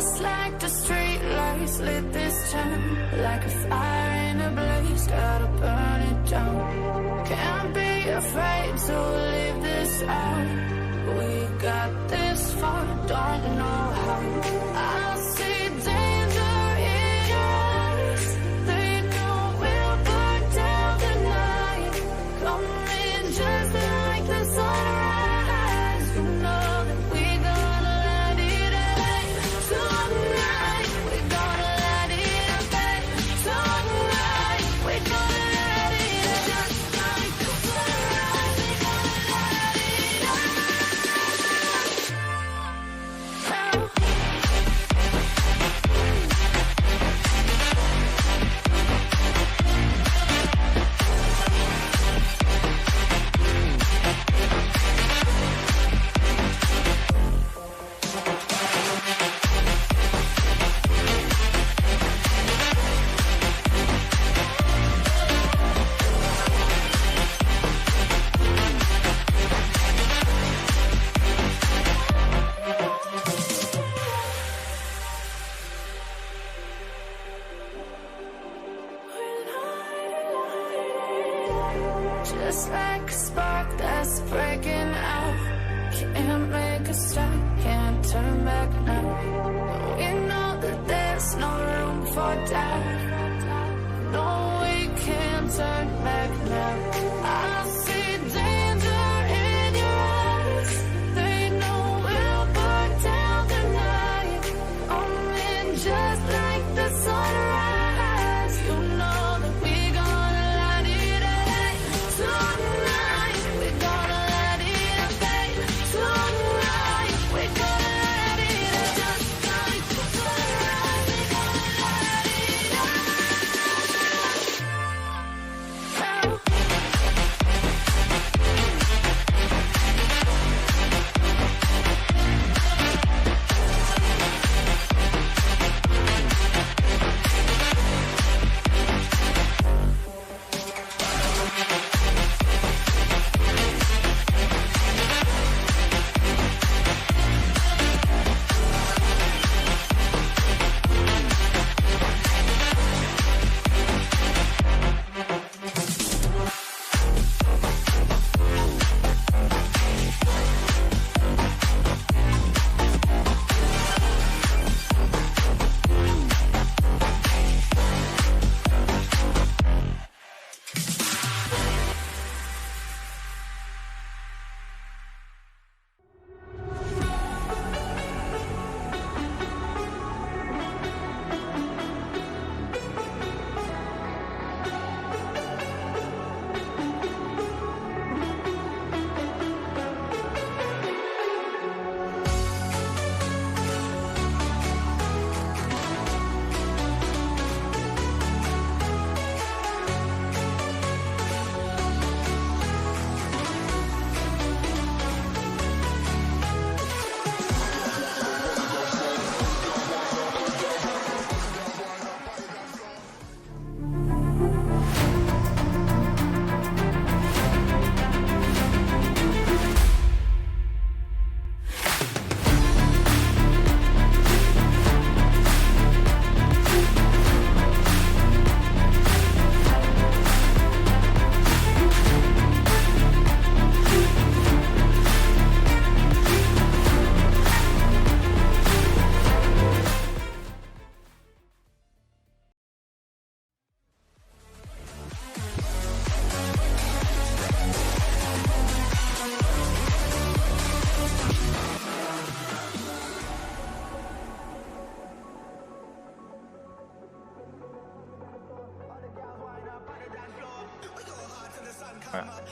Just like the street lights lit this town, like a fire in a blaze, gotta burn it down. Can't be afraid to leave this out. We got this far, don't know how. I see danger in your eyes. They know we'll burn down the night. Coming just like the sunrise. You know that we gonna let it out. Tonight, we gonna let it out. Tonight, we gonna let it out. Just like the sunrise, we gonna let it out. Just like a spark that's breaking out. Can't make a stop, can't turn back now. We know that there's no room for doubt. No, we can't turn back now. I see danger in your eyes. They know we'll burn down the night. Only just like the sunrise. You know that we gonna let it out. Tonight, we gonna let it out. Tonight, we gonna let it out. Just like the sunrise, we gonna let it out.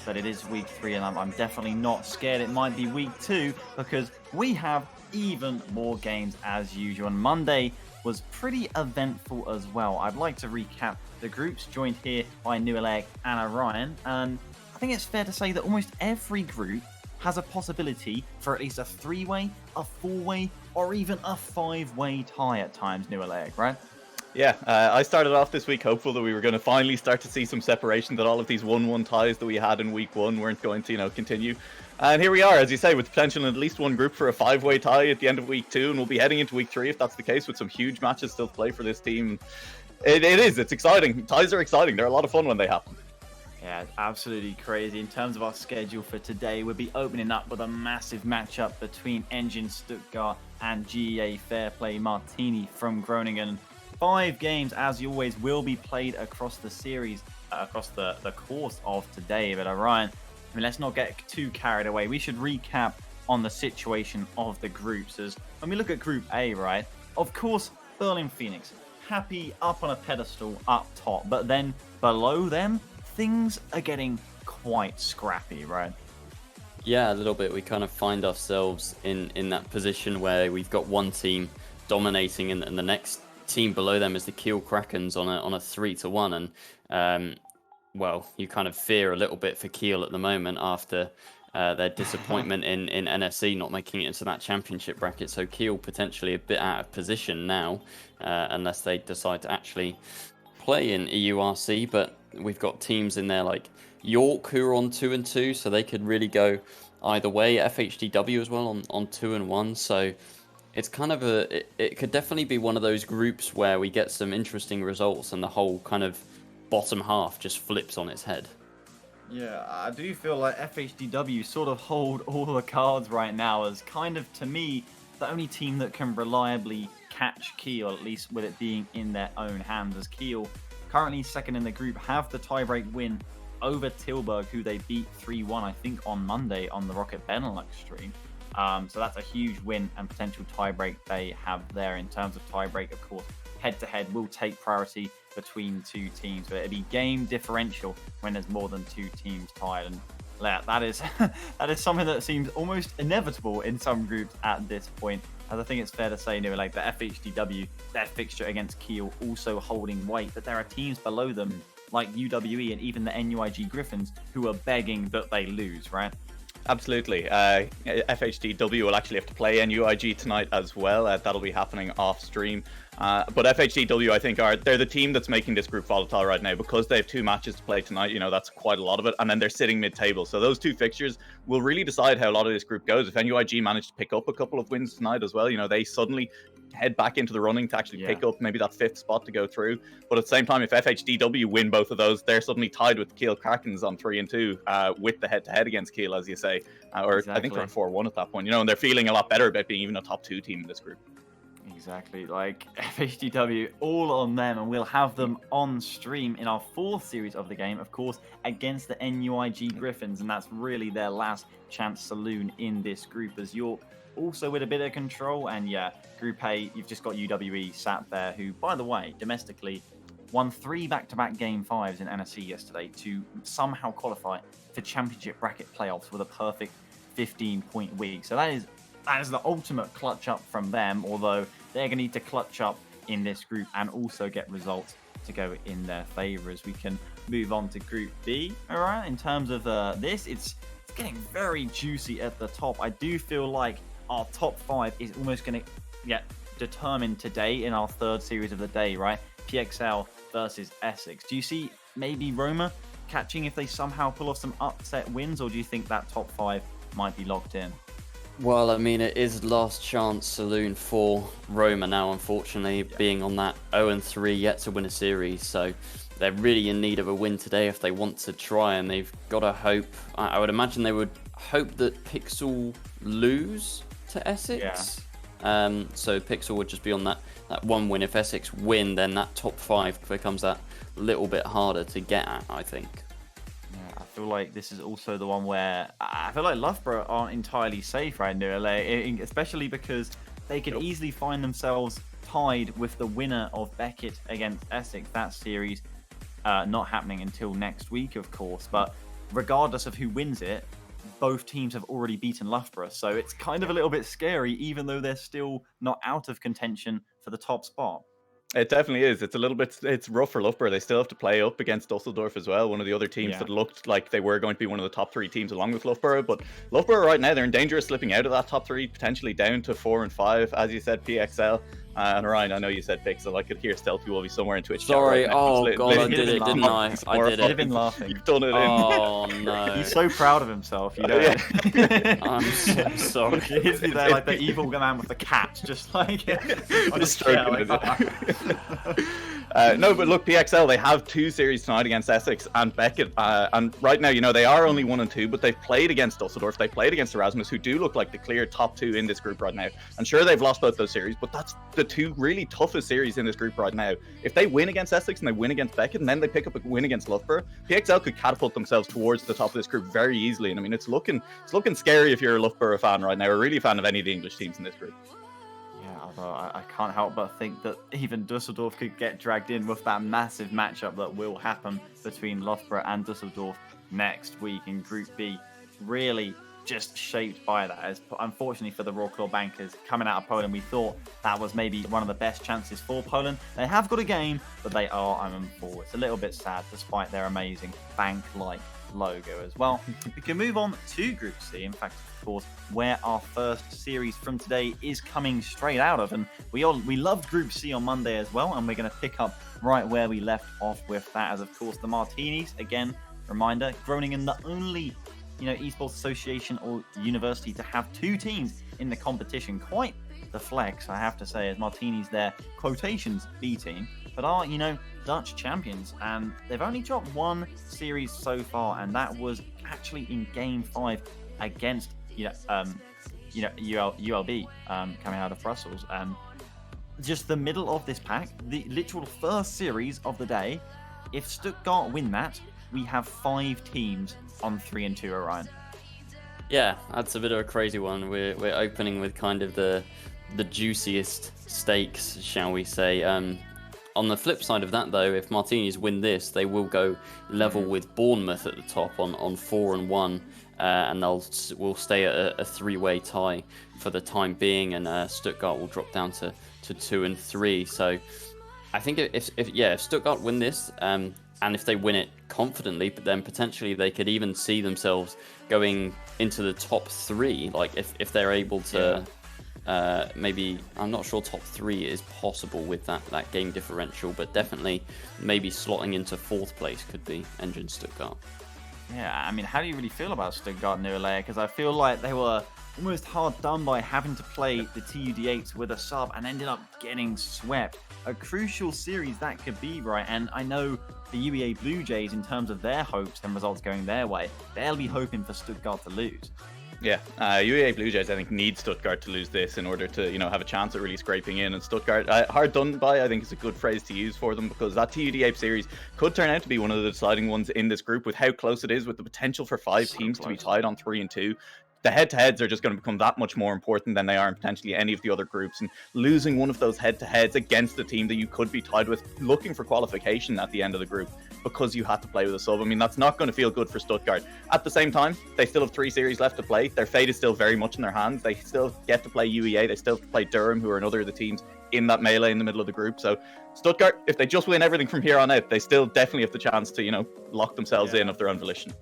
But it is week 3 and I'm definitely not scared it might be week 2 because we have even more games as usual. And Monday was pretty eventful as well. I'd like to recap the groups joined here by Nuelek and Orion, and I think it's fair to say that almost every group has a possibility for at least a 3-way, a 4-way, or even a 5-way tie at times, Nuelek, right? Yeah, I started off this week hopeful that we were going to finally start to see some separation, that all of these 1-1 ties that we had in week 1 weren't going to, continue. And here we are, as you say, with potential in at least one group for a 5-way tie at the end of week 2, and we'll be heading into week 3 if that's the case, with some huge matches still to play for this team. It's exciting. Ties are exciting. They're a lot of fun when they happen. Yeah, absolutely crazy. In terms of our schedule for today, we'll be opening up with a massive matchup between Engine Stuttgart and GEA Fairplay Martini from Groningen. 5 games, as always, will be played across the series, across the course of today. But Ryan, let's not get too carried away. We should recap on the situation of the groups. As when we look at Group A, right, of course, Berlin Phoenix, happy up on a pedestal up top. But then below them, things are getting quite scrappy, right? Yeah, a little bit. We kind of find ourselves in that position where we've got one team dominating and the next team below them is the Kiel Krakens on a 3-1, and well, you kind of fear a little bit for Kiel at the moment after their disappointment in NSC not making it into that championship bracket. So Kiel potentially a bit out of position now, unless they decide to actually play in EURC. But we've got teams in there like York who are on 2-2, so they could really go either way. FHDW as well on 2-1, so it's kind of it could definitely be one of those groups where we get some interesting results and the whole kind of bottom half just flips on its head. Yeah, I do feel like FHDW sort of hold all the cards right now as kind of, to me, the only team that can reliably catch Kiel, at least with it being in their own hands, as Kiel, currently second in the group, have the tiebreak win over Tilburg, who they beat 3-1, I think, on Monday on the Rocket Benelux stream. So that's a huge win and potential tiebreak they have there. In terms of tiebreak, of course, head-to-head will take priority between two teams, but it'll be game differential when there's more than two teams tied. And that is that is something that seems almost inevitable in some groups at this point. As I think it's fair to say, like the FHDW, their fixture against Kiel also holding weight, but there are teams below them like UWE and even the NUIG Griffins who are begging that they lose, right? Absolutely. FHDW will actually have to play NUIG tonight as well. That'll be happening off stream. But FHDW, I think, they're the team that's making this group volatile right now because they have 2 matches to play tonight. That's quite a lot of it. And then they're sitting mid-table. So those 2 fixtures will really decide how a lot of this group goes. If NUIG manage to pick up a couple of wins tonight as well, they suddenly head back into the running to actually pick up maybe that 5th spot to go through. But at the same time, if FHDW win both of those, they're suddenly tied with Kiel Krakens on 3-2 with the head-to-head against Kiel, as you say. Or exactly. I think they're on 4-1 at that point, and they're feeling a lot better about being even a top 2 team in this group. Exactly, like FHDW, all on them, and we'll have them on stream in our 4th series of the game, of course, against the NUIG Griffins, and that's really their last chance saloon in this group, as York also with a bit of control. And yeah, Group A, you've just got UWE sat there, who, by the way, domestically won 3 back-to-back Game 5s in NSC yesterday to somehow qualify for championship bracket playoffs with a perfect 15-point week. So that is the ultimate clutch up from them, although they're going to need to clutch up in this group and also get results to go in their favor. As we can move on to Group B. All right, in terms of this, it's getting very juicy at the top. I do feel like our top 5 is almost going to get determined today in our 3rd series of the day, right? PXL versus Essex. Do you see maybe Roma catching if they somehow pull off some upset wins, or do you think that top 5 might be locked in? Well, I mean, it is last chance saloon for Roma now, unfortunately, being on that 0-3 yet to win a series. So they're really in need of a win today if they want to try, and they've got to hope. I would imagine they would hope that Pixel lose to Essex. Yeah. So Pixel would just be on that 1 win. If Essex win, then that top 5 becomes that little bit harder to get at, I think. I feel like this is also the one where I feel like Loughborough aren't entirely safe right now, especially because they could easily find themselves tied with the winner of Beckett against Essex. That series not happening until next week, of course. But regardless of who wins it, both teams have already beaten Loughborough. So it's kind of a little bit scary, even though they're still not out of contention for the top spot. It definitely is. It's rough for Loughborough. They still have to play up against Dusseldorf as well, one of the other teams that looked like they were going to be one of the top 3 teams along with Loughborough. But Loughborough right now, they're in danger of slipping out of that top 3, potentially down to 4 and 5, as you said, PXL. And Ryan, I know you said Pixel. I could hear Stealthy Wolvie somewhere in Twitch. Sorry, chat right now. oh god, I did it, didn't I? I did He'd have it. been laughing. You've done it. Oh no. He's so proud of himself, you know. I'm so sorry. He's there like the evil man with the cat, just like on his stroking chair, No, but look, PXL, they have 2 series tonight against Essex and Beckett. And right now, you know, they are only 1 and 2, but they've played against Dusseldorf. They played against Erasmus, who do look like the clear top 2 in this group right now. And sure, they've lost both those series, but that's the 2 really toughest series in this group right now. If they win against Essex and they win against Beckett, and then they pick up a win against Loughborough, PXL could catapult themselves towards the top of this group very easily. And I mean, it's looking scary if you're a Loughborough fan right now, or really a fan of any of the English teams in this group. Yeah, although I can't help but think that even Dusseldorf could get dragged in with that massive matchup that will happen between Loughborough and Dusseldorf next week in Group B. Really just shaped by that. As unfortunately for the Raw Claw Bankers coming out of Poland, we thought that was maybe one of the best chances for Poland. They have got a game, but they are 0-4. It's a little bit sad despite their amazing bank-like logo as well. We can move on to Group C. In fact, of course, where our first series from today is coming straight out of, and we loved Group C on Monday as well, and we're going to pick up right where we left off with that, as of course the Martinis, again, reminder, Groningen the only esports association or university to have 2 teams in the competition. Quite the flex, I have to say, as Martinis their quotations B team, but are Dutch champions, and they've only dropped 1 series so far, and that was actually in Game 5 against ULB coming out of Brussels. Just the middle of this pack, the literal first series of the day. If Stuttgart win that, we have 5 teams on 3 and 2, Orion. Yeah, that's a bit of a crazy one. We're opening with kind of the juiciest stakes, shall we say. On the flip side of that, though, if Martinis win this, they will go level with Bournemouth at the top on 4 and 1, and will stay at a 3-way tie for the time being, and Stuttgart will drop down to 2 and 3. So I think if Stuttgart win this, and if they win it confidently, but then potentially they could even see themselves going into the top 3. Like if they're able to, maybe, I'm not sure top 3 is possible with that game differential, but definitely maybe slotting into 4th place could be Engine Stuttgart. Yeah, I mean, how do you really feel about Stuttgart Nuremberg? Because I feel like they were almost hard done by having to play the TUD8s with a sub and ended up getting swept. A crucial series that could be, right? And I know the UEA Blue Jays, in terms of their hopes and results going their way, they'll be hoping for Stuttgart to lose. Yeah, UEA Blue Jays, I think, need Stuttgart to lose this in order to, have a chance at really scraping in. And Stuttgart, hard done by, I think is a good phrase to use for them, because that TUD8 series could turn out to be one of the deciding ones in this group, with how close it is, with the potential for 5 teams to be tied on 3 and 2. The head-to-heads are just going to become that much more important than they are in potentially any of the other groups, and losing one of those head-to-heads against a team that you could be tied with, looking for qualification at the end of the group because you had to play with a sub, I mean, that's not going to feel good for Stuttgart. At the same time, they still have 3 series left to play. Their fate is still very much in their hands. They still get to play UEA. They still have to play Durham, who are another of the teams in that melee in the middle of the group. So Stuttgart, if they just win everything from here on out, they still definitely have the chance to, lock themselves in of their own volition.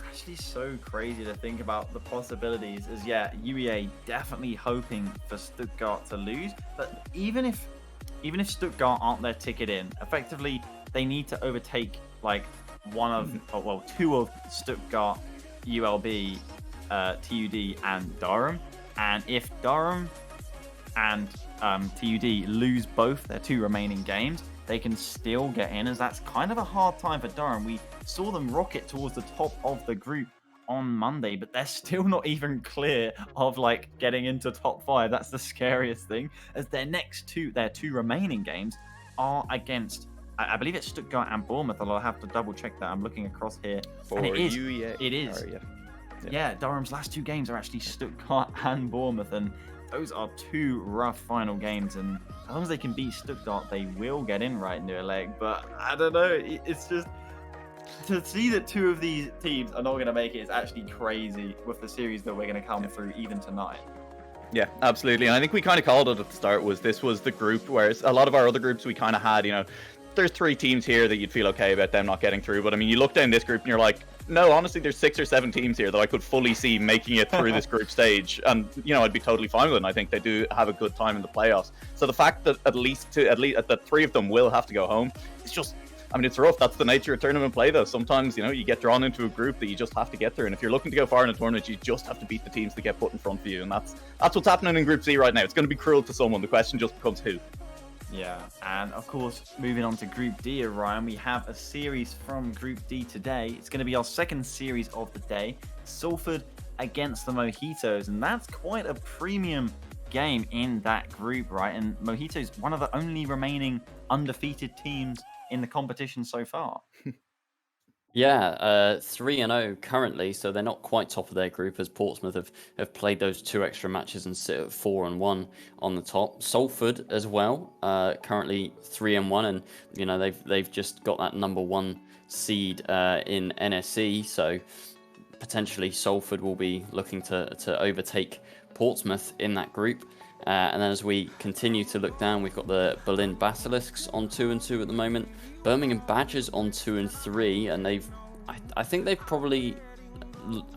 Actually so crazy to think about the possibilities, as UEA definitely hoping for Stuttgart to lose, but even if Stuttgart aren't their ticket in, effectively they need to overtake like 2 of Stuttgart, ULB, TUD and Durham, and if Durham and TUD lose both their 2 remaining games, they can still get in, as that's kind of a hard time for Durham. We saw them rocket towards the top of the group on Monday, but they're still not even clear of like getting into top 5. That's the scariest thing, as their their 2 remaining games are against, I believe it's Stuttgart and Bournemouth, although I'll have to double check that. I'm looking across here. For and it is. UEA. It is. Yeah, Durham's last 2 games are actually Stuttgart and Bournemouth, and those are 2 rough final games, and as long as they can beat Stuttgart, they will get in right near a leg. But I don't know, it's just, to see that 2 of these teams are not going to make it is actually crazy with the series that we're going to come through even tonight. Yeah, absolutely. And I think we kind of called it at the start, this was the group, whereas a lot of our other groups we kind of had, there's 3 teams here that you'd feel okay about them not getting through. But I mean, you look down this group and you're like, No, honestly, there's 6 or 7 teams here that I could fully see making it through this group stage, and I'd be totally fine with it. And I think they do have a good time in the playoffs. So the fact that at least that 3 of them will have to go home, it's just, I mean, it's rough. That's the nature of tournament play, though. Sometimes, you get drawn into a group that you just have to get through. And if you're looking to go far in a tournament, you just have to beat the teams that get put in front of you. And that's what's happening in Group C right now. It's going to be cruel to someone. The question just becomes who. Yeah, and of course, moving on to Group D, Ryan, we have a series from Group D today. It's going to be our second series of the day. Salford against the Mojitos, and that's quite a premium game in that group, right? And Mojitos, one of the only remaining undefeated teams in the competition so far. Yeah, 3-0 currently, so they're not quite top of their group, as Portsmouth have played those 2 extra matches and sit at 4-1 on the top. Salford as well, currently 3-1, and they've just got that number 1 seed in NSE, so potentially Salford will be looking to overtake Portsmouth in that group. And then as we continue to look down, we've got the Berlin Basilisks on 2-2 at the moment. Birmingham Badgers on 2-3, and I think they've probably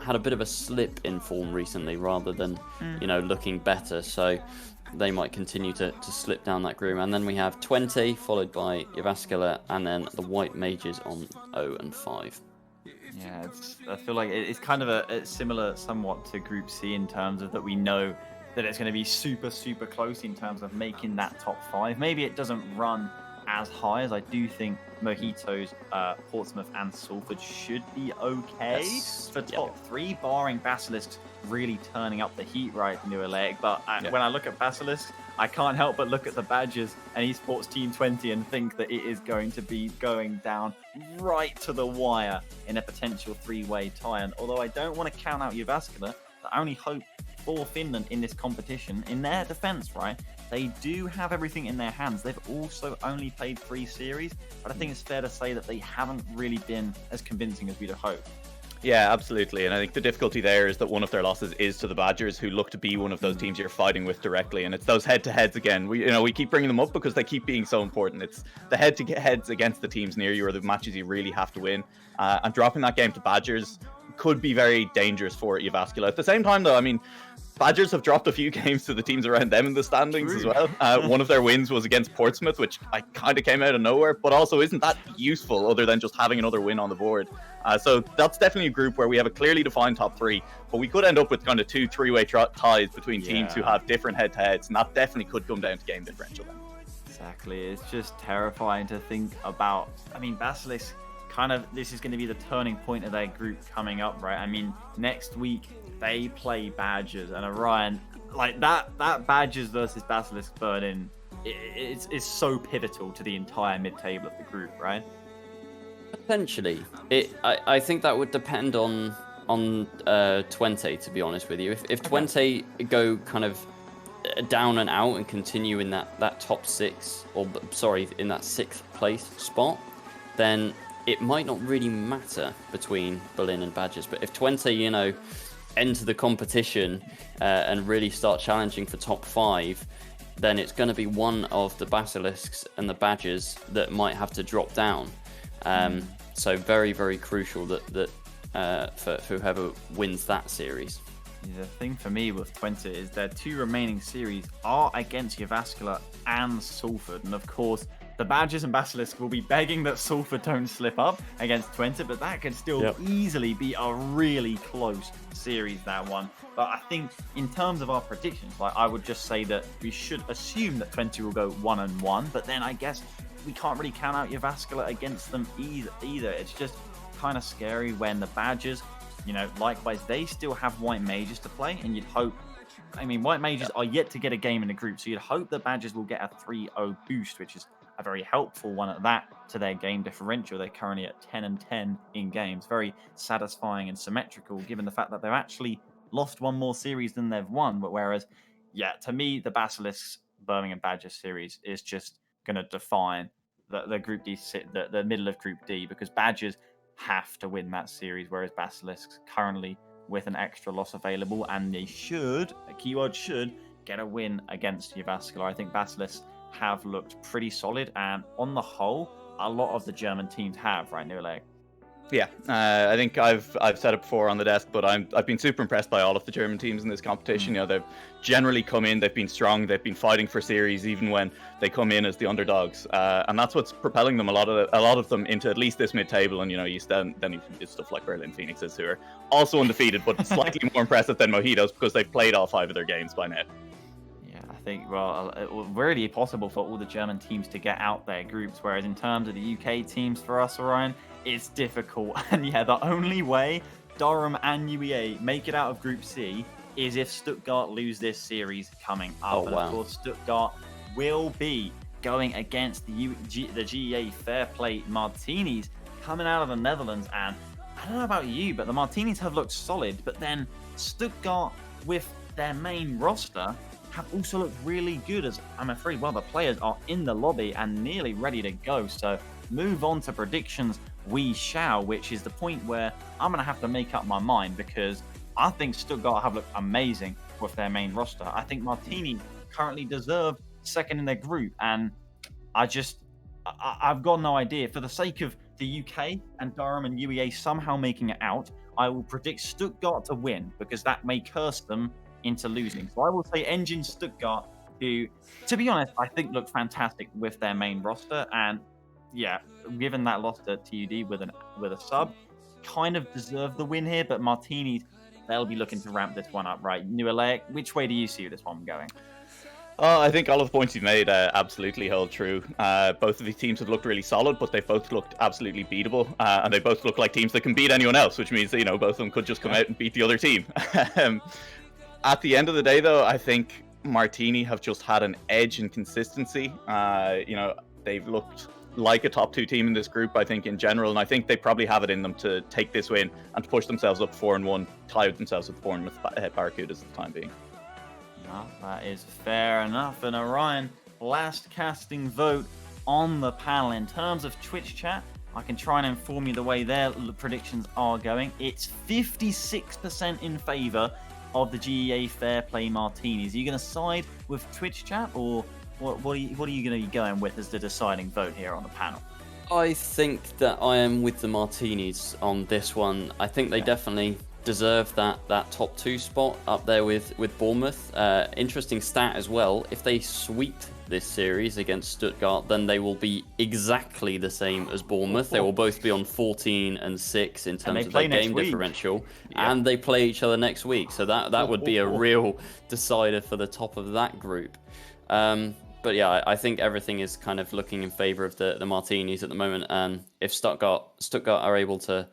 had a bit of a slip in form recently rather than looking better. So they might continue to slip down that group. And then we have Twente, followed by Jyväskylä, and then the White Mages on 0-5. Yeah, I feel like it's kind of it's similar somewhat to Group C in terms of that we know that it's going to be super, super close in terms of making that top 5. Maybe it doesn't run as high as I do think Mojitos, Portsmouth and Salford should be okay for top 3, barring Basilisks really turning up the heat right in EURC. But when I look at Basilisks, I can't help but look at the Badgers and esports Team 20 and think that it is going to be going down right to the wire in a potential 3-way tie. And although I don't want to count out Jyväskylä, the only hope for Finland in this competition, in their defense, right? They do have everything in their hands. They've also only played 3 series, but I think it's fair to say that they haven't really been as convincing as we'd have hoped. Yeah, absolutely. And I think the difficulty there is that one of their losses is to the Badgers, who look to be one of those teams you're fighting with directly. And it's those head-to-heads again. We keep bringing them up because they keep being so important. It's the head-to-heads against the teams near you are the matches you really have to win. And dropping that game to Badgers could be very dangerous for Jyväskylä. At the same time, though, I mean, Badgers have dropped a few games to the teams around them in the standings as well. One of their wins was against Portsmouth, which I kind of came out of nowhere, but also isn't that useful other than just having another win on the board. So that's definitely a group where we have a clearly defined top 3, but we could end up with kind of 2 3-way ties between teams who have different head-to-heads, and that definitely could come down to game differential then. Exactly. It's just terrifying to think about. I mean, Basilisk, this is going to be the turning point of their group coming up, right? I mean, next week they play Badgers, and Orion, like that Badgers versus Basilisk burn-in, it's so pivotal to the entire mid-table of the group, right? Potentially. I think that would depend on Twente, to be honest with you. If Twente go kind of down and out and continue in that top 6, or sorry, in that 6th place spot, then it might not really matter between Berlin and Badgers. But if Twente, enter the competition and really start challenging for top 5, then it's going to be one of the Basilisks and the Badgers that might have to drop down. So very, very crucial that for whoever wins that series. The thing for me with Twente is their 2 remaining series are against Jyväskylä and Salford, and of course the Badgers and Basilisk will be begging that Salford don't slip up against Twente, but that could still easily be a really close series, that one. But I think in terms of our predictions, I would just say that we should assume that Twente will go 1-1, but then I guess we can't really count out Jyväskylä against them either. It's just kind of scary when the Badgers, likewise, they still have White Mages to play, and you'd hope, White Mages are yet to get a game in the group, so you'd hope the Badgers will get a 3-0 boost, which is a very helpful one at that to their game differential. They're currently at 10-10 in games. Very satisfying and symmetrical, given the fact that they've actually lost one more series than they've won. But whereas, to me, the Basilisks Birmingham Badgers series is just going to define the Group D, the middle of Group D, because Badgers have to win that series, whereas Basilisks currently with an extra loss available, and they should, a keyword should, get a win against Jyväskylä. I think Basilisks have looked pretty solid, and on the whole, a lot of the German teams have, right, EURC? Yeah, I think I've said it before on the desk, but I've been super impressed by all of the German teams in this competition. You know, they've generally come in, they've been strong, they've been fighting for series even when they come in as the underdogs, and that's what's propelling them a lot of them into at least this mid-table. And you know, then you do stuff like Berlin Phoenixes, who are also undefeated, but slightly more impressive than Mojitos because they've played all 5 of their games by now. I think, well, it was really possible for all the German teams to get out their groups, whereas in terms of the UK teams for us, Orion, it's difficult. And yeah, the only way Durham and UEA make it out of Group C is if Stuttgart lose this series coming up. And of course, Stuttgart will be going against the GEA Fair Play Martinis coming out of the Netherlands. And I don't know about you, but the Martinis have looked solid, but then Stuttgart with their main roster have also looked really good, as I'm afraid, well, the players are in the lobby and nearly ready to go. So move on to predictions we shall, which is the point where I'm going to have to make up my mind, because I think Stuttgart have looked amazing with their main roster. I think Martini currently deserve second in their group, and I've got no idea. For the sake of the UK and Durham and UEA somehow making it out, I will predict Stuttgart to win, because that may curse them into losing. So I will say Engine Stuttgart, who, to be honest, I think look fantastic with their main roster, and yeah, given that loss to TUD with a sub, kind of deserve the win here. But Martinis, they'll be looking to ramp this one up, right? New Alaic, which way do you see this one going? I think all of the points you've made absolutely hold true. Both of these teams have looked really solid, but they've both looked absolutely beatable, and they both look like teams that can beat anyone else, which means that, you know, both of them could just come out and beat the other team. At the end of the day, though, I think Martini have just had an edge in consistency. You know, they've looked like a top 2 team in this group, I think, in general, and I think they probably have it in them to take this win and to push themselves up 4-1, tie themselves with Bournemouth Barracudas at the time being. No, that is fair enough. And Orion, last casting vote on the panel. In terms of Twitch chat, I can try and inform you the way their predictions are going. It's 56% in favour of the GEA Fair Play Martinis. Are you going to side with Twitch chat, or what are you going to be going with as the deciding vote here on the panel? I think that I am with the Martinis on this one. I think they definitely deserve that top 2 spot up there with Bournemouth. Interesting stat as well. If they sweep this series against Stuttgart, then they will be exactly the same as Bournemouth. They will both be on 14 and 6 in terms of their game differential, and they play each other next week. So that would be a real decider for the top of that group. But yeah, I think everything is kind of looking in favour of the Martinis at the moment. And if Stuttgart are able to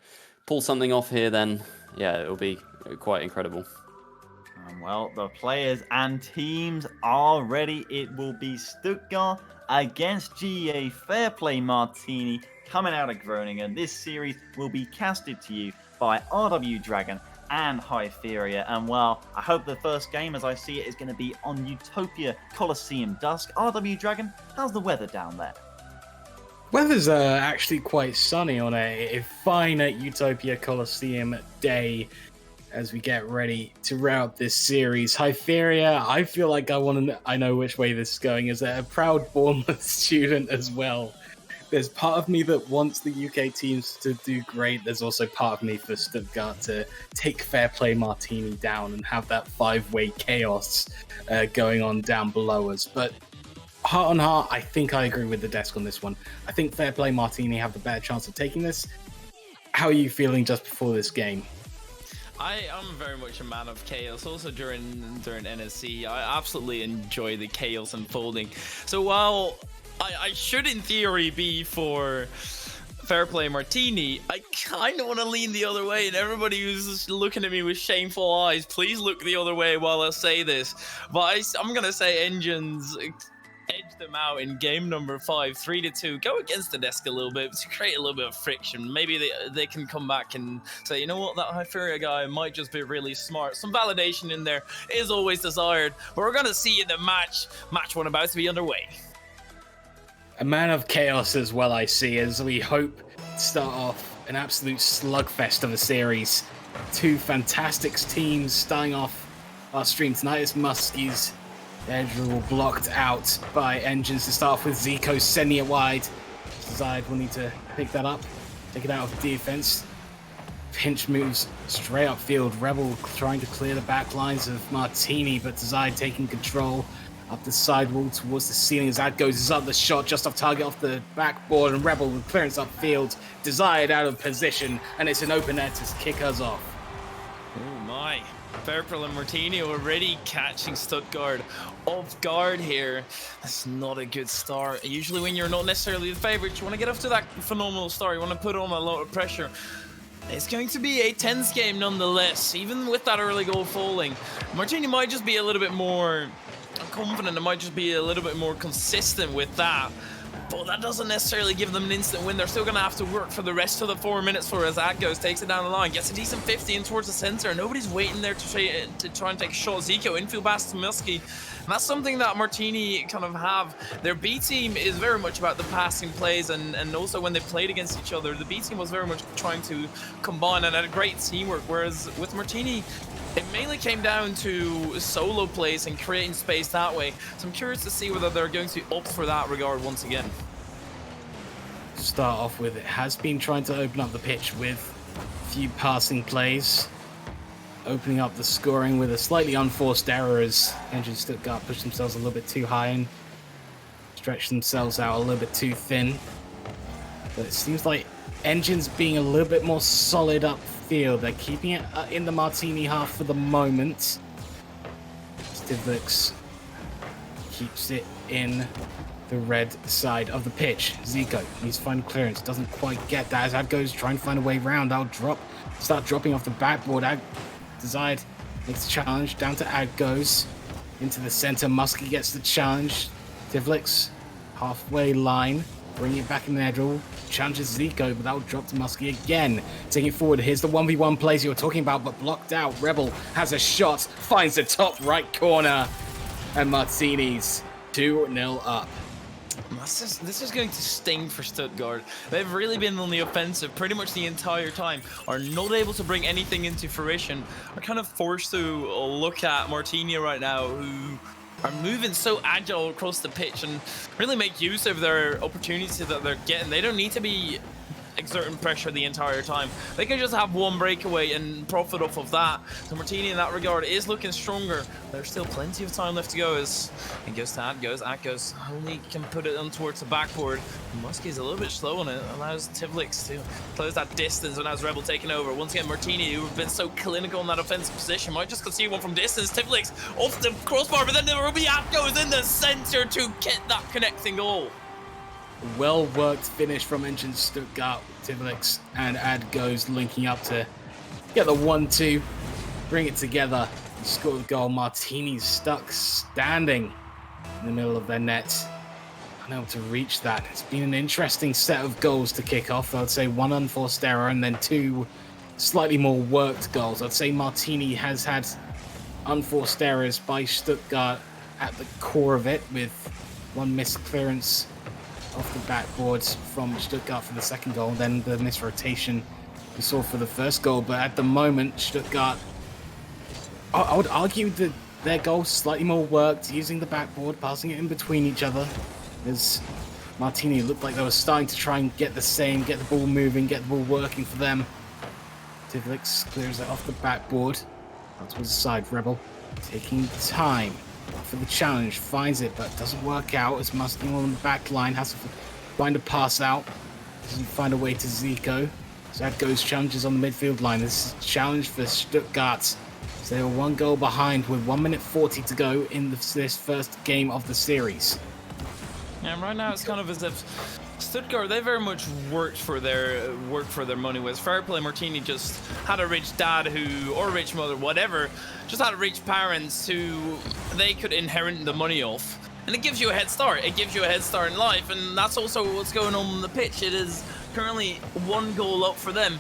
pull something off here, then yeah, it'll be quite incredible. Well, the players and teams are ready. It will be Stuttgart against GEA Fair Play Martini coming out of Groningen. This series will be casted to you by RW Dragon and Hytheria. And well, I hope the first game, as I see it, is going to be on Utopia Coliseum Dusk. RW Dragon, how's the weather down there? Weather's actually quite sunny on a fine Utopia Coliseum day as we get ready to route this series. Hytheria, I feel like I know which way this is going. As a proud Bournemouth student as well, there's part of me that wants the UK teams to do great. There's also part of me for Stuttgart to take Fair Play Martini down and have that 5-way chaos going on down below us. But heart on heart, I think I agree with the desk on this one. I think Fair Play Martini have the better chance of taking this. How are you feeling just before this game? I am very much a man of chaos. Also during NSC, I absolutely enjoy the chaos unfolding. So while I should in theory be for Fair Play Martini, I kind of want to lean the other way, and everybody who's just looking at me with shameful eyes, please look the other way while I say this. But I'm going to say Engines edge them out in game number 5, 3-2. Go against the desk a little bit to create a little bit of friction. Maybe they can come back and say, you know what, that Hytheria guy might just be really smart. Some validation in there is always desired, but we're going to see in the match one about to be underway. A man of chaos as well, I see, as we hope to start off an absolute slugfest of a series. 2 fantastic teams starting off our stream tonight as Muskies. Edgeral blocked out by Engines to start off with. Zico sending it wide. Zide will need to pick that up. take it out of defense. Pinch moves straight upfield. Rebel trying to clear the back lines of Martini, but Desire taking control up the sidewall towards the ceiling as that goes is up the shot just off target off the backboard, and Rebel with clearance upfield. Desired out of position, and it's an open net to kick us off. Oh my. Purple and Martini already catching Stuttgart off guard here. That's not a good start. Usually when you're not necessarily the favorite, you want to get off to that phenomenal start. You want to put on a lot of pressure. It's going to be a tense game nonetheless, even with that early goal falling. Martini might just be a little bit more confident, it might just be a little bit more consistent with that. But that doesn't necessarily give them an instant win. They're still going to have to work for the rest of the 4 minutes for as that goes. Takes it down the line, gets a decent 50 in towards the center. Nobody's waiting there to try and take a shot. Zico, infield pass to Muskie. And that's something that Martini kind of have. Their B team is very much about the passing plays, and also when they played against each other, the B team was very much trying to combine and had a great teamwork. Whereas with Martini, it mainly came down to solo plays and creating space that way. So I'm curious to see whether they're going to opt for that regard once again. To start off with, it has been trying to open up the pitch with a few passing plays, opening up the scoring with a slightly unforced error as Engine Stuttgart pushed themselves a little bit too high and stretched themselves out a little bit too thin. But it seems like Engine's being a little bit more solid upfield. They're keeping it in the Martini half for the moment. Stivlix keeps it in the red side of the pitch. Zico needs to find clearance, doesn't quite get that as Ad goes trying to find a way around. Start dropping off the backboard. Ad Desired makes the challenge down to Ad goes into the center. Muskie gets the challenge. Stivlix halfway line, bringing it back in the middle. Challenges Zico, but that will drop to Muskie again. Taking it forward. Here's the 1v1 plays you were talking about, but blocked out. Rebel has a shot, finds the top right corner, and Martini's 2-0 up. This is going to sting for Stuttgart. They've really been on the offensive pretty much the entire time, are not able to bring anything into fruition, are kind of forced to look at Martini right now, who are moving so agile across the pitch and really make use of their opportunities that they're getting. They don't need to be exerting pressure the entire time. They can just have one breakaway and profit off of that. So Martini in that regard is looking stronger. There's still plenty of time left to go as it goes to Ad goes. Only can put it on towards the backboard. Muskie's a little bit slow on it. Allows Tivlix to close that distance when has Rebel taken over. Once again, Martini, who have been so clinical in that offensive position, might just concede one from distance. Tivlix off the crossbar, but then there will be Ad goes in the center to get that connecting goal. Well-worked finish from Engine Stuttgart. Tivlix and Ad goes linking up to get the 1-2, bring it together, and score the goal. Martini's stuck standing in the middle of their net, unable to reach that. It's been an interesting set of goals to kick off. I would say one unforced error and then two slightly more worked goals. I'd say Martini has had unforced errors by Stuttgart at the core of it, with one missed clearance off the backboard from Stuttgart for the second goal, then the missed rotation we saw for the first goal. But at the moment, Stuttgart, I would argue that their goal slightly more worked, using the backboard, passing it in between each other, as Martini looked like they were starting to try and get the ball moving, get the ball working for them. Tivlix clears it off the backboard, out towards the side. Rebel taking time for the challenge, finds it, but doesn't work out as Muskie on the back line has to find a pass out, doesn't find a way to Zico. So that goes challenges on the midfield line. This is a challenge for Stuttgart. So they were 1 goal behind with 1 minute 40 to go in this first game of the series. Yeah, right now it's kind of as if Stuttgart, they very much worked for their money. With Fair Play, Martini just had a rich dad or a rich mother, whatever, just had rich parents who they could inherit the money off. And it gives you a head start. It gives you a head start in life, and that's also what's going on the pitch. It is currently 1 goal up for them.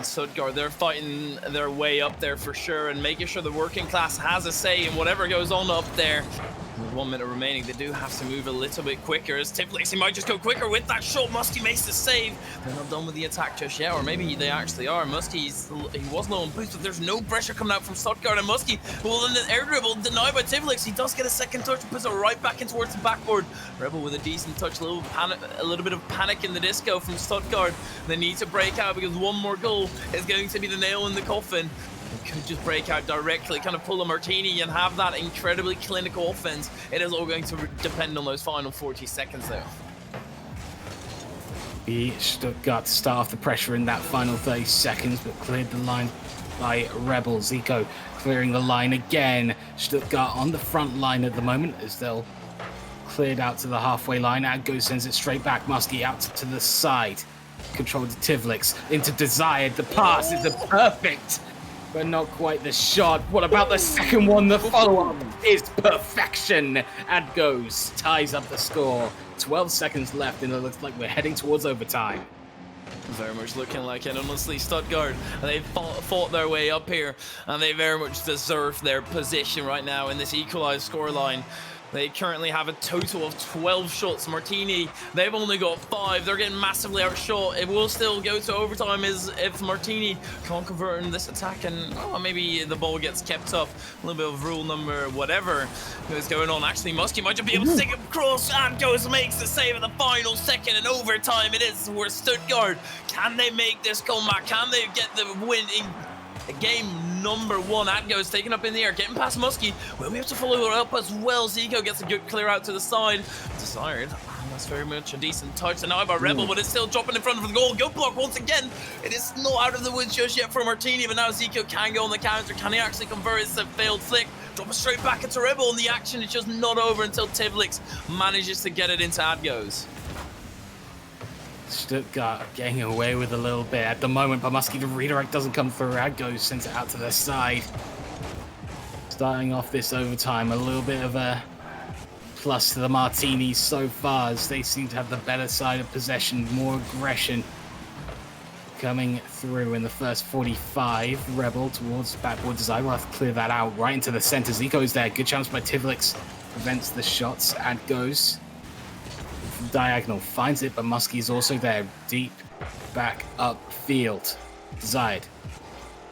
Stuttgart, they're fighting their way up there for sure and making sure the working class has a say in whatever goes on up there. With 1 minute remaining, they do have to move a little bit quicker as Tiflix, he might just go quicker with that shot. Muskie makes the save. They're not done with the attack just yet, or maybe they actually are. Muskie, he was low on boost, but there's no pressure coming out from Stuttgart, and Muskie, well, in the air dribble, denied by Tiflix. He does get a second touch and puts it right back in towards the backboard. Rebel with a decent touch, a little bit of panic in the disco from Stuttgart. They need to break out because one more goal is going to be the nail in the coffin. They could just break out directly, kind of pull a martini and have that incredibly clinical offense. It is all going to depend on those final 40 seconds though. The Stuttgart start off the pressure in that final 30 seconds, but cleared the line by Rebel. Zico clearing the line again. Stuttgart on the front line at the moment as they'll cleared out to the halfway line. Adgo sends it straight back. Muskie out to the side. Controlled Tivlix into Desired. The pass is a perfect, but not quite the shot. What about the second one? The follow-up is perfection. Adgoes ties up the score. 12 seconds left, and it looks like we're heading towards overtime. Very much looking like it. Honestly, Stuttgart, they fought their way up here, and they very much deserve their position right now in this equalized scoreline. They currently have a total of 12 shots. Martini, they've only got 5. They're getting massively outshot. It will still go to overtime if Martini can't convert in this attack, and maybe the ball gets kept up. A little bit of rule number whatever is going on. Actually, Muskie might just be able to take it across, and makes the save at the final second. In overtime, it is for Stuttgart. Can they make this comeback? Can they get the win in game number 1? Adgo is taken up in the air, getting past Muskie. Will we have to follow it up as well? Zico gets a good clear out to the side. Desired. That's very much a decent touch. And now by Rebel, but it's still dropping in front of the goal. Good block once again. It is not out of the woods just yet for Martini, but now Zico can go on the counter. Can he actually convert? It's a failed flick. Drop it straight back into Rebel, and the action is just not over until Tivlix manages to get it into Adgo's. Stuttgart getting away with a little bit at the moment, but Muskie, the redirect doesn't come through. Adgo sends it out to the side. Starting off this overtime, a little bit of a plus to the Martinis so far, as they seem to have the better side of possession, more aggression coming through in the first 45. Rebel towards backboard Desire. We'll have to clear that out right into the center. Zico's there. Good chance by Tivlix. Prevents the shots. Adgo's diagonal, finds it, but Muskie's also there, deep back upfield. Desired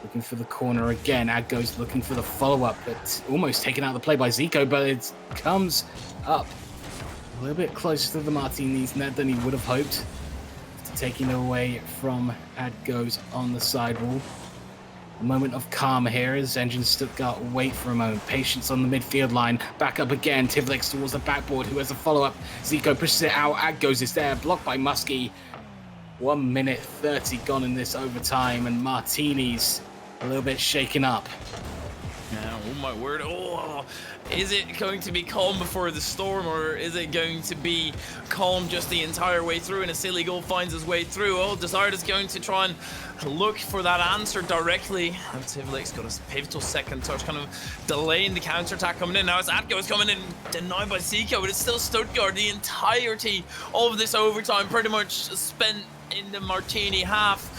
looking for the corner again. Adgo's looking for the follow-up, but almost taken out of the play by Zico, but it comes up a little bit closer to the Martinis net than he would have hoped, taking it away from Adgo's on the sidewall. A moment of calm here as Engine Stuttgart wait for a moment. Patience on the midfield line. Back up again. Tivlix towards the backboard, who has a follow-up. Zico pushes it out. Adgoes is there. Blocked by Muskie. 1 minute 30 gone in this overtime, and Martini's a little bit shaken up. Yeah, oh my word. Oh, is it going to be calm before the storm, or is it going to be calm just the entire way through and a silly goal finds its way through? Oh, Desired is going to try and look for that answer directly. And Tivlix got a pivotal second touch, kind of delaying the counter-attack coming in. Now as Adgo is coming in, denied by Zico, but it's still Stuttgart. The entirety of this overtime pretty much spent in the Martini half.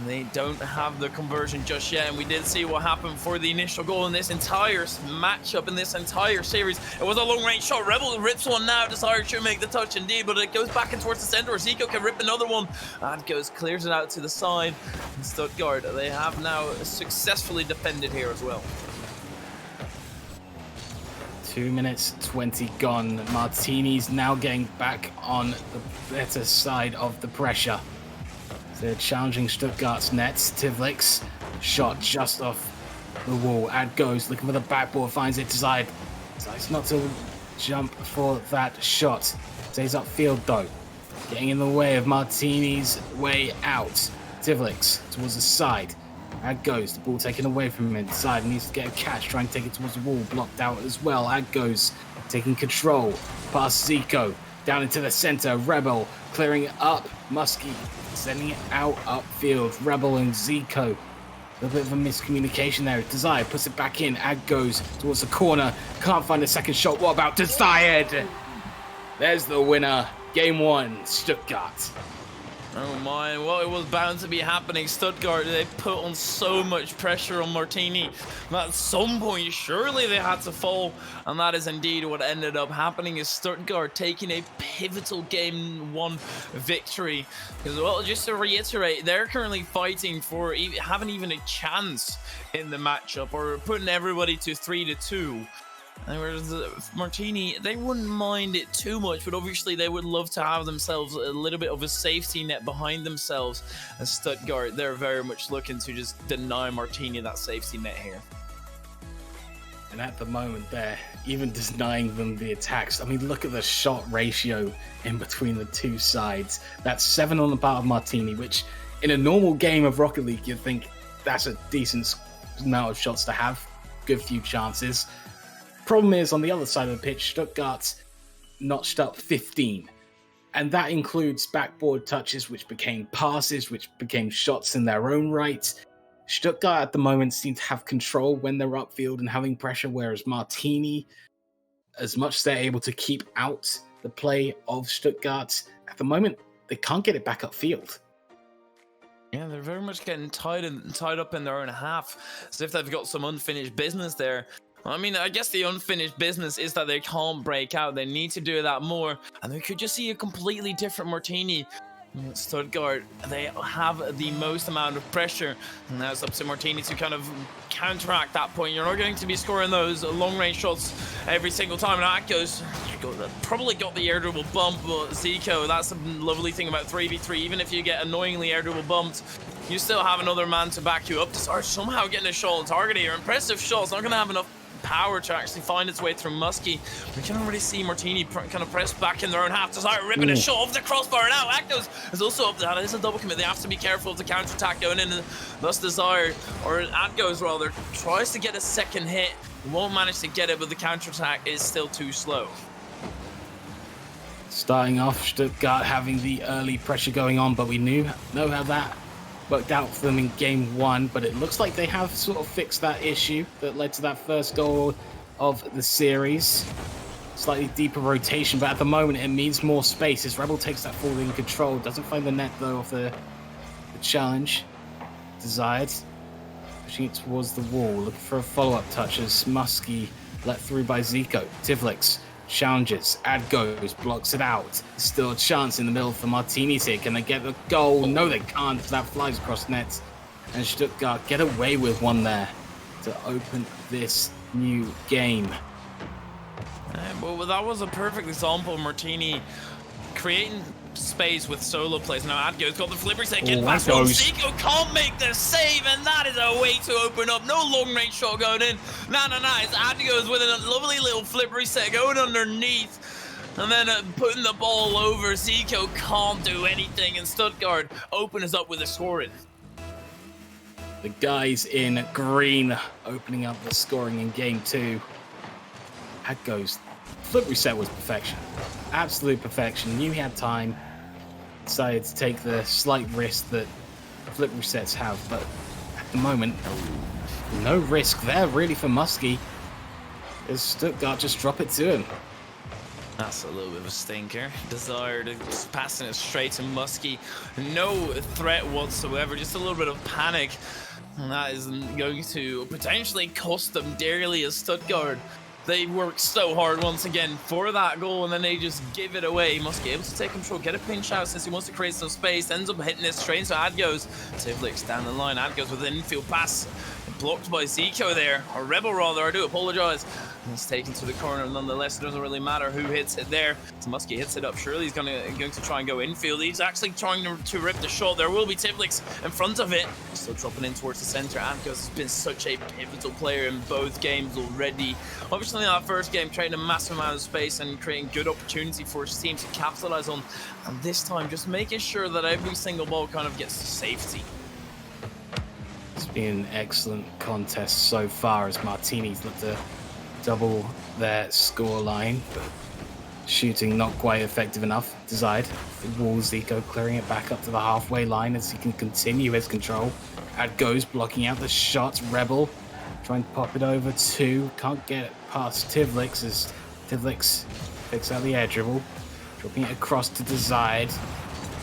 They don't have the conversion just yet, and we did see what happened for the initial goal in this entire matchup, in this entire series. It was a long-range shot. Rebel rips one now. Desired should make the touch indeed, but it goes back in towards the center where Zico can rip another one. And clears it out to the side. And Stuttgart, they have now successfully defended here as well. 2 minutes 20 gone. Martini's now getting back on the better side of the pressure. They're challenging Stuttgart's nets. Tivlix, shot just off the wall. Adgoes looking for the backboard, finds it. Desired. Decides not to jump for that shot. Stays upfield though, getting in the way of Martini's way out. Tivlix towards the side. Adgoes, the ball taken away from him inside. Needs to get a catch, trying to take it towards the wall. Blocked out as well. Adgoes taking control. Past Zico. Down into the center. Rebel clearing it up. Muskie sending it out upfield. Rebel and Zico. A little bit of a miscommunication there. Desired puts it back in. Adgoes towards the corner. Can't find a second shot. What about Desired? There's the winner. Game 1, Stuttgart. Oh my, well, it was bound to be happening. Stuttgart, they put on so much pressure on Martini. And at some point, surely they had to fall. And that is indeed what ended up happening, is Stuttgart taking a pivotal Game 1 victory. Because, well, just to reiterate, they're currently fighting for having even a chance in the matchup, or putting everybody to 3-2. Whereas Martini, they wouldn't mind it too much, but obviously they would love to have themselves a little bit of a safety net behind themselves. And Stuttgart, they're very much looking to just deny Martini that safety net here. And at the moment, they're even denying them the attacks. I mean, look at the shot ratio in between the two sides. That's 7 on the part of Martini, which in a normal game of Rocket League, you'd think that's a decent amount of shots to have. Good few chances. Problem is, on the other side of the pitch, Stuttgart notched up 15. And that includes backboard touches, which became passes, which became shots in their own right. Stuttgart at the moment seem to have control when they're upfield and having pressure, whereas Martini, as much as they're able to keep out the play of Stuttgart, at the moment, they can't get it back upfield. Yeah, they're very much getting tied up in their own half, as if they've got some unfinished business there. I mean, I guess the unfinished business is that they can't break out. They need to do that more, and we could just see a completely different Martini. Stuttgart, they have the most amount of pressure, and now it's up to Martini to kind of counteract that point. You're not going to be scoring those long-range shots every single time, and that goes, probably got the air dribble bump, but Zico, that's the lovely thing about 3v3. Even if you get annoyingly air dribble bumped, you still have another man to back you up. To start somehow getting a shot on target here. Impressive shots, not going to have enough power to actually find its way through Muskie. We can already see Martini kind of press back in their own half. Desire ripping a shot off the crossbar, and now Actos is also up to that. It's a double commit. They have to be careful of the counter-attack going in, and thus Desire, or Adgoes rather, tries to get a second hit. Won't manage to get it, but the counter-attack is still too slow. Starting off, Stuttgart having the early pressure going on, but we know how that worked out for them in Game 1, but it looks like they have sort of fixed that issue that led to that first goal of the series. Slightly deeper rotation, but at the moment it means more space as Rebel takes that forward in control. Doesn't find the net though of the challenge desired. Pushing it towards the wall, looking for a follow-up touch as Muskie let through by Zico. Tivlix challenges, Adgoes, blocks it out. Still a chance in the middle for Martini here. Can they get the goal? No, they can't. That flies across net. And Stuttgart get away with one there to open this new game. Well, that was a perfect example of Martini creating space with solo plays. Now Adgo's got the flipper set, get past one. Zico can't make the save, and that is a way to open up. No long range shot going in. Nah, it's Adgo's with a lovely little flip reset going underneath, and then putting the ball over. Zico can't do anything, and Stuttgart opens up with a scoring. The guys in green opening up the scoring in Game 2. Adgo's flip reset was perfection. Absolute perfection. Knew he had time. Decided to take the slight risk that flip resets have, but at the moment, no risk there really for Muskie. As Stuttgart just drop it to him. That's a little bit of a stinker. Desire just passing it straight to Muskie. No threat whatsoever, just a little bit of panic. And that is going to potentially cost them dearly as Stuttgart. They work so hard once again for that goal, and then they just give it away. Muskie able to take control, get a pinch out since he wants to create some space. Ends up hitting it straight into Adgoes. Tivlix down the line. Adgoes with an infield pass. Blocked by Zico there, or Rebel rather, I do apologize. And it's taken to the corner nonetheless. It doesn't really matter who hits it there. So Muskie hits it up. Surely he's going to try and go infield. He's actually trying to rip the shot. There will be Tivlix in front of it. Still dropping in towards the center. Adgoes has been such a pivotal player in both games already. Obviously in that first game, trading a massive amount of space and creating good opportunity for his team to capitalize on. And this time, just making sure that every single ball kind of gets to safety. It's been an excellent contest so far as Martini's looked to double their scoreline, but shooting not quite effective enough. Desired. The wall, Zico clearing it back up to the halfway line as he can continue his control. Adgoes blocking out the shots. Rebel trying to pop it over to, can't get it past Tivlix as Tivlix picks out the air dribble, dropping it across to Desired.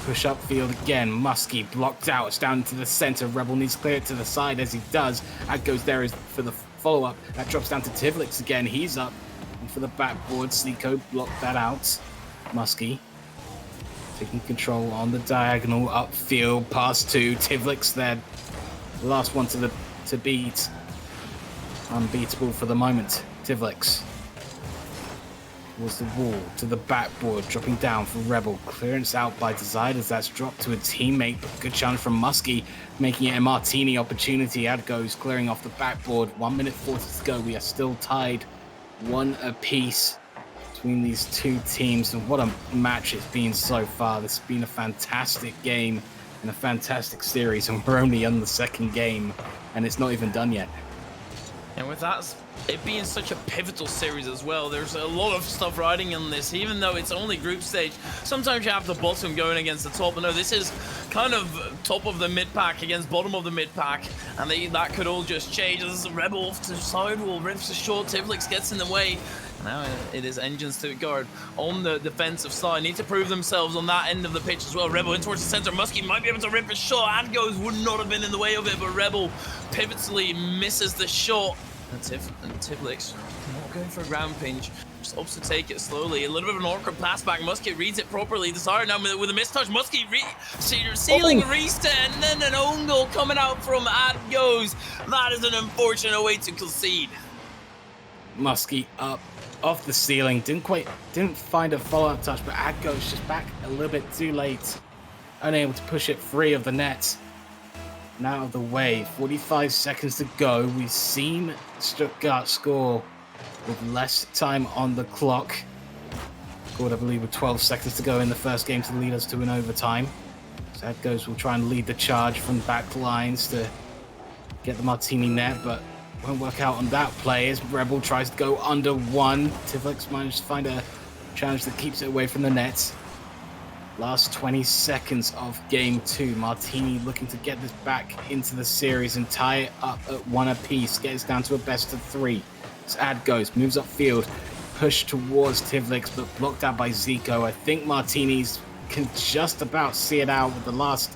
push upfield again. Muskie blocked out. It's down to the center. Rebel needs to clear it to the side as he does. Ad goes there is for the follow-up. That drops down to Tivlix again. He's up. And for the backboard, Zico blocked that out. Muskie taking control on the diagonal. Upfield, pass to Tivlix there. The last one to beat. Unbeatable for the moment. Tivlix was the wall to the backboard, dropping down for Rebel. Clearance out by Desire as that's dropped to a teammate, but good challenge from Muskie, making it a Martini opportunity. Ad goes clearing off the backboard. 1 minute 40 to go. We are still tied 1 apiece between these two teams, and what a match it's been so far. This has been a fantastic game and a fantastic series, and we're only on the second game, and it's not even done yet. And with that, it being such a pivotal series as well, there's a lot of stuff riding on this, even though it's only group stage. Sometimes you have the bottom going against the top, but no, this is kind of top of the mid-pack against bottom of the mid-pack, and that could all just change as Rebel off to the sidewall, rips the short, Tivlix gets in the way. Now it is Engine Stuttgart on the defensive side. Need to prove themselves on that end of the pitch as well. Rebel in towards the center. Muskie might be able to rip a shot. Adgoes would not have been in the way of it, but Rebel pivotally misses the shot. And Tivlix not going for a ground pinch. Just opts to take it slowly. A little bit of an awkward pass back. Muskie reads it properly. Desire now with a mistouch. Muskie ceiling reset, and then an own goal coming out from Adgoes. That is an unfortunate way to concede. Muskie up off the ceiling. Didn't find a follow-up touch, but Adgo's just back a little bit too late. Unable to push it free of the net. And out of the way. 45 seconds to go. We've seen Stuttgart score with less time on the clock. Scored, I believe, with 12 seconds to go in the first game to lead us to an overtime. So Adgoes will try and lead the charge from back lines to get the Martini net, but won't work out on that play as Rebel tries to go under one. Tivlix manages to find a challenge that keeps it away from the net. Last 20 seconds of game 2. Martini looking to get this back into the series and tie it up at 1 apiece. Gets down to a best of 3. As Adgoes moves upfield, push towards Tivlix, but blocked out by Zico. I think Martini's can just about see it out with the last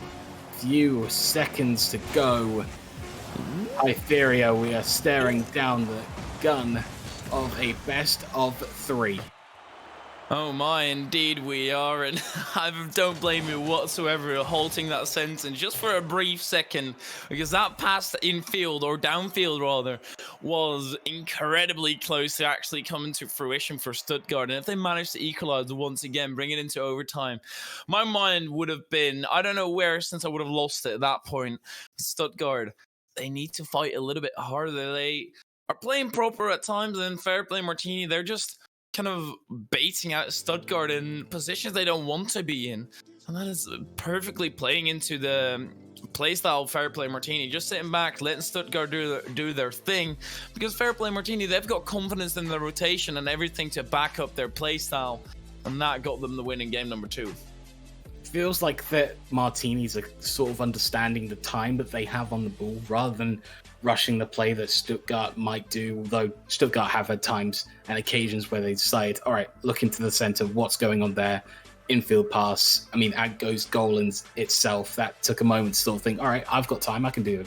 few seconds to go. Hytheria, we are staring down the gun of a best of 3. Oh my, indeed we are, and I don't blame you whatsoever halting that sentence just for a brief second, because that pass infield, or downfield rather, was incredibly close to actually coming to fruition for Stuttgart, and if they managed to equalize once again, bring it into overtime, my mind would have been, I don't know where, since I would have lost it at that point. Stuttgart, they need to fight a little bit harder. They are playing proper at times, and fair play Martini, they're just kind of baiting out Stuttgart in positions they don't want to be in. And that is perfectly playing into the playstyle fair play Martini. Just sitting back, letting Stuttgart do their thing. Because fair play Martini, they've got confidence in the rotation and everything to back up their playstyle. And that got them the win in game number 2. Feels like that Martinis are sort of understanding the time that they have on the ball rather than rushing the play that Stuttgart might do, although Stuttgart have had times and occasions where they decide, all right, look into the center, what's going on there, infield pass. I mean, Adgo's goal in itself, that took a moment to sort of think, all right, I've got time, I can do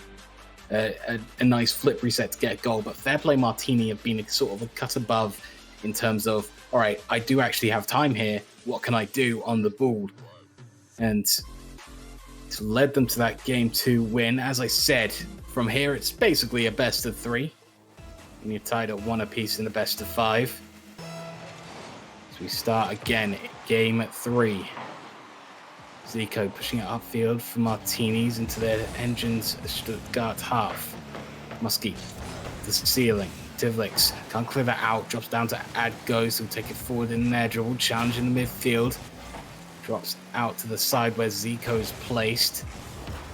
a nice flip reset to get a goal. But fair play Martini have been sort of a cut above in terms of, all right, I do actually have time here, what can I do on the ball? And it's led them to that game 2 win. As I said, from here it's basically a best of 3. And you're tied at 1 apiece in the best of 5. So we start again at game 3. Zico pushing it upfield for Martinis into their Engines Stuttgart half. Muskie, the ceiling. Tivlix can't clear that out. Drops down to Adgoes, who'll take it forward in there. Dribble challenge in the midfield. Drops out to the side where Zico is placed.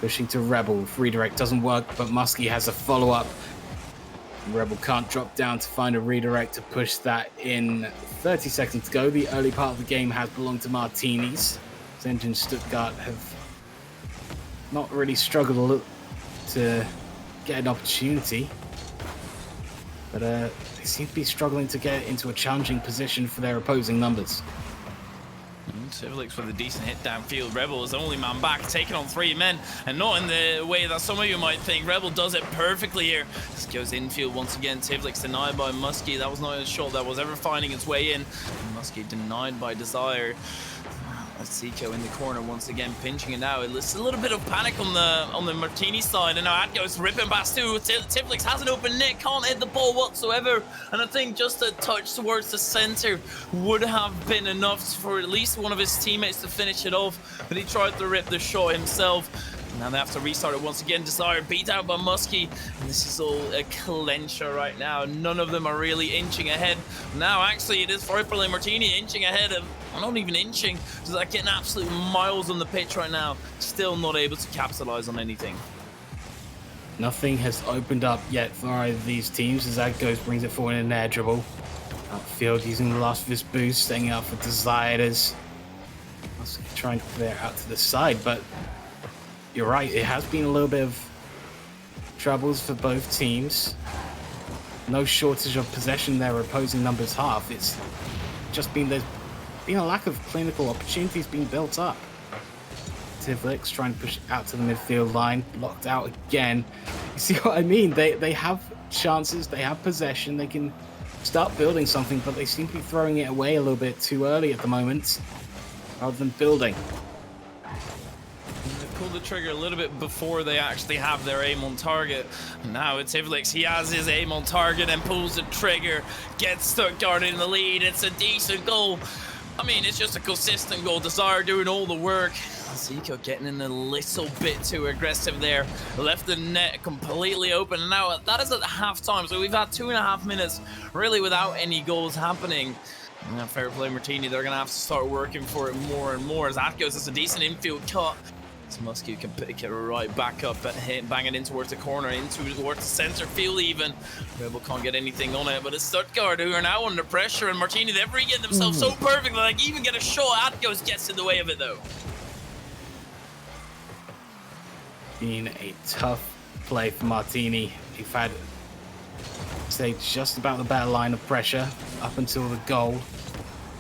Pushing to Rebel. Redirect doesn't work, but Muskie has a follow-up. Rebel can't drop down to find a redirect to push that in. 30 seconds to go. The early part of the game has belonged to Martinis. Engine Stuttgart have not really struggled to get an opportunity. But they seem to be struggling to get into a challenging position for their opposing numbers. Tivlix with a decent hit downfield. Rebel is the only man back, taking on 3 men, and not in the way that some of you might think. Rebel does it perfectly here. This goes infield once again. Tivlix denied by Muskie. That was not a shot that was ever finding its way in. Muskie denied by Desire. Zico in the corner once again, pinching it now. It's a little bit of panic on the Martini side, and now Adgo's ripping past too. Tivlix has an open net, can't hit the ball whatsoever, and I think just a touch towards the center would have been enough for at least one of his teammates to finish it off, but he tried to rip the shot himself. Now they have to restart it once again. Desire beat out by Muskie. And this is all a clencher right now. None of them are really inching ahead. Now, actually, it is Prizepool and Martini inching ahead of, not even inching. So they're getting absolute miles on the pitch right now. Still not able to capitalize on anything. Nothing has opened up yet for either of these teams as Adgoes brings it forward in an air dribble. Outfield using the last of his boost, staying out for Desired as trying to clear out to the side, but you're right, it has been a little bit of troubles for both teams. No shortage of possession their opposing numbers half. It's just there's been a lack of clinical opportunities being built up. Tivlix trying to push out to the midfield line, blocked out again. You see what I mean? They have chances, they have possession, they can start building something, but they seem to be throwing it away a little bit too early at the moment, rather than building. Pull the trigger a little bit before they actually have their aim on target. Now it's Tivlix, he has his aim on target and pulls the trigger, gets Stuttgart in the lead. It's a decent goal. I mean, it's just a consistent goal. Desire doing all the work. Zico getting in a little bit too aggressive there. Left the net completely open. And now that is at halftime, so we've had 2.5 minutes really without any goals happening. Now, fair play Martini, they're going to have to start working for it more and more. As that goes, it's a decent infield cut. Muskie can pick it right back up and bang it in towards the corner, towards the center field even. Rebel can't get anything on it, but it's Stuttgart who are now under pressure, and Martini, they're regetting themselves so perfectly, they can even get a shot. Adgoes gets in the way of it though. Been a tough play for Martini. We've had, say, just about the better line of pressure up until the goal.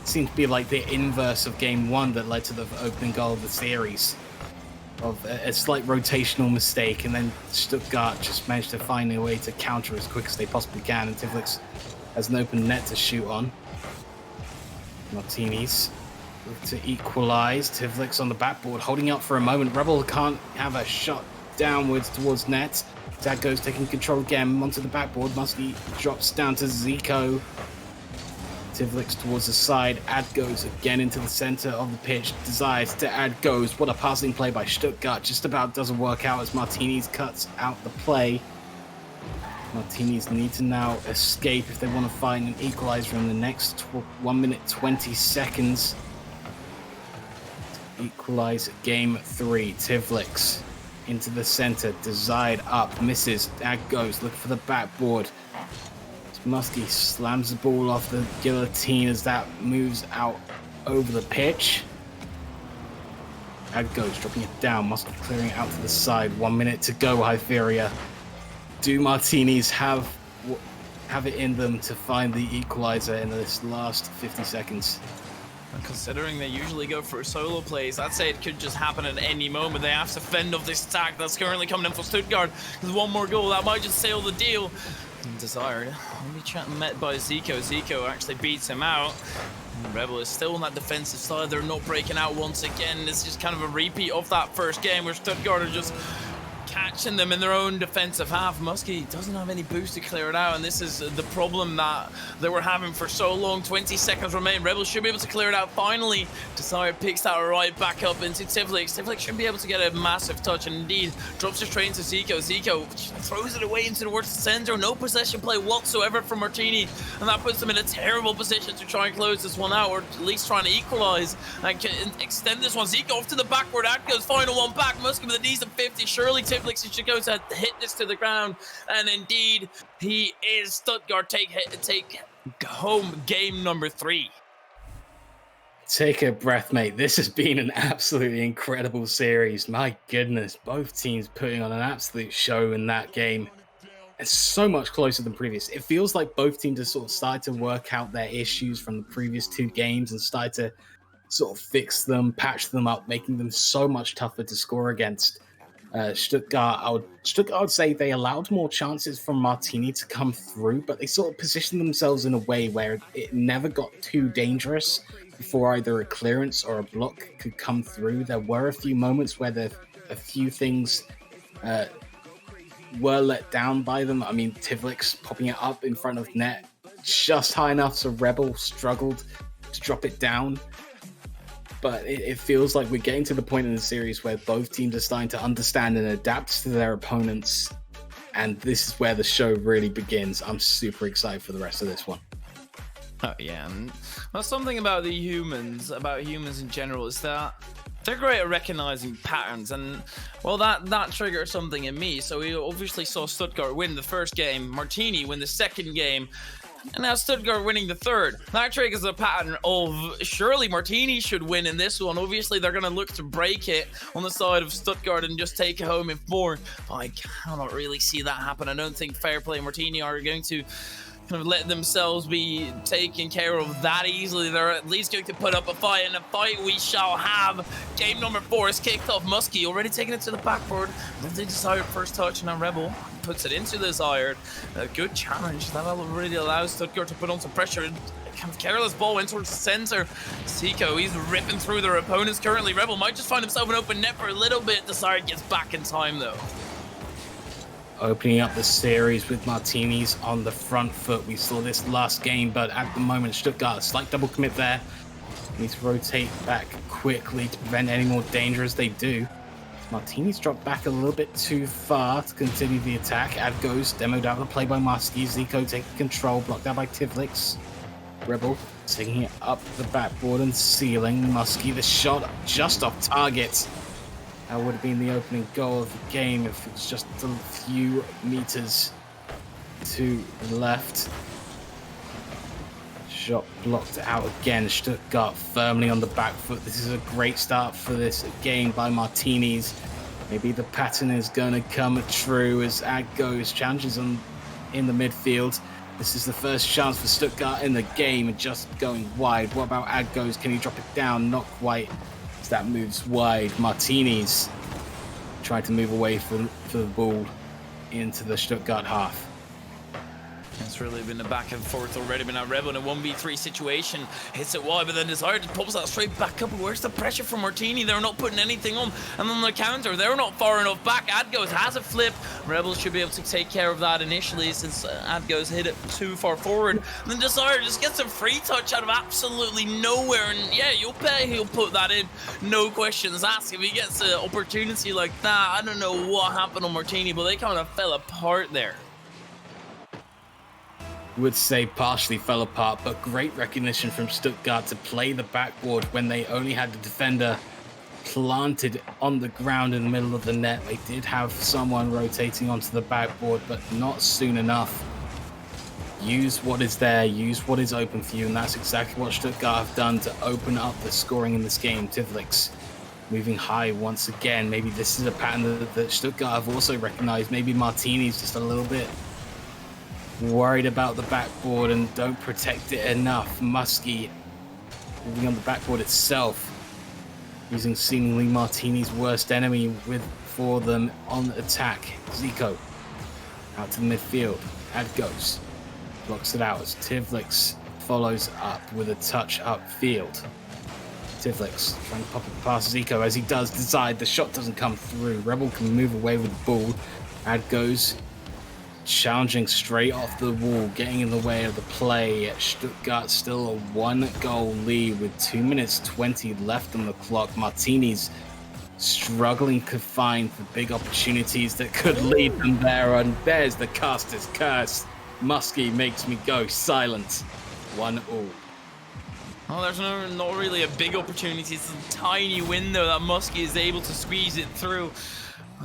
It seemed to be like the inverse of game 1 that led to the opening goal of the series. Of a slight rotational mistake, and then Stuttgart just managed to find a way to counter as quick as they possibly can, and Tivlix has an open net to shoot on. Martini's look to equalize. Tivlix on the backboard, holding up for a moment. Rebel can't have a shot downwards towards net. Adgoes taking control again onto the backboard. Muskie drops down to Zico. Tivlix towards the side. Adgoes again into the center of the pitch. Desires to Adgoes. What a passing play by Stuttgart. Just about doesn't work out as Martini's cuts out the play. Martini's need to now escape if they want to find an equalizer in the next 1 minute 20 seconds. To equalize game 3. Tivlix into the center. Desired up. Misses. Adgoes looking for the backboard. Muskie slams the ball off the guillotine as that moves out over the pitch. Adgoes dropping it down. Muskie clearing it out to the side. 1 minute to go, Hytheria. Do Martinis have it in them to find the equalizer in this last 50 seconds? Considering they usually go for solo plays, I'd say it could just happen at any moment. They have to fend off this attack that's currently coming in for Stuttgart. There's one more goal that might just seal the deal. Desired, only met by Zico. Zico actually beats him out. And Rebel is still on that defensive side. They're not breaking out once again. It's just kind of a repeat of that first game where Stuttgart are just catching them in their own defensive half. Muskie doesn't have any boost to clear it out, and this is the problem that they were having for so long. 20 seconds remain. Rebels should be able to clear it out finally. Desire picks that right back up into Tivlix. Tivlix should be able to get a massive touch, and indeed drops his train to Zico. Zico throws it away into towards the center. No possession play whatsoever from Martini, and that puts them in a terrible position to try and close this one out, or at least trying to equalize and extend this one. Zico off to the backward. Adgoes final one back. Muskie with a decent 50. Surely Tivlix should go to hit this to the ground, and indeed he is. Stuttgart take home game number 3. Take a breath, mate. This has been an absolutely incredible series. My goodness, both teams putting on an absolute show in that game. It's so much closer than previous. It feels like both teams have sort of started to work out their issues from the previous 2 games and started to sort of fix them, patch them up, making them so much tougher to score against. Stuttgart, I would say they allowed more chances from Martini to come through, but they sort of positioned themselves in a way where it never got too dangerous before either a clearance or a block could come through. There were a few moments where a few things were let down by them. I mean, Tivlix popping it up in front of net just high enough so Rebel struggled to drop it down. But it feels like we're getting to the point in the series where both teams are starting to understand and adapt to their opponents. And this is where the show really begins. I'm super excited for the rest of this one. Oh, yeah. And well, something about humans in general, is that they're great at recognizing patterns. And, well, that triggered something in me. So we obviously saw Stuttgart win the first game, Martini win the second game, and now Stuttgart winning the third. That triggers a pattern of surely Martini should win in this one. Obviously, they're going to look to break it on the side of Stuttgart and just take it home in 4. But I cannot really see that happen. I don't think Fair Play and Martini are going to kind of let themselves be taken care of that easily. They're at least going to put up a fight, and a fight we shall have. Game number 4 is kicked off. Muskie already taking it to the backboard. The desired first touch, and now Rebel puts it into the desired. A good challenge. That really allows Stuttgart to put on some pressure. Kind of careless ball went towards the center. Zico, he's ripping through their opponents currently. Rebel might just find himself an open net for a little bit. Desired gets back in time though. Opening up the series with Martinis on the front foot. We saw this last game, but at the moment, Stuttgart, a slight double commit there. Needs to rotate back quickly to prevent any more danger as they do. Martini's dropped back a little bit too far to continue the attack. Ad goes, demoed out the play by Muskie. Zico taking control, blocked out by Tivlix. Rebel taking it up the backboard and sealing. Muskie, the shot just off target. That would have been the opening goal of the game if it was just a few meters to the left. Shot blocked out again. Stuttgart firmly on the back foot. This is a great start for this game by Martinis. Maybe the pattern is going to come true as Ag goes. Challenges in the midfield. This is the first chance for Stuttgart in the game, just going wide. What about Ag goes? Can he drop it down? Not quite. As that moves wide. Martinis trying to move away for the ball into the Stuttgart half. It's really been a back and forth already, but now Rebel in a 1v3 situation. Hits it wide, but then Desired just pops that straight back up. Where's the pressure from Martini? They're not putting anything on. And on the counter, they're not far enough back. Adgoes has a flip. Rebel should be able to take care of that initially since Adgoes hit it too far forward. And then Desired just gets a free touch out of absolutely nowhere. And yeah, you'll bet he'll put that in. No questions asked. If he gets an opportunity like that, I don't know what happened on Martini, but they kind of fell apart there. Would say partially fell apart, but great recognition from Stuttgart to play the backboard when they only had the defender planted on the ground in the middle of the net. They did have someone rotating onto the backboard, but not soon enough. Use what is there, use what is open for you, and that's exactly what Stuttgart have done to open up the scoring in this game. Tivlix moving high once again. Maybe this is a pattern that Stuttgart have also recognized. Maybe Martini's just a little bit worried about the backboard and don't protect it enough. Muskie moving on the backboard itself, using seemingly Martini's worst enemy for them on attack. Zico out to the midfield. Ad goes, blocks it out as Tivlix follows up with a touch upfield. Tivlix trying to pop it past Zico. As he does, Desired, the shot doesn't come through. Rebel can move away with the ball. Ad goes, challenging straight off the wall, getting in the way of the play. Stuttgart still a 1-goal lead with 2 minutes 20 left on the clock. Martini's struggling to find the big opportunities that could lead them there, and there's the caster's curse. Muskie makes me go silent. 1-1. Oh, there's not really a big opportunity. It's a tiny window that Muskie is able to squeeze it through.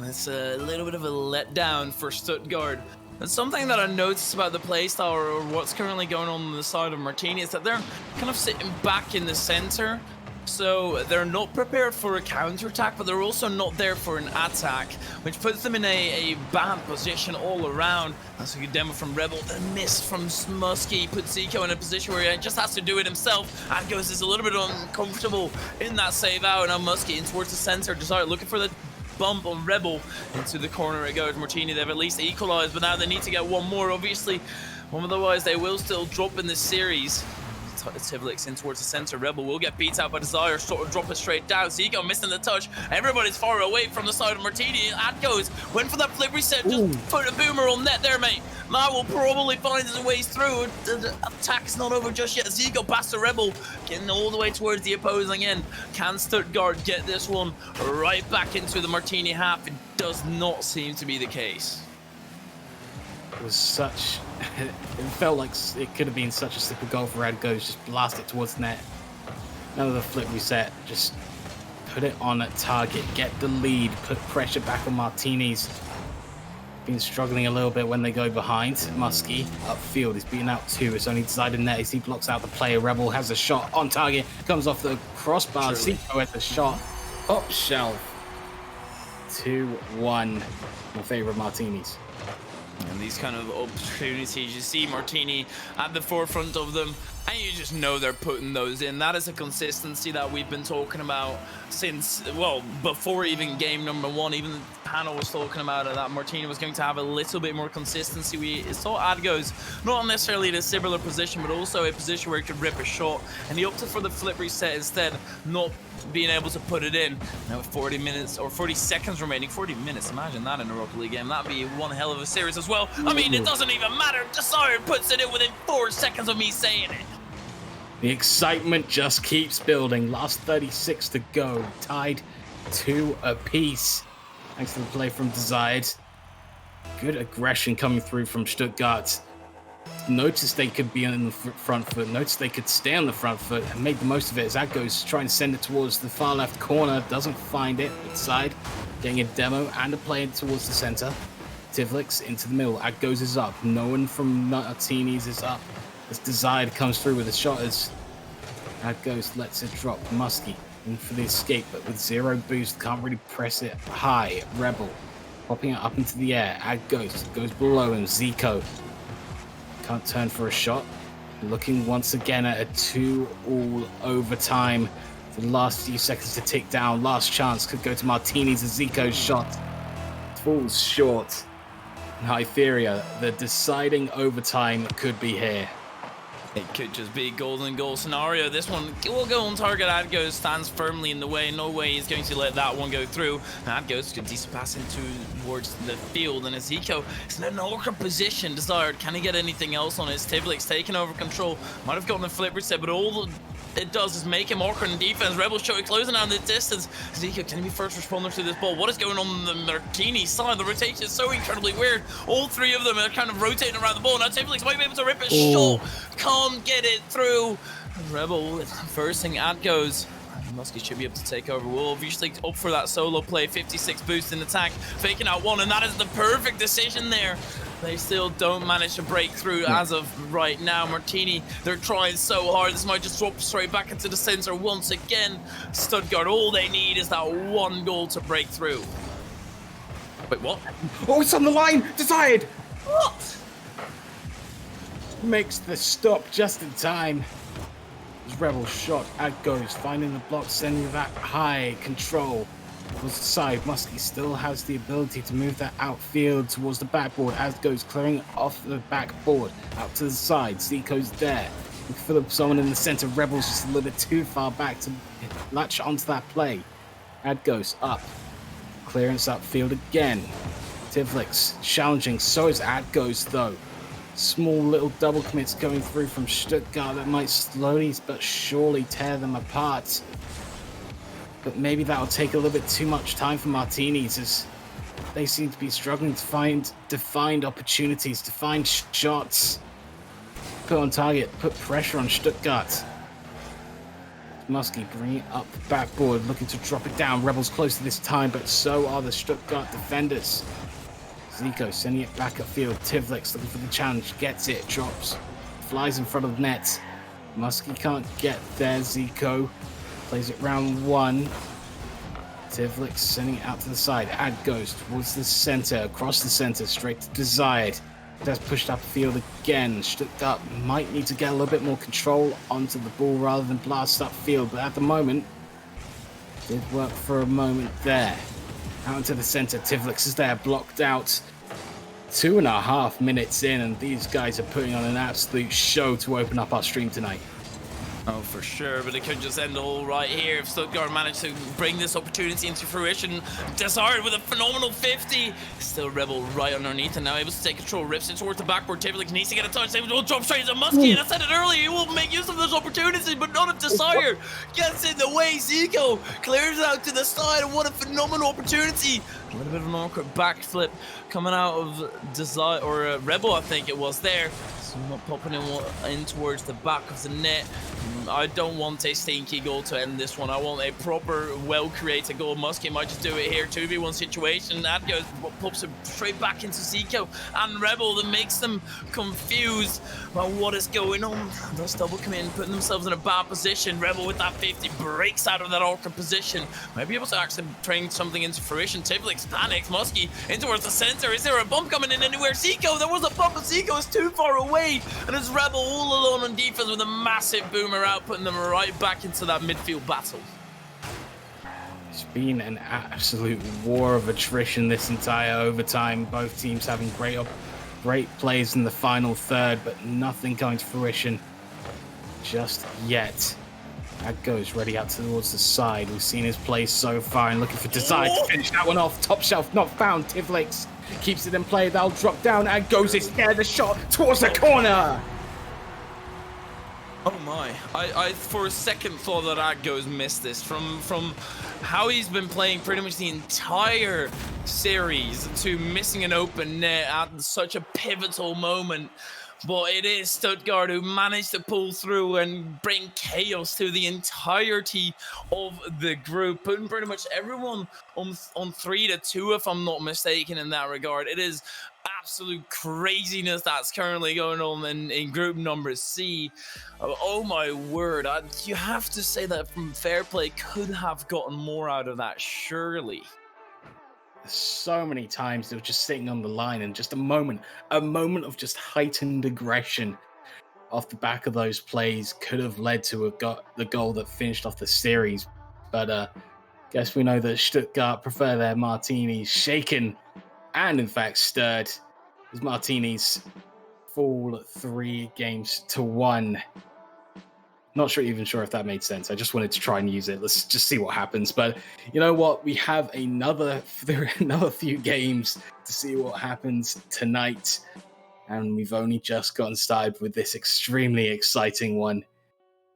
It's a little bit of a letdown for Stuttgart. And something that I noticed about the playstyle or what's currently going on the side of Martini is that they're kind of sitting back in the center. So they're not prepared for a counterattack, but they're also not there for an attack, which puts them in a bad position all around. That's a good demo from Rebel. The miss from Muskie puts Zico in a position where he just has to do it himself. Adgos is a little bit uncomfortable in that save out. Now Muskie in towards the center. Desire looking for the bump on Rebel. Into the corner it goes. Martini, they've at least equalized, but now they need to get one more, obviously. Otherwise, they will still drop in this series. Tivlix in towards the center. Rebel will get beat out by Desire, sort of drop it straight down. Zico missing the touch. Everybody's far away from the side of Martini. Adgos went for that flip reset. Just put a boomer on net there, mate. Now will probably find his ways through. The attack's not over just yet. Zico past the Rebel, getting all the way towards the opposing end. Can Stuttgart get this one right back into the Martini half? It does not seem to be the case. It was such... It felt like it could have been such a slippery goal for Adgos. Just blast it towards net. Another flip reset. Just put it on at target. Get the lead. Put pressure back on Martinis. Been struggling a little bit when they go behind. Muskie upfield. He's beaten out 2. It's only decided net as he blocks out the player. Rebel has a shot on target. Comes off the crossbar. Zico has a shot. Top shelf. 2-1 in favor of Martinis. And these kind of opportunities, you see Martini at the forefront of them, and you just know they're putting those in. That is a consistency that we've been talking about since, well, before even game number 1. Even the panel was talking about it, that Martini was going to have a little bit more consistency. We saw Adgos not necessarily in a similar position, but also a position where he could rip a shot, and he opted for the flip reset instead, not being able to put it in. Now with 40 minutes or 40 seconds remaining. 40 minutes, imagine that in a Rocket League game. That'd be one hell of a series as well. I mean, it doesn't even matter. Desire puts it in within 4 seconds of me saying it. The excitement just keeps building. Last 36 to go. Tied 2 apiece. Thanks to the play from Desired. Good aggression coming through from Stuttgart. Noticed they could be on the front foot. Noticed they could stay on the front foot and made the most of it as Adgos trying to send it towards the far left corner. Doesn't find it. Inside. Getting a demo and a play towards the center. Tivlix into the middle. Adgos is up. No one from Martinis is up. As Desired comes through with a shot as Adgos lets it drop. Muskie in for the escape, but with 0 boost, can't really press it high. Rebel popping it up into the air. Adgos goes below him. Zico can't turn for a shot. Looking once again at a 2-all overtime. The last few seconds to tick down. Last chance could go to Martinis as Zico's shot falls short. Hytheria, the deciding overtime could be here. It could just be a golden goal scenario. This one will go on target. Adgos stands firmly in the way. No way he's going to let that one go through. Adgos could decent pass into towards the field, and Zico is in an awkward position. Desired, can he get anything else on his? Tivlix taking over control. Might have gotten a flip reset, but all it does is make him awkward in defense. Rebel showing closing down the distance. Zico, can he be first responder to this ball? What is going on the Martini side? The rotation is so incredibly weird. All 3 of them are kind of rotating around the ball. Now Tivlix might be able to rip a shot. Can't get it through. Rebel versing Adgos. Muskie should be able to take over. We'll obviously up for that solo play. 56 boost in attack. Faking out 1, and that is the perfect decision there. They still don't manage to break through as of right now. Martini, they're trying so hard. This might just drop straight back into the center once again. Stuttgart, all they need is that 1 goal to break through. Wait, what? Oh, it's on the line! Desired! What? Makes the stop just in time. Rebel shot. Adgos finding the block, sending that high control towards the side. Muskie still has the ability to move that outfield towards the backboard. Adgos clearing off the backboard out to the side. Zico's there. Looking for someone in the center. Rebel's just a little bit too far back to latch onto that play. Adgos up. Clearance upfield again. Tivlix challenging. So is Adgos though. Small little double commits going through from Stuttgart that might slowly but surely tear them apart. But maybe that'll take a little bit too much time for Martinis as they seem to be struggling to find defined opportunities, to find shots. Put on target, put pressure on Stuttgart. Muskie bringing it up the backboard, looking to drop it down. Rebels close to this time, but so are the Stuttgart defenders. Zico sending it back upfield. Tivlix looking for the challenge. Gets it. Drops. Flies in front of the net. Muskie can't get there. Zico Plays it round 1. Tivlix sending it out to the side. Ad goes towards the center, across the center, straight to Desired. That's pushed up the field again. Stuttgart might need to get a little bit more control onto the ball rather than blast up field, but at the moment, did work for a moment there. Out into the center, Tivlix is there, blocked out. 2.5 minutes in, and these guys are putting on an absolute show to open up our stream tonight. Oh, for sure, but it could just end all right here if Stuttgart managed to bring this opportunity into fruition. Desired with a phenomenal 50. Still Rebel right underneath and now able to take control. Rips it towards the backboard. Tivlix needs to get a touch. They will drop straight to Muskie, and I said it earlier, he will make use of those opportunities, but not if Desire gets in the way. Zico clears out to the side, and what a phenomenal opportunity. A little bit of an awkward backflip coming out of Desire, or Rebel, I think it was there. So not popping in towards the back of the net. I don't want a stinky goal to end this one. I want a proper, well-created goal. Muskie might just do it here. 2v1 situation. That goes, pops it straight back into Zico and Rebel. That makes them confused about what is going on. Thus double come in, putting themselves in a bad position. Rebel with that 50 breaks out of that awkward position. Might be able to actually bring something into fruition. Tivlix panics. Muskie in towards the center. Is there a bump coming in anywhere? Zico, there was a bump, but Zico is too far away. And it's Rebel all alone on defense with a massive boomer out, putting them right back into that midfield battle. It's been an absolute war of attrition this entire overtime. Both teams having great plays in the final third, but nothing coming to fruition just yet. That goes ready out towards the side. We've seen his play so far and looking for Desire to finish that one off. Top shelf not found. Tivlix keeps it in play. That'll drop down and goes is there. The shot towards the corner. Oh my, I for a second thought that Aggo's missed this from how he's been playing pretty much the entire series to missing an open net at such a pivotal moment. But it is Stuttgart who managed to pull through and bring chaos to the entirety of the group, putting pretty much everyone on 3-2, if I'm not mistaken, in that regard. It is absolute craziness that's currently going on in group number C. Oh my word, you have to say that from Fair Play could have gotten more out of that, surely. So many times they were just sitting on the line, and just a moment of just heightened aggression off the back of those plays could have led to the goal that finished off the series. But guess we know that Stuttgart prefer their martinis shaken and in fact stirred, as martinis fall 3-1. Not even sure if that made sense. I just wanted to try and use it. Let's just see what happens. But you know what? We have another few games to see what happens tonight. And we've only just gotten started with this extremely exciting one.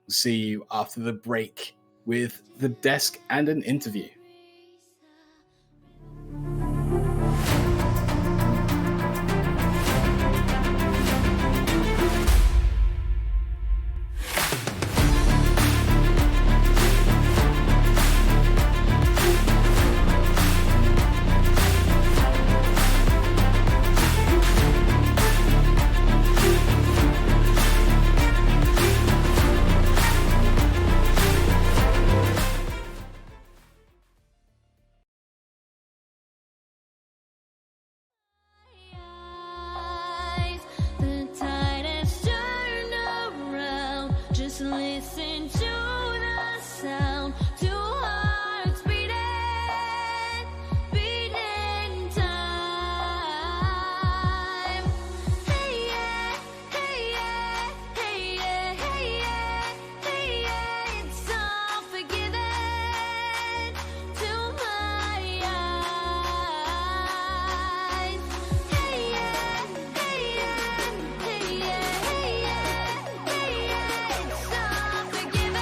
We'll see you after the break with the desk and an interview. Forgiven.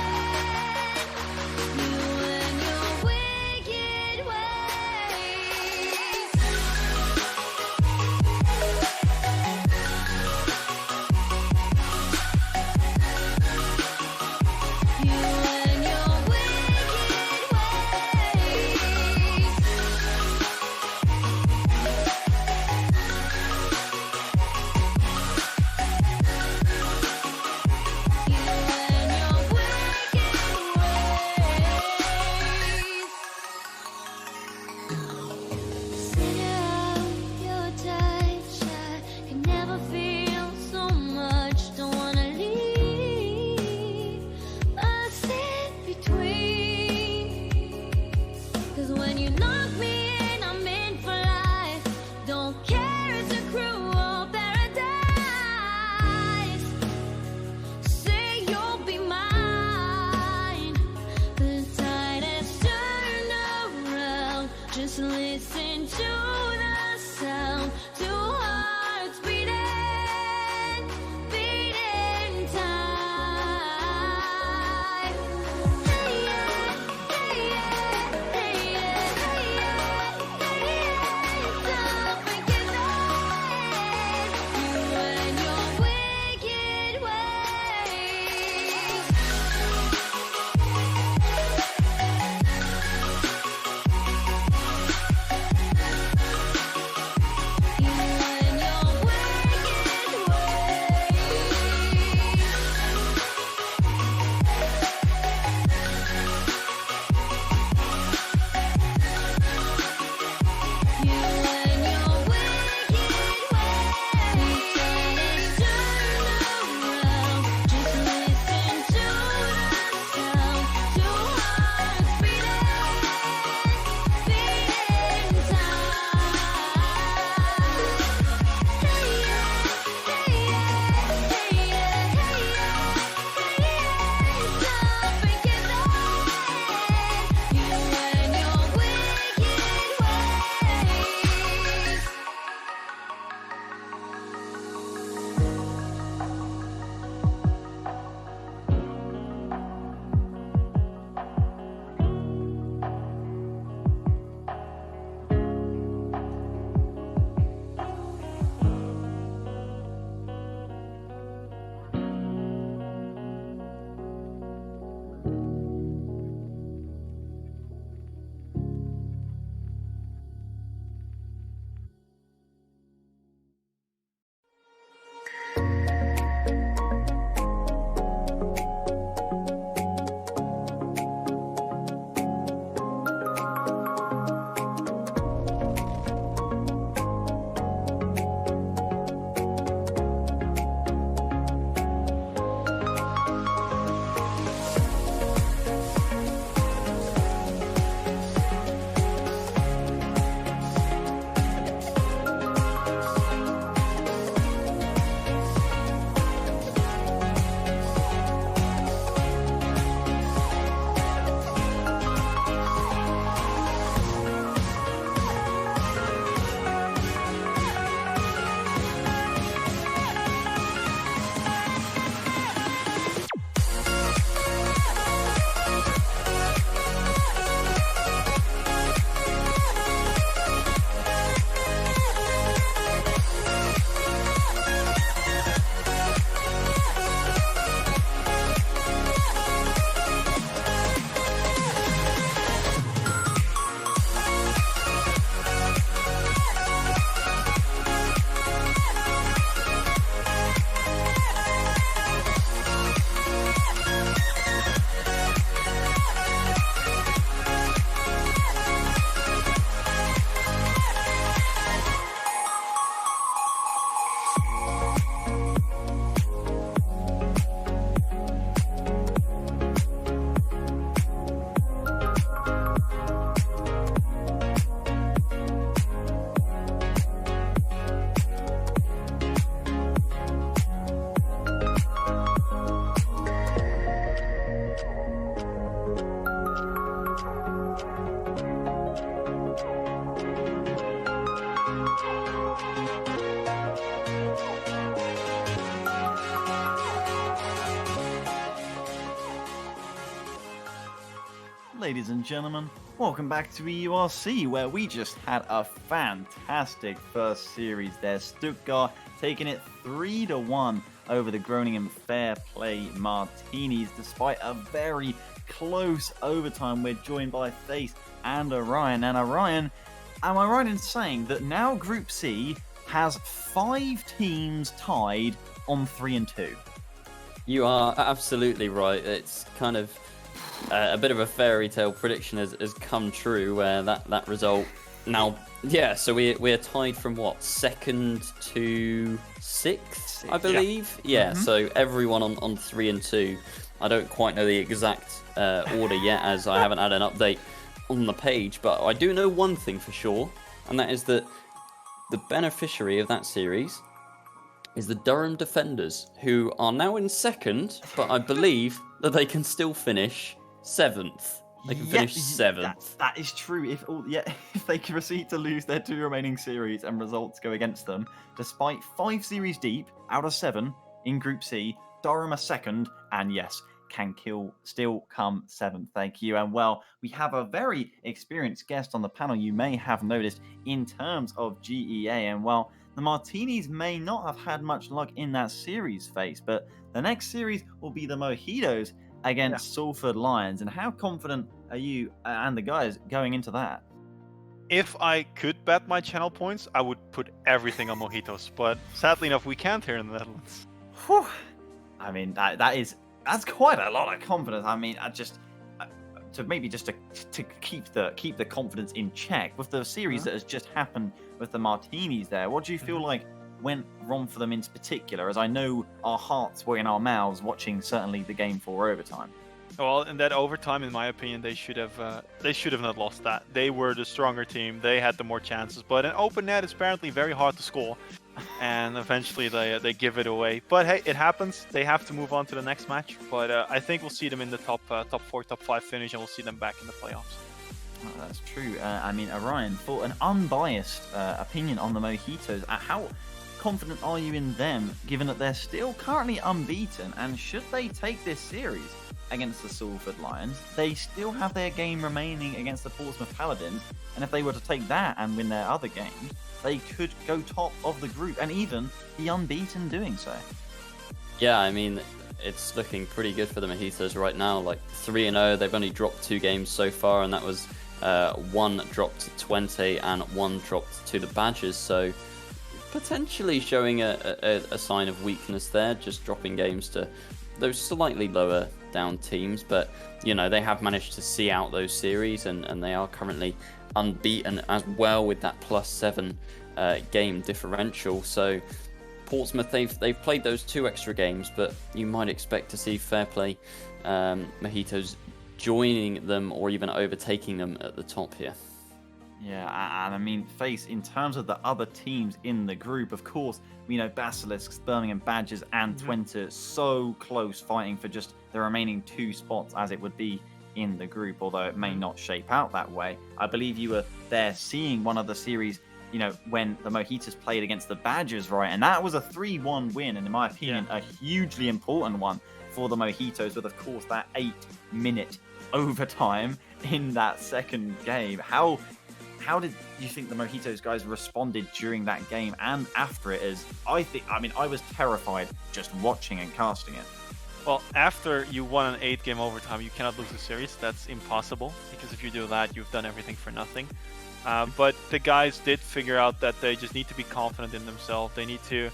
ladies and gentlemen. Welcome back to EURC, where we just had a fantastic first series there. Stuttgart taking it 3-1 over the Groningen Fair Play Martinis, despite a very close overtime. We're joined by Face and Orion. And Orion, am I right in saying that now Group C has 5 teams tied on 3 and 2? You are absolutely right. It's kind of a bit of a fairy tale prediction has come true, where that result now, yeah, so we're tied from what, 2nd to 6th, I believe. Yeah, so everyone on 3 and 2. I don't quite know the exact order yet, as I haven't had an update on the page, but I do know one thing for sure, and that is that the beneficiary of that series is the Durham Defenders, who are now in 2nd, but I believe that they can still finish 7th. They can finish 7th. That is true. If they can proceed to lose their 2 remaining series and results go against them, despite 5 series deep out of 7 in Group C, Durham are 2nd, and yes, can still come 7th. Thank you. And well, we have a very experienced guest on the panel, you may have noticed, in terms of GEA. And well, the Martinis may not have had much luck in that series phase, but the next series will be the Mojitos against Salford Lions. And how confident are you and the guys going into that? If I could bet my channel points, I would put everything on Mojitos, but sadly enough, we can't here in the Netherlands. Whew. I mean, that's quite a lot of confidence. I mean, to keep the confidence in check with the series that has just happened with the Martinis there. What do you feel like went wrong for them in particular? As I know our hearts were in our mouths watching certainly the game 4 overtime. Well, in that overtime, in my opinion, they should have not lost that. They were the stronger team. They had the more chances. But an open net is apparently very hard to score, and eventually they give it away. But hey, it happens. They have to move on to the next match. But I think we'll see them in the top 4, top 5 finish, and we'll see them back in the playoffs. Oh, that's true. I mean, Orion, for an unbiased opinion on the Mojitos, how confident are you in them, given that they're still currently unbeaten? And should they take this series against the Salford Lions, they still have their game remaining against the Portsmouth Paladins, and if they were to take that and win their other games, they could go top of the group and even be unbeaten doing so. Yeah, I mean, it's looking pretty good for the Mojitos right now. Like 3-0, they've only dropped 2 games so far, and that was 1 dropped to 20 and 1 dropped to the Badgers. So potentially showing a sign of weakness there, just dropping games to those slightly lower down teams. But, you know, they have managed to see out those series, and they are currently unbeaten as well with that +7 game differential. So Portsmouth, they've played those 2 extra games, but you might expect to see Fair Play Mojitos joining them or even overtaking them at the top here. Yeah, and I mean, Face, in terms of the other teams in the group, of course, we know Basilisks, Birmingham Badgers, and Twente so close, fighting for just the remaining 2 spots as it would be in the group, although it may not shape out that way. I believe you were there seeing one of the series, you know, when the Mojitos played against the Badgers, right? And that was a 3-1 win, and in my opinion, a hugely important one for the Mojitos, with, of course, that 8-minute overtime in that second game. How did you think the Mojitos guys responded during that game and after it? I was terrified just watching and casting it. Well, after you won an 8-game overtime, you cannot lose the series. That's impossible, because if you do that, you've done everything for nothing. But the guys did figure out that they just need to be confident in themselves. They need to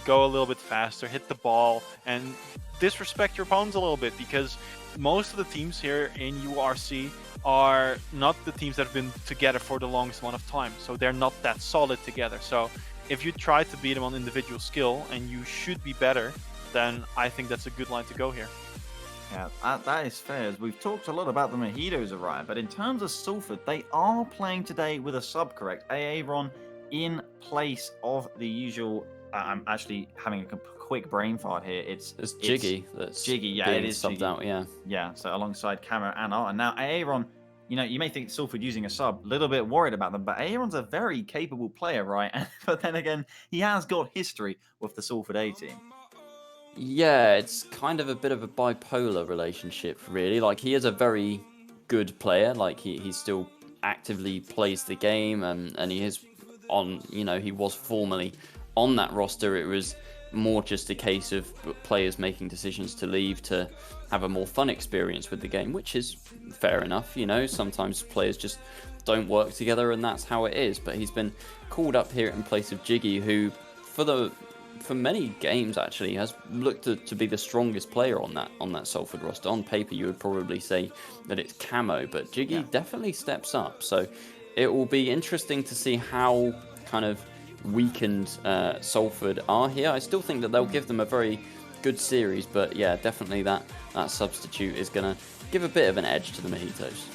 go a little bit faster, hit the ball, and disrespect your opponents a little bit, because most of the teams here in EURC are not the teams that have been together for the longest amount of time, so they're not that solid together. So if you try to beat them on individual skill, and you should be better, then I think that's a good line to go here. Yeah, that is fair. We've talked a lot about the Mojitos, Orion, but in terms of Salford, they are playing today with a sub, correct? Aaron in place of the usual. I'm actually having a quick brain fart here. It's Jiggy. That's Jiggy. Yeah, being it is subbed Jiggy. out. Yeah. Yeah. So alongside Camera and Art, and now Aaron. You know, you may think Salford using a sub, a little bit worried about them, but Aaron's a very capable player, right? But then again, he has got history with the Salford A team. Yeah, it's kind of a bit of a bipolar relationship, really. Like, he is a very good player. Like he still actively plays the game, and he is on. He was formerly on that roster. It was more just a case of players making decisions to leave to have a more fun experience with the game, which is fair enough. Sometimes players just don't work together, and that's how it is. But he's been called up here in place of Jiggy, who for many games actually has looked to be the strongest player on that Salford roster. On paper, you would probably say that it's Camo, but Jiggy definitely steps up. So it will be interesting to see how kind of weakened Salford are here. I still think that they'll give them a very good series, but yeah, definitely that substitute is going to give a bit of an edge to the Mojitos.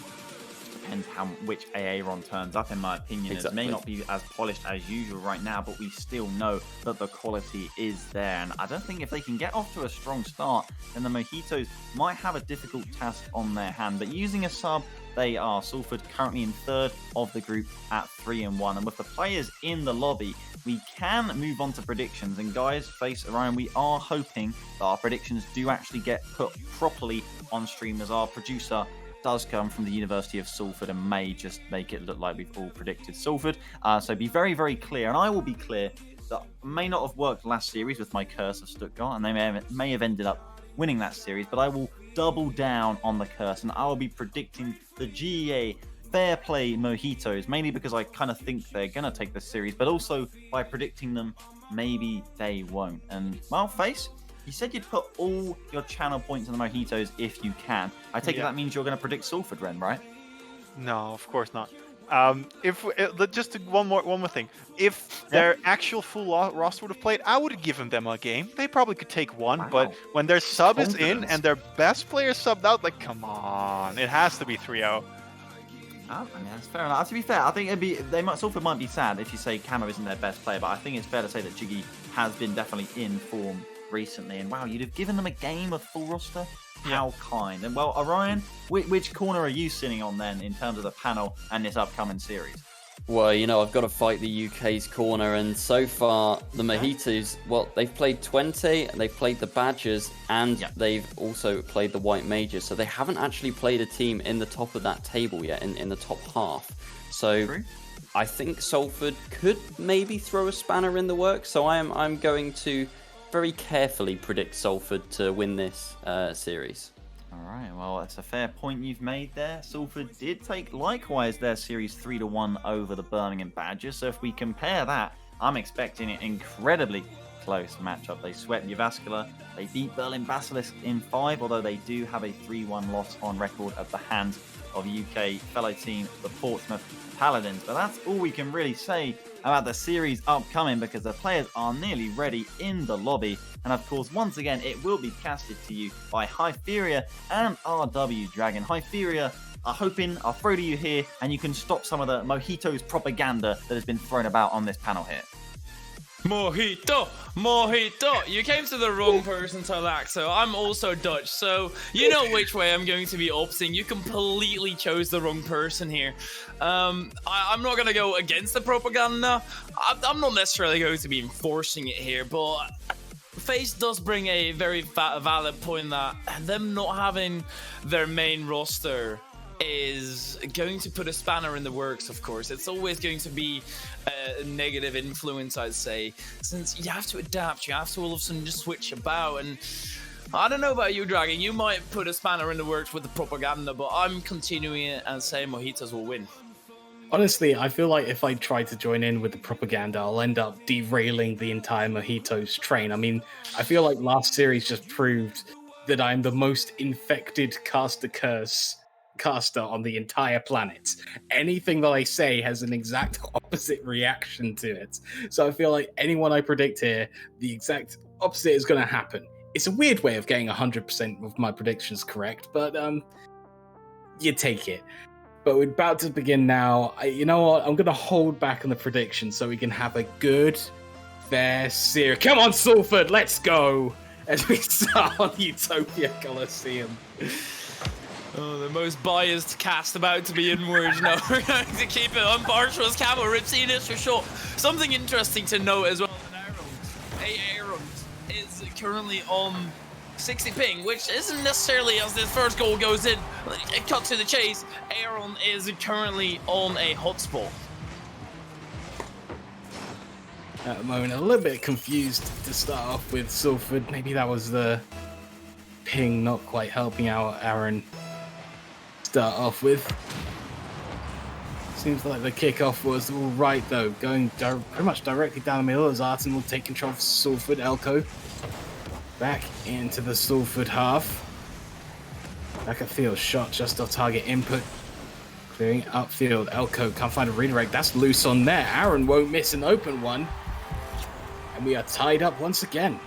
Depends which AA Ron turns up, in my opinion. Exactly. It may not be as polished as usual right now, but we still know that the quality is there. And I don't think if they can get off to a strong start, then the Mojitos might have a difficult task on their hand. But using a sub, they are Salford currently in third of the group at 3-1. And with the players in the lobby, we can move on to predictions. And guys, face Orion, we are hoping that our predictions do actually get put properly on stream, as our producer does come from the University of Salford and may just make it look like we've all predicted Salford. So be very, very clear, and I will be clear that may not have worked last series with my curse of Stuttgart, and they may have ended up winning that series, but I will double down on the curse, and I will be predicting the GEA Fair Play Mojitos, mainly because I kind of think they're going to take this series, but also by predicting them, maybe they won't. And, well, Face, you said you'd put all your channel points on the Mojitos if you can. I take it that means you're going to predict Salford, Ren, right? No, of course not. Just one more thing. If their actual full roster would have played, I would have given them a game. They probably could take one, but when their sub is in and their best player subbed out, like, come on, it has to be 3-0. I mean, that's fair enough. To be fair, I think Salford might be sad if you say Camo isn't their best player, but I think it's fair to say that Jiggy has been definitely in form recently. And wow, you'd have given them a game of full roster? How kind. And well, Orion, which corner are you sitting on then in terms of the panel and this upcoming series? Well, I've got to fight the UK's corner, and so far the Mojitos, they've played 20, they've played the Badgers, and they've also played the White Majors, so they haven't actually played a team in the top of that table yet, in the top half. So I think Salford could maybe throw a spanner in the works, so I'm going to very carefully predict Salford to win this series. All right, well, that's a fair point you've made there. Salford did take, likewise, their series 3-1 over the Birmingham Badgers. So if we compare that, I'm expecting an incredibly close matchup. They swept Jyväskylä. They beat Berlin Basilisk in 5, although they do have a 3-1 loss on record at the hands of UK fellow team, the Portsmouth Paladins. But that's all we can really say about the series upcoming, because the players are nearly ready in the lobby. And of course, once again, it will be casted to you by Hytheria and RW Dragon. Hytheria are hoping I'll throw to you here, and you can stop some of the Mojitos propaganda that has been thrown about on this panel here. Mojito! You came to the wrong person, Tolaxo. I'm also Dutch, so you know which way I'm going to be opting. You completely chose the wrong person here. I'm not going to go against the propaganda. I'm not necessarily going to be enforcing it here, but FaZe does bring a very valid point that them not having their main roster is going to put a spanner in the works, of course. It's always going to be a negative influence, I'd say, since you have to adapt, you have to all of a sudden just switch about. And I don't know about you, Dragon, you might put a spanner in the works with the propaganda, but I'm continuing it and saying Mojitos will win. Honestly, I feel like if I try to join in with the propaganda, I'll end up derailing the entire Mojitos train. I mean, I feel like last series just proved that I'm the most infected caster on the entire planet. Anything that I say has an exact opposite reaction to it. So I feel like anyone I predict here, the exact opposite is going to happen. It's a weird way of getting 100% of my predictions correct, but you take it. But we're about to begin now. You know what? I'm going to hold back on the prediction so we can have a good, fair series. Come on, Salford, let's go! As we start on Utopia Coliseum. Oh, the most biased cast about to be inwards. No, we're going to keep it impartial as Camo rips this for sure. Something interesting to note as well, Aaron is currently on 60 ping, which isn't necessarily as this first goal goes in. It cut to the chase. Aaron is currently on a hotspot. At the moment, a little bit confused to start off with Salford. Maybe that was the ping not quite helping out Aaron start off with. Seems like the kickoff was all right though, going pretty much directly down the middle as Arten will take control of Salford. Elko back into the Salford half. Back at field, shot just off target, input. Clearing upfield, Elko can't find a redirect. That's loose on there. Aaron won't miss an open one. And we are tied up once again.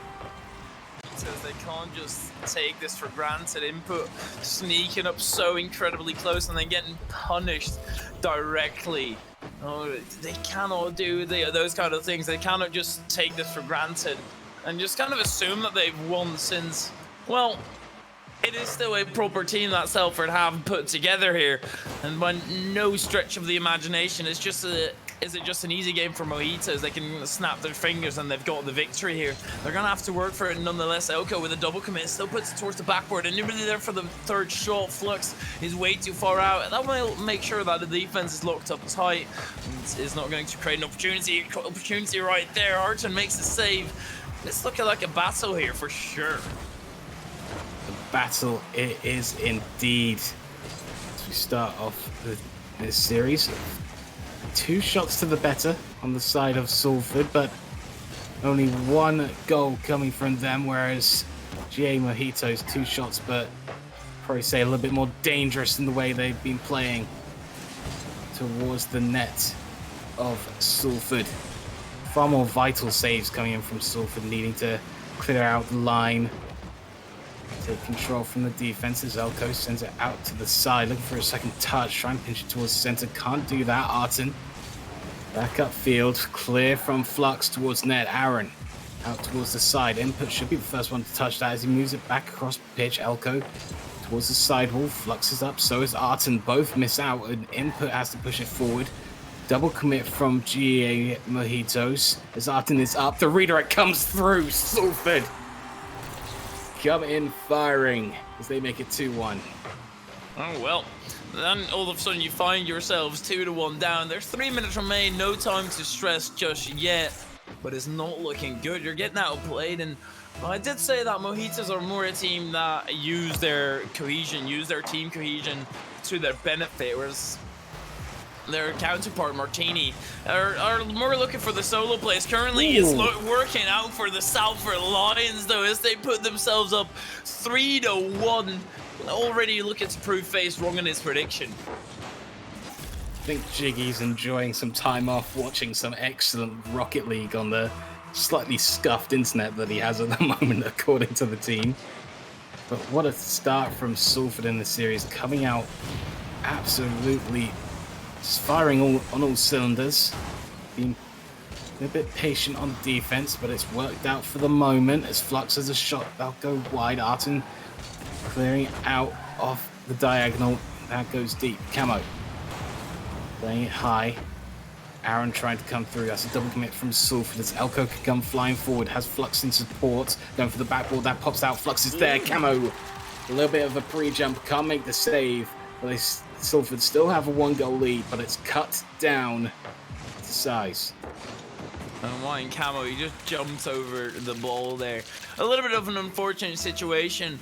Says they can't just take this for granted. Input sneaking up so incredibly close and then getting punished directly. Oh, they cannot do those kind of things. They cannot just take this for granted and just kind of assume that they've won since, well, it is still a proper team that Salford have put together here. And by no stretch of the imagination, it's just is it just an easy game for Mojitos? They can snap their fingers and they've got the victory here. They're going to have to work for it nonetheless. Elko with a double commit still puts it towards the backboard and nobody there for the third shot. Flux is way too far out. That will make sure that the defense is locked up tight and is not going to create an opportunity. Opportunity right there. Arten makes the save. It's looking like a battle here for sure. The battle it is indeed. As we start off this series, 2 shots to the better on the side of Salford, but only 1 goal coming from them, whereas GA Mojitos 2 shots, but probably say a little bit more dangerous in the way they've been playing towards the net of Salford. Far more vital saves coming in from Salford, needing to clear out the line, take control from the defense as Elko sends it out to the side, looking for a second touch, try and pinch it towards the center, can't do that. Arten back upfield, clear from Flux towards net. Aaron out towards the side, input should be the first one to touch that as he moves it back across the pitch. Elko towards the sidewall, Flux is up, so is Arten, both miss out and input has to push it forward. Double commit from GA Mojitos as Arten is up, the redirect comes through. Salford come in firing as they make it 2-1. Oh well, then all of a sudden you find yourselves 2-1 down. There's 3 minutes remain, no time to stress just yet, but it's not looking good. You're getting outplayed, and I did say that Mojitos are more a team that use their cohesion, use their team cohesion to their benefit, whereas their counterpart Martini are more looking for the solo plays. Currently it's working out for the Salford Lions though, as they put themselves up 3-1, already looking to prove face wrong in his prediction. I think Jiggy's enjoying some time off watching some excellent Rocket League on the slightly scuffed internet that he has at the moment, according to the team. But what a start from Salford in the series, coming out absolutely firing on all cylinders. Being a bit patient on defense, but it's worked out for the moment as Flux has a shot that'll go wide. Arten clearing out off the diagonal. That goes deep. Camo playing it high. Aaron trying to come through. That's a double commit from Salford as Elko can come flying forward. Has Flux in support. Going for the backboard. That pops out. Flux is there. Camo. A little bit of a pre-jump. Can't make the save. But Salford still have a 1-goal lead, but it's cut down to size. Oh my, Camo, he just jumped over the ball there. A little bit of an unfortunate situation.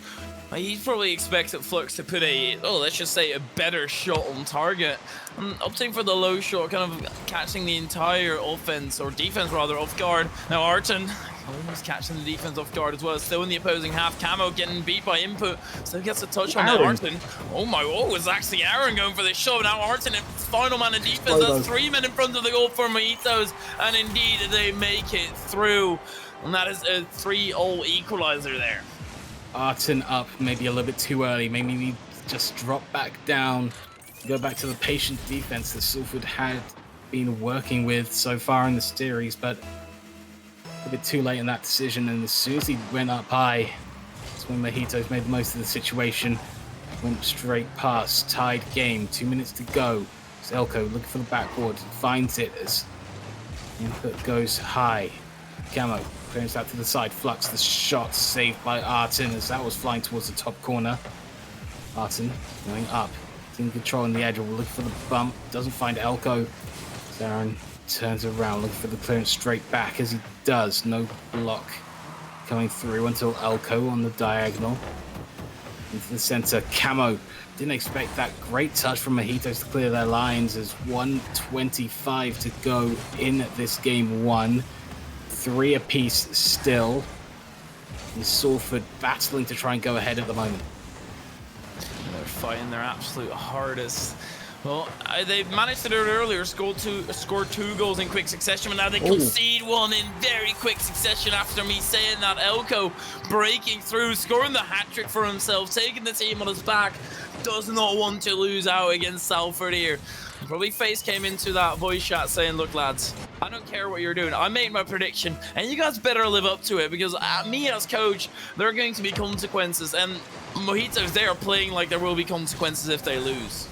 He probably expected Flux to put let's just say a better shot on target. Opting for the low shot, kind of catching the entire offense, or defense rather, off guard. Now Arten almost catching the defense off guard as well. Still in the opposing half. Camo getting beat by input. Still gets a touch on that. Arten. Oh my, it's actually Aaron going for the shove. Now Arten in final man of defense. That's 3 men in front of the goal for Mojitos. And indeed, they make it through. And that is a 3-all equalizer there. Arten up maybe a little bit too early. Maybe we just drop back down. Go back to the patient defense that Salford had been working with so far in the series, but a bit too late in that decision, and as soon as he went up high, that's when Mojitos made the most of the situation. Went straight past, tied game, 2 minutes to go. It's Elko looking for the backboard, finds it as input goes high. Camo Clearance out to the side. Flux, the shot saved by Artin as that was flying towards the top corner. Artin going up. Team controlling the edge. Will look for the bump. Doesn't find Elko. Zaran turns around, looking for the clearance straight back as he does. No block coming through until Elko on the diagonal. Into the center. Camo didn't expect that great touch from Mojitos to clear their lines as 1:25 to go in this game 1. 3 apiece still. And Salford battling to try and go ahead at the moment. They're fighting their absolute hardest. Well, they managed to do it earlier, scored two goals in quick succession, but now they concede one in very quick succession after me saying that. Elko breaking through, scoring the hat-trick for himself, taking the team on his back, does not want to lose out against Salford here. Probably Face came into that voice chat saying, look lads, I don't care what you're doing, I made my prediction, and you guys better live up to it, because me as coach, there are going to be consequences, and Mojitos, they are playing like there will be consequences if they lose.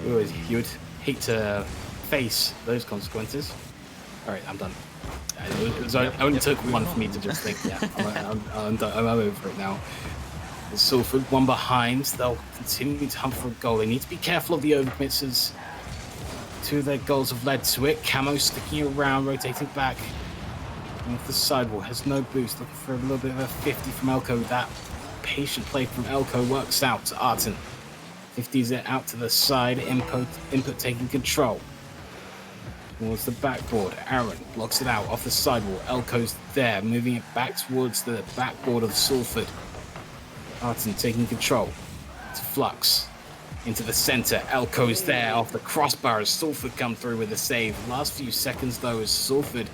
You would hate to face those consequences. All right, I'm done. It only took one for me to just think, yeah, I'm done. I'm over it now. Salford one behind. They'll continue to hunt for a goal. They need to be careful of the overcommits as 2 of their goals have led to it. Camo sticking around, rotating back. Off the sidewall, has no boost. Looking for a little bit of a 50 from Elko. That patient play from Elko works out to Artin. 50s it out to the side. Input taking control. Towards the backboard. Aaron blocks it out off the sidewall. Elko's there, moving it back towards the backboard of Salford. Artin taking control. To Flux. Into the center. Elko's there off the crossbar as Salford come through with a save. Last few seconds though as Salford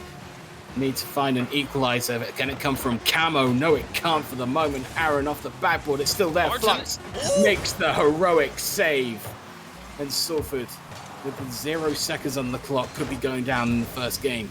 need to find an equalizer. Can it come from Camo? No, it can't for the moment. Aaron off the backboard. It's still there. Flux makes the heroic save. And Salford, with 0 seconds on the clock, could be going down in the first game.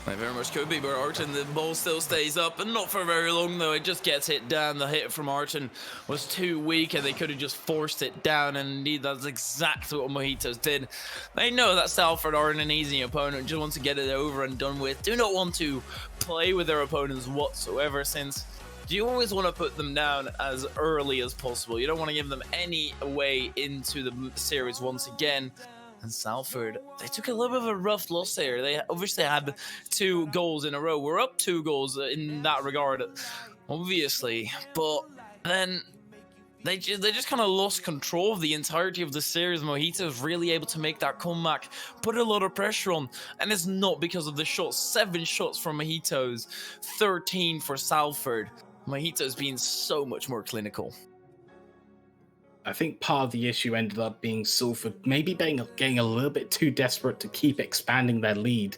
It very much could be, but Artin, the ball still stays up, and not for very long though. It just gets hit down. The hit from Artin was too weak, and they could have just forced it down, and indeed that's exactly what Mojitos did. They know that Salford aren't an easy opponent, just want to get it over and done with. Do not want to play with their opponents whatsoever, since you always want to put them down as early as possible. You don't want to give them any way into the series once again. And Salford, they took a little bit of a rough loss there. They obviously had 2 goals in a row. We're up 2 goals in that regard, obviously. But then they just kind of lost control of the entirety of the series. Mojitos really able to make that comeback, put a lot of pressure on. And it's not because of the shots. 7 shots from Mojitos, 13 for Salford. Mojitos being so much more clinical. I think part of the issue ended up being Salford maybe getting a little bit too desperate to keep expanding their lead,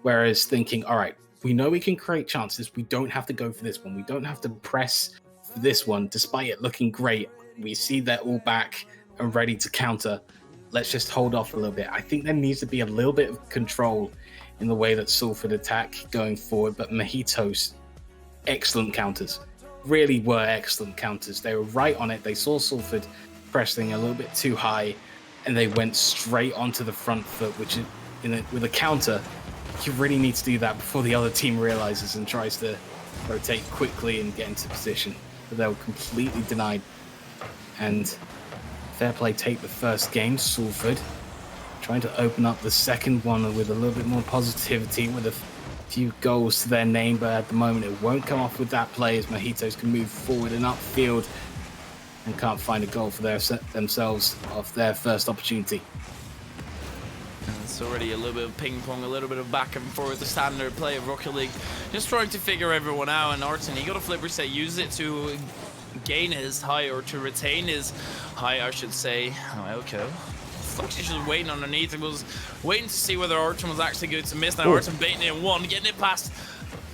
whereas thinking, all right, we know we can create chances. We don't have to go for this one. We don't have to press for this one, despite it looking great. We see they're all back and ready to counter. Let's just hold off a little bit. I think there needs to be a little bit of control in the way that Salford attack going forward, but Mojitos, excellent counters. Really were excellent counters. They were right on it. They saw Salford pressing a little bit too high, and they went straight onto the front foot, which with a counter, you really need to do that before the other team realizes and tries to rotate quickly and get into position. But they were completely denied. And fair play take the first game. Salford trying to open up the second one with a little bit more positivity, with a few goals to their name, but at the moment it won't come off with that play as Mojitos can move forward and upfield and can't find a goal for themselves off their first opportunity. And it's already a little bit of ping pong, a little bit of back and forth, the standard play of Rocket League, just trying to figure everyone out. And Artin, he got a flipper set, use it to gain his high, or to retain his high, I should say. Oh, Elko. Flux is just waiting underneath. It was waiting to see whether Artin was actually going to miss. Now Artin baiting in one, getting it past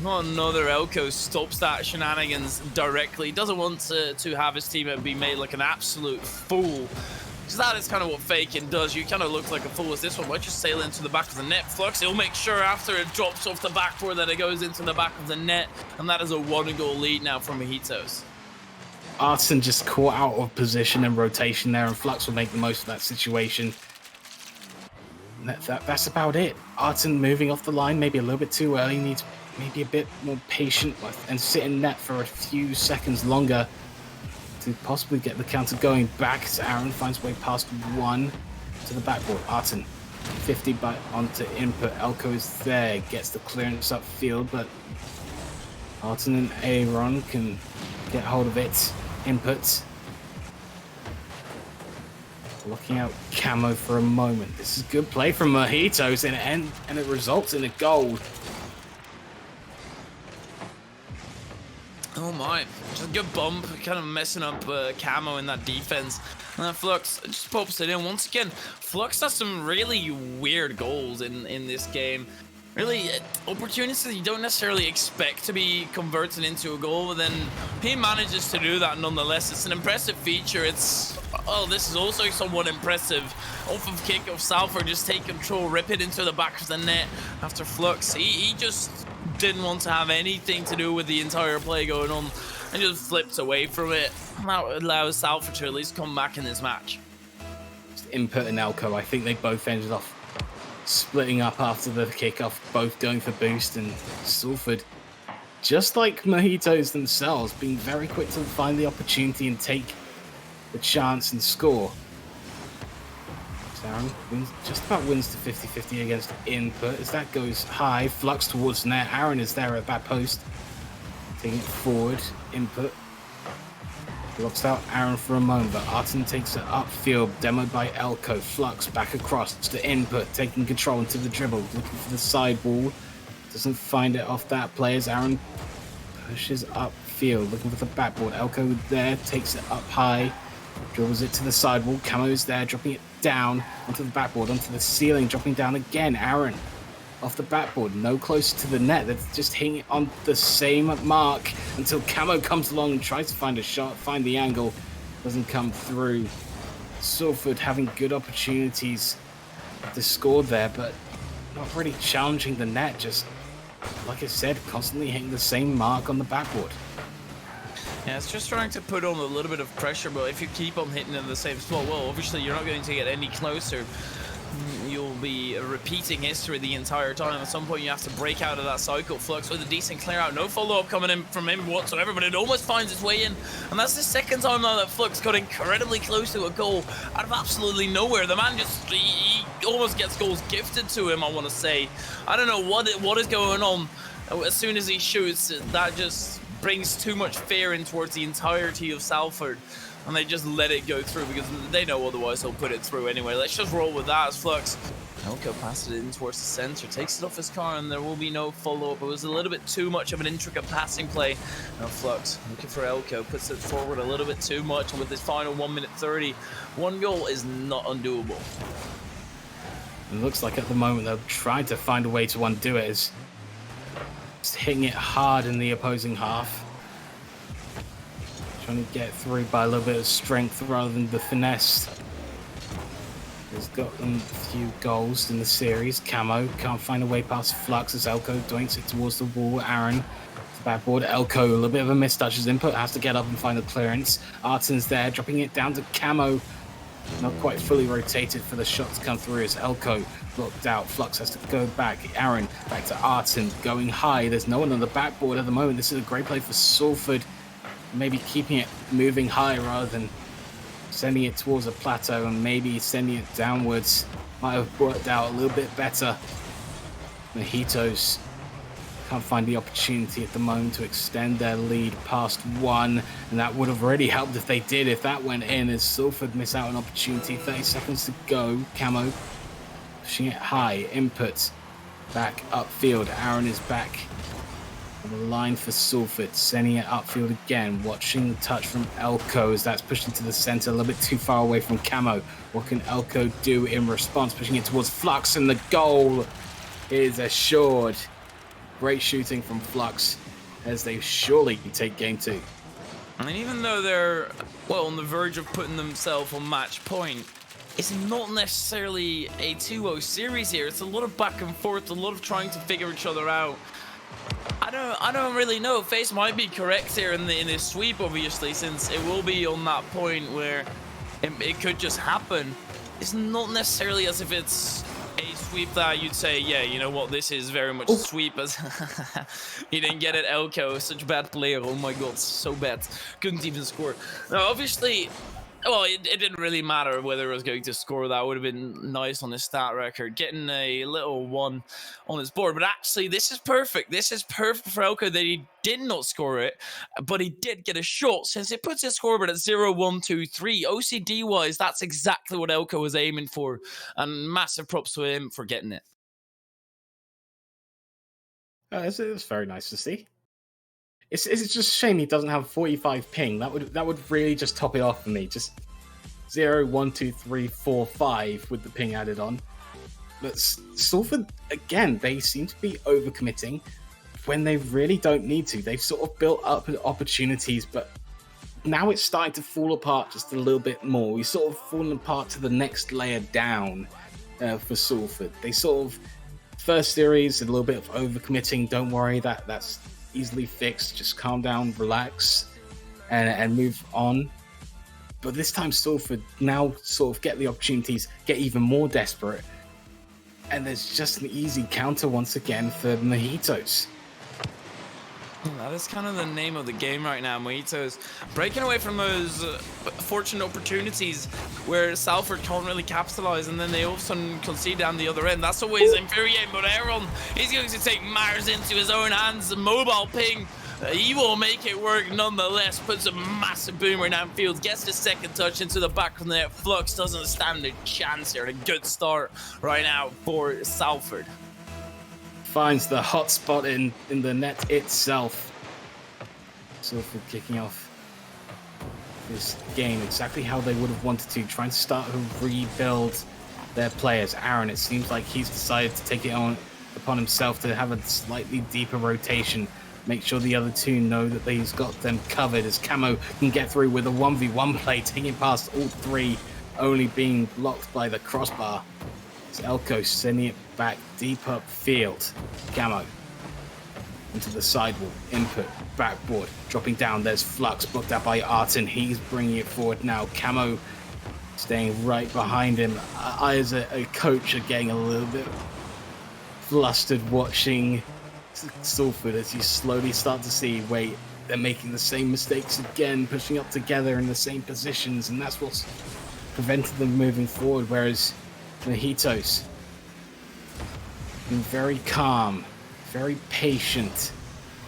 another. Elko stops that shenanigans directly. Doesn't want to have his teammate be made like an absolute fool. Because that is kind of what faking does. You kind of look like a fool as this one might just sail into the back of the net. Flux, he'll make sure after it drops off the backboard that it goes into the back of the net. And that is a 1-goal lead now for Mojitos. Artin just caught out of position and rotation there, and Flux will make the most of that situation. that's about it. Arten moving off the line, maybe a little bit too early, needs maybe a bit more patient and sit in net for a few seconds longer to possibly get the counter going. Back to Aaron, finds way past one to the backboard. Arten 50 by onto input. Elko is there, gets the clearance upfield, but Arten and Aaron can get hold of it. Input. Looking out Camo for a moment. This is good play from Mojitos and it results in a goal. Oh my, just a good bump, kind of messing up Camo in that defense. And then Flux just pops it in. Once again, Flux has some really weird goals in this game. Really, opportunities that you don't necessarily expect to be converted into a goal, but then he manages to do that nonetheless. It's an impressive feature. This is also somewhat impressive. Off of kick of Salford, just take control, rip it into the back of the net after Flux. He just didn't want to have anything to do with the entire play going on and just flipped away from it. That allows Salford to at least come back in this match. Input and Elko, I think they both ended off splitting up after the kickoff, both going for boost, and Salford, just like Mojitos themselves, being very quick to find the opportunity and take the chance and score. Aaron just about wins to 50-50 against input as that goes high. Flux towards net. Aaron is there at that post. Taking it forward. Input. Blocks out Aaron for a moment, but Arten takes it upfield. Demoed by Elko. Flux back across to input. Taking control into the dribble. Looking for the sideball. Doesn't find it off that play as Aaron pushes upfield. Looking for the backboard. Elko there. Takes it up high. Dribbles it to the sidewall. Camo's there, dropping it down onto the backboard, onto the ceiling, dropping down again. Aaron off the backboard, no closer to the net. That's just hitting it on the same mark until Camo comes along and tries to find a shot, find the angle. Doesn't come through. Salford having good opportunities to score there, but not really challenging the net. Just, like I said, constantly hitting the same mark on the backboard. Yeah, it's just trying to put on a little bit of pressure, but if you keep on hitting in the same spot, well, obviously you're not going to get any closer. You'll be repeating history the entire time. At some point, you have to break out of that cycle. Flux with a decent clear out. No follow-up coming in from him whatsoever, but it almost finds its way in. And that's the second time now that Flux got incredibly close to a goal out of absolutely nowhere. The man just, he almost gets goals gifted to him, I want to say. I don't know what is going on. As soon as he shoots, that just brings too much fear in towards the entirety of Salford, and they just let it go through because they know otherwise they'll put it through anyway. Let's just roll with that as Flux. Elko passes it in towards the center, takes it off his car, and there will be no follow-up. It was a little bit too much of an intricate passing play. Now Flux looking for Elko, puts it forward a little bit too much, and with this final 1 minute 30, one goal is not undoable. It looks like at the moment they're trying to find a way to undo it. It's hitting it hard in the opposing half. Trying to get through by a little bit of strength rather than the finesse. He's got them a few goals in the series. Camo can't find a way past Flux as Elko doinks it towards the wall. Aaron, the backboard. Elko, a little bit of a mistouch. His input has to get up and find the clearance. Arten's there, dropping it down to Camo. Not quite fully rotated for the shot to come through as Elko blocked out. Flux has to go back. Aaron back to Arten, going high. There's no one on the backboard at the moment. This is a great play for Salford. Maybe keeping it moving high rather than sending it towards a plateau, and maybe sending it downwards might have worked out a little bit better. Mojitos can't find the opportunity at the moment to extend their lead past one, and that would have really helped if they did, if that went in, as Salford miss out an opportunity. 30 seconds to go. Camo pushing it high. Input back upfield. Aaron is back on the line for Salford, sending it upfield again. Watching the touch from Elko as that's pushed into the center, a little bit too far away from Camo. What can Elko do in response? Pushing it towards Flux, and the goal is assured. Great shooting from Flux as they surely take game two. And even though they're, well, on the verge of putting themselves on match point, it's not necessarily a 2-0 series here. It's a lot of back and forth, a lot of trying to figure each other out. I don't really know. FaZe might be correct here in this sweep, obviously, since it will be on that point where it could just happen. It's not necessarily as if it's a sweep that you'd say, yeah, you know what, this is very much a sweep as he didn't get it. Elko, such a bad player. Oh my god, so bad. Couldn't even score. Now, obviously, well, it didn't really matter whether it was going to score. That would have been nice on his stat record, getting a little 1 on his board. But actually, this is perfect. This is perfect for Elko that he did not score it, but he did get a shot, since it puts his scoreboard at 0, 1, 2, 3. OCD-wise, that's exactly what Elko was aiming for, and massive props to him for getting it. It's very nice to see. It's just a shame he doesn't have 45 ping. That would really just top it off for me. Just 0, 1, 2, 3, 4, 5 with the ping added on. But Salford, again, they seem to be overcommitting when they really don't need to. They've sort of built up opportunities, but now it's starting to fall apart just a little bit more. We've sort of fallen apart to the next layer down for Salford. They sort of, first series, a little bit of overcommitting. Don't worry, that's easily fixed. Just calm down, relax, and move on. But this time Salford now sort of get the opportunities, get even more desperate, and there's just an easy counter once again for Mojitos. That is kind of the name of the game right now. Mojitos breaking away from those fortunate opportunities where Salford can't really capitalize, and then they all of a sudden concede down the other end. That's always infuriating, but Aaron, he's going to take matters into his own hands. Mobile ping, he will make it work nonetheless. Puts a massive boomer downfield, gets the second touch into the back of the net. Flux doesn't stand a chance here. A good start right now for Salford. Finds the hot spot in the net itself. Salford kicking off this game exactly how they would have wanted to, trying to start to rebuild their players. Aaron, it seems like he's decided to take it upon himself to have a slightly deeper rotation. Make sure the other two know that he's got them covered, as Camo can get through with a 1v1 play, taking past all three, only being blocked by the crossbar. It's Elko sending it back deep upfield. Camo into the sidewall, input, backboard, dropping down. There's Flux, blocked out by Arton. He's bringing it forward now. Camo staying right behind him. I, as a coach, are getting a little bit flustered watching Salford as you slowly start to see, wait, they're making the same mistakes again, pushing up together in the same positions, and that's what's prevented them moving forward, whereas Mojitos been very calm, very patient.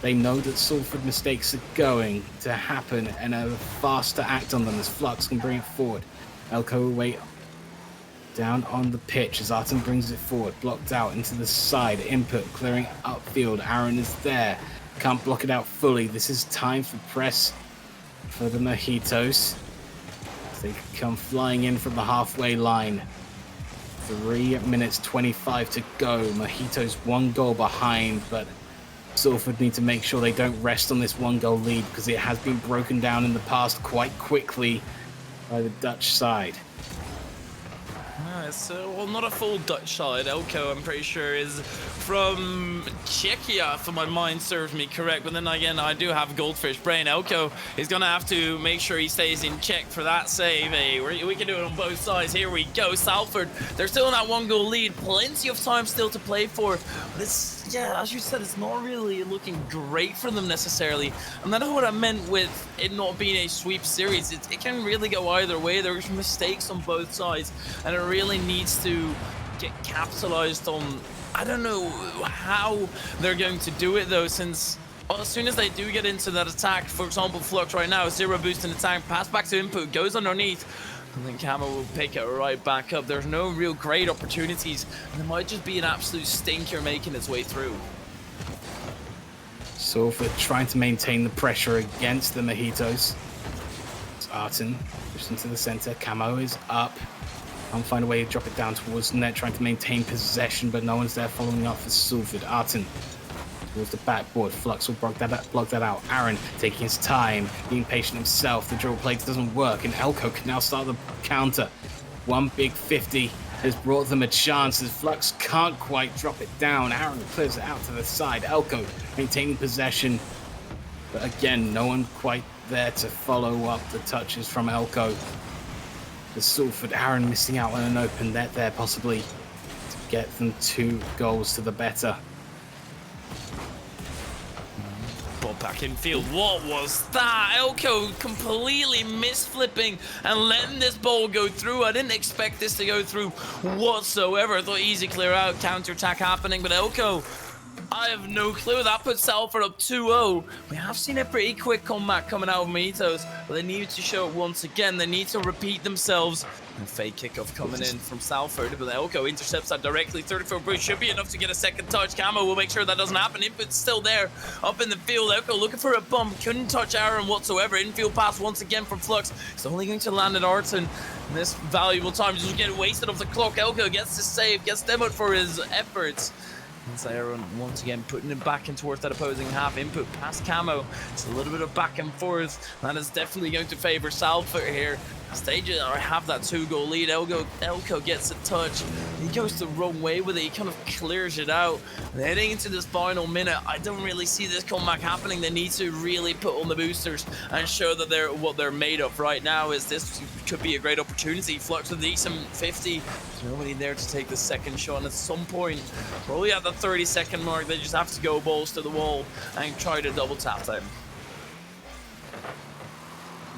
They know that Salford mistakes are going to happen and are fast to act on them as Flux can bring it forward. Elko will wait down on the pitch as Arton brings it forward, blocked out into the side, input, clearing upfield. Aaron is there, can't block it out fully. This is time for press for the Mojitos. They come flying in from the halfway line. 3 minutes 25 to go. Mojitos 1 goal behind, but Salford need to make sure they don't rest on this 1 goal lead, because it has been broken down in the past quite quickly by the Dutch side. It's well, not a full Dutch side. Elko, I'm pretty sure, is from Czechia, if my mind serves me correct. But then again, I do have goldfish brain. Elko is going to have to make sure he stays in check for that save. Hey, we can do it on both sides. Here we go. Salford, they're still in that 1 goal lead. Plenty of time still to play for. But it's, yeah, as you said, it's not really looking great for them necessarily. And that's what I meant with it not being a sweep series. It can really go either way. There's mistakes on both sides, and it really needs to get capitalized on. I don't know how they're going to do it though, since as soon as they do get into that attack, for example, Flux right now, 0 boost in attack, pass back to input, goes underneath, and then Camo will pick it right back up. There's no real great opportunities, and it might just be an absolute stinker making its way through. Salford trying to maintain the pressure against the Mojitos. It's Arton pushed into the center. Camo is up. Can't find a way to drop it down towards the net, trying to maintain possession, but no one's there following up for Salford. Arton towards the backboard. Flux will block that out. Aaron taking his time, being patient himself. The drill play doesn't work, and Elko can now start the counter. 1 big 50 has brought them a chance as Flux can't quite drop it down. Aaron clears it out to the side. Elko maintaining possession, but again, no one quite there to follow up the touches from Elko. The Salford, Aaron missing out on an open net there, possibly. get them 2 goals to the better. Ball back in field. What was that? Elko completely misflipping and letting this ball go through. I didn't expect this to go through whatsoever. I thought easy clear out, counter-attack happening, but Elko, I have no clue. That puts Salford up 2-0. We have seen a pretty quick comeback coming out of Mojitos, but they need to show it once again. They need to repeat themselves. And fake kickoff coming in from Salford, but Elko intercepts that directly. 34 Bruce should be enough to get a second touch. Camo will make sure that doesn't happen. Input's still there up in the field. Elko looking for a bump. Couldn't touch Aaron whatsoever. Infield pass once again from Flux. It's only going to land at Arton. This valuable time just getting wasted off the clock. Elko gets the save, gets demoed for his efforts. And Aaron once again putting it back in towards that opposing half. Input past Camo. It's a little bit of back and forth. That is definitely going to favor Salford here. They have that 2-goal lead. Elko gets a touch. He goes the wrong way with it. He kind of clears it out. And heading into this final minute, I don't really see this comeback happening. They need to really put on the boosters and show that they're what they're made of. Right now is this could be a great opportunity. Flux with a decent 50. There's nobody there to take the second shot. And at some point, probably at the 30-second mark, they just have to go balls to the wall and try to double tap them.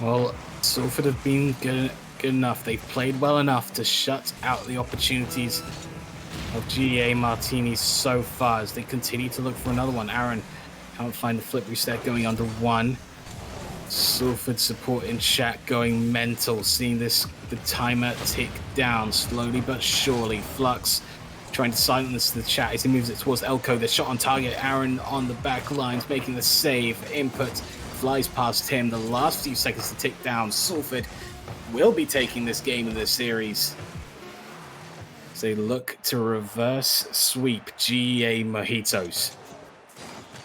Well, Salford have been good enough. They've played well enough to shut out the opportunities of GEA Martinis so far as they continue to look for another one. Aaron can't find the flip reset going under 1. Salford support in chat going mental, seeing the timer tick down slowly but surely. Flux trying to silence the chat as he moves it towards Elko. The shot on target. Aaron on the back lines making the save. Input flies past him. The last few seconds to tick down. Salford will be taking this game in this series. As they look to reverse sweep GEA Mojitos.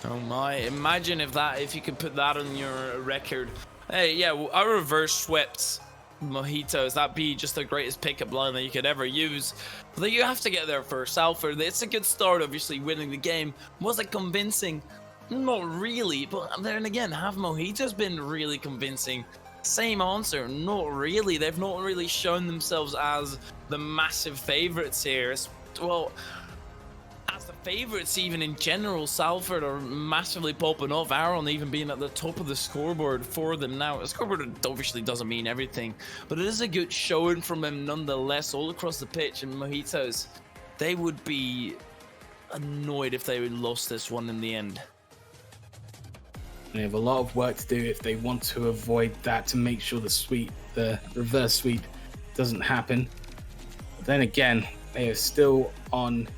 Oh my, imagine if you could put that on your record. Hey, yeah, I reverse swept Mojitos. That'd be just the greatest pickup line that you could ever use. But you have to get there first. Salford, it's a good start, obviously, winning the game. Was it convincing? Not really, but then again, have Mojitos been really convincing? Same answer, not really. They've not really shown themselves as the massive favorites here. Well, as the favorites even in general, Salford are massively popping off. Aaron even being at the top of the scoreboard for them now. The scoreboard obviously doesn't mean everything, but it is a good showing from them nonetheless all across the pitch. And Mojitos, they would be annoyed if they lost this one in the end. They have a lot of work to do if they want to avoid that, to make sure the reverse sweep doesn't happen. But then again, they are still on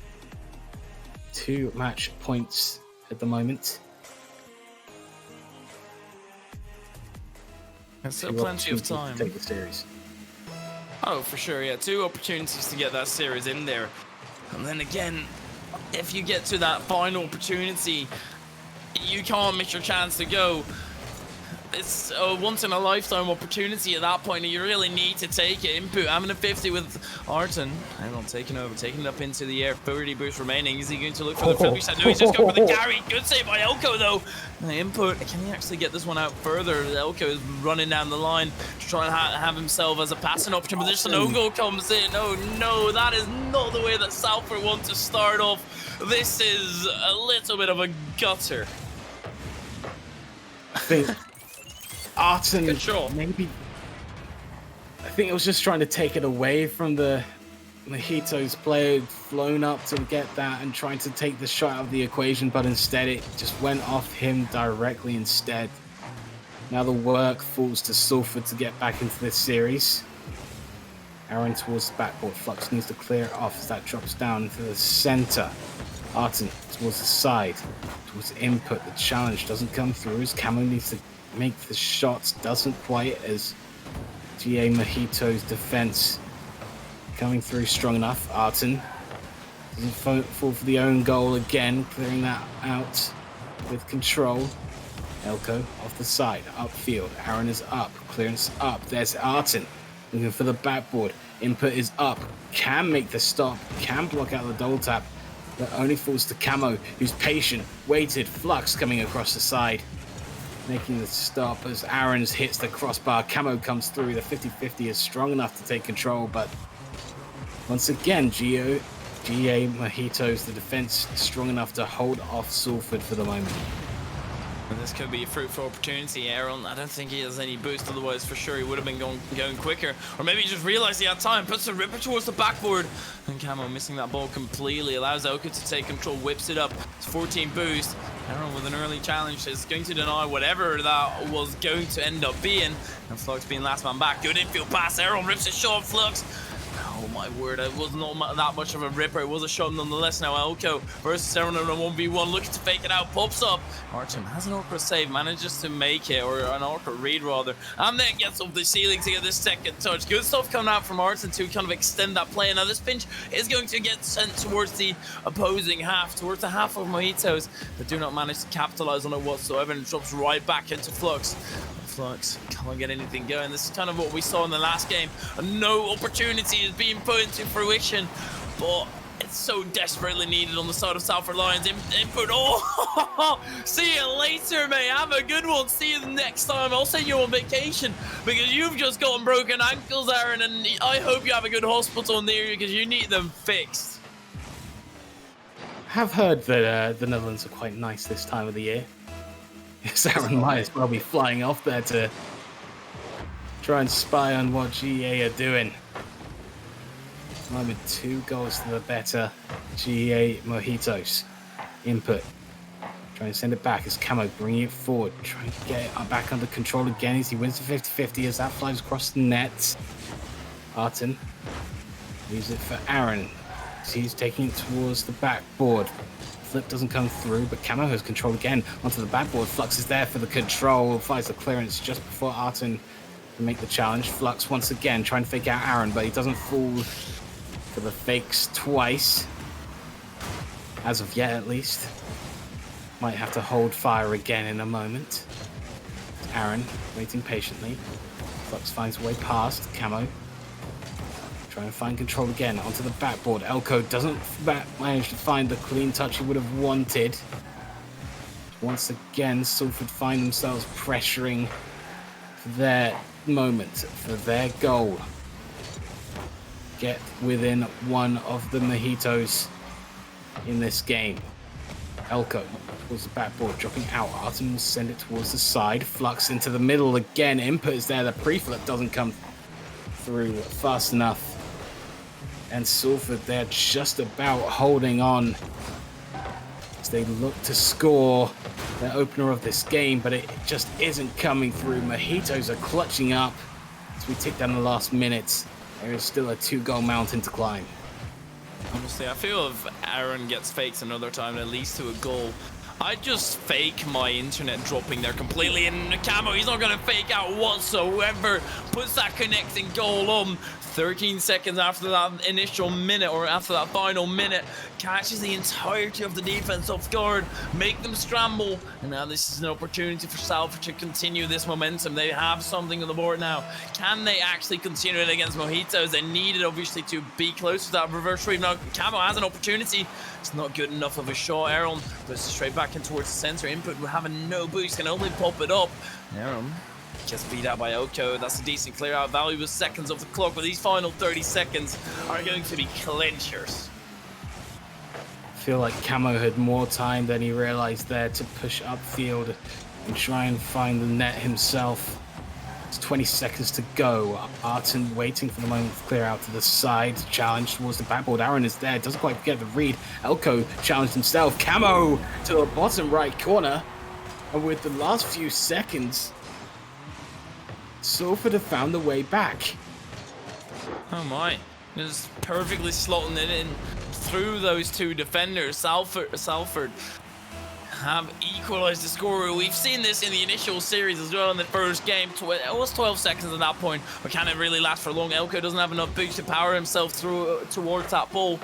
2 match points at the moment. There's still plenty of time. To take the series. Oh, for sure, yeah. 2 opportunities to get that series in there. And then again, if you get to that final opportunity, you can't miss your chance to go. It's a once-in-a-lifetime opportunity at that point, and you really need to take it. Input, having a 50 with Arton. Hang on, taking it up into the air. 30 boost remaining. Is he going to look for the flip reset? No, he's just going for the carry. Good save by Elko, though. Input, can he actually get this one out further? Elko is running down the line to try and have himself as a passing option, but there's an own goal comes in. Oh, no, that is not the way that Salford want to start off. This is a little bit of a gutter. I think Arton maybe. I think it was just trying to take it away from the Mojitos player who'd flown up to get that and trying to take the shot out of the equation, but instead it just went off him directly instead. Now the work falls to Salford to get back into this series. Aaron towards the backboard. Flux needs to clear it off as that drops down into the center. Arton towards the side, towards Input. The challenge doesn't come through as Camo needs to make the shots. Doesn't quite, as GA Mojito's defense coming through strong enough. Arton doesn't fall for the own goal again, clearing that out with control. Elko off the side, upfield. Aaron is up, clearance up. There's Arton looking for the backboard. Input is up, can make the stop, can block out the double tap, but only falls to Camo, who's patient, waited. Flux coming across the side, making the stop as Aaron's hits the crossbar. Camo comes through. The 50-50 is strong enough to take control, but once again, GA Mojitos, the defense strong enough to hold off Salford for the moment. And this could be a fruitful opportunity, Aaron. I don't think he has any boost, otherwise for sure he would have been going quicker. Or maybe he just realized he had time, puts the ripper towards the backboard. And Camo missing that ball completely, allows Oka to take control, whips it up. It's 14 boost. Aaron with an early challenge is going to deny whatever that was going to end up being. And Flux being last man back. Good infield pass, Aaron rips it short, Flux. Oh my word, it was not that much of a ripper. It was a shot nonetheless. Now Elko versus Aaron in a 1v1, looking to fake it out, pops up. Artem has an Orca save, manages to make it, or an Orca read rather, and then gets off the ceiling to get this second touch. Good stuff coming out from Artem to kind of extend that play. Now this pinch is going to get sent towards the opposing half, towards the half of Mojitos that do not manage to capitalize on it whatsoever, and drops right back into Flux. Flux can't get anything going. This is kind of what we saw in the last game. No opportunity is being put into fruition, but it's so desperately needed on the side of Salford Lions. Input. Oh, see you later, mate. Have a good one. See you next time. I'll send you on vacation because you've just gotten broken ankles, Aaron, and I hope you have a good hospital near you because you need them fixed. I have heard that the Netherlands are quite nice this time of the year. Aaron might as well be flying off there to try and spy on what GA are doing. Moment 2 goals to the better GA Mojitos. Input. Try and send it back as Camo bringing it forward. Trying to get it back under control again as he wins the 50-50 as that flies across the net. Arten leaves it for Aaron. He's taking it towards the backboard. Flip doesn't come through, but Camo has control again onto the backboard. Flux is there for the control, finds the clearance just before Arten can make the challenge. Flux once again trying to fake out Aaron, but he doesn't fall for the fakes twice. As of yet, at least. Might have to hold fire again in a moment. Aaron waiting patiently. Flux finds a way past Camo. Trying to find control again onto the backboard. Elko doesn't manage to find the clean touch he would have wanted. Once again, Salford find themselves pressuring for their moment, for their goal. Get within one of the Mojitos in this game. Elko towards the backboard, dropping out. Artem will send it towards the side. Flux into the middle again. Input is there. The pre-flip doesn't come through fast enough. And Salford, they're just about holding on as they look to score their opener of this game, but it just isn't coming through. Mojitos are clutching up as we tick down the last minutes. There is still a 2-goal mountain to climb. Honestly, I feel if Aaron gets faked another time that leads to a goal, I'd just fake my internet dropping there completely, and Camo, he's not going to fake out whatsoever. Puts that connecting goal on. 13 seconds after that initial minute, or after that final minute, catches the entirety of the defense off guard, make them scramble, and now this is an opportunity for Salford to continue this momentum. They have something on the board now. Can they actually continue it against Mojitos? They need it, obviously, to be close to that reverse sweep. Now, Camo has an opportunity. It's not good enough of a shot. Aaron goes straight back in towards the center. Input having no boost, can only pop it up. Aaron gets beat out by Oko. That's a decent clear out. Valuable seconds of the clock, but these final 30 seconds are going to be clinchers. I feel like Camo had more time than he realized there to push upfield and try and find the net himself. It's 20 seconds to go. Arten waiting for the moment to clear out to the side. Challenge towards the backboard. Aaron is there. Doesn't quite get the read. Elko challenged himself. Camo to the bottom right corner. And with the last few seconds, Salford have found the way back. Oh my. Just perfectly slotting it in through those two defenders. Salford have equalized the score. We've seen this in the initial series as well in the first game. It was 12 seconds at that point, but can it really last for long? Elko doesn't have enough boost to power himself through towards that ball.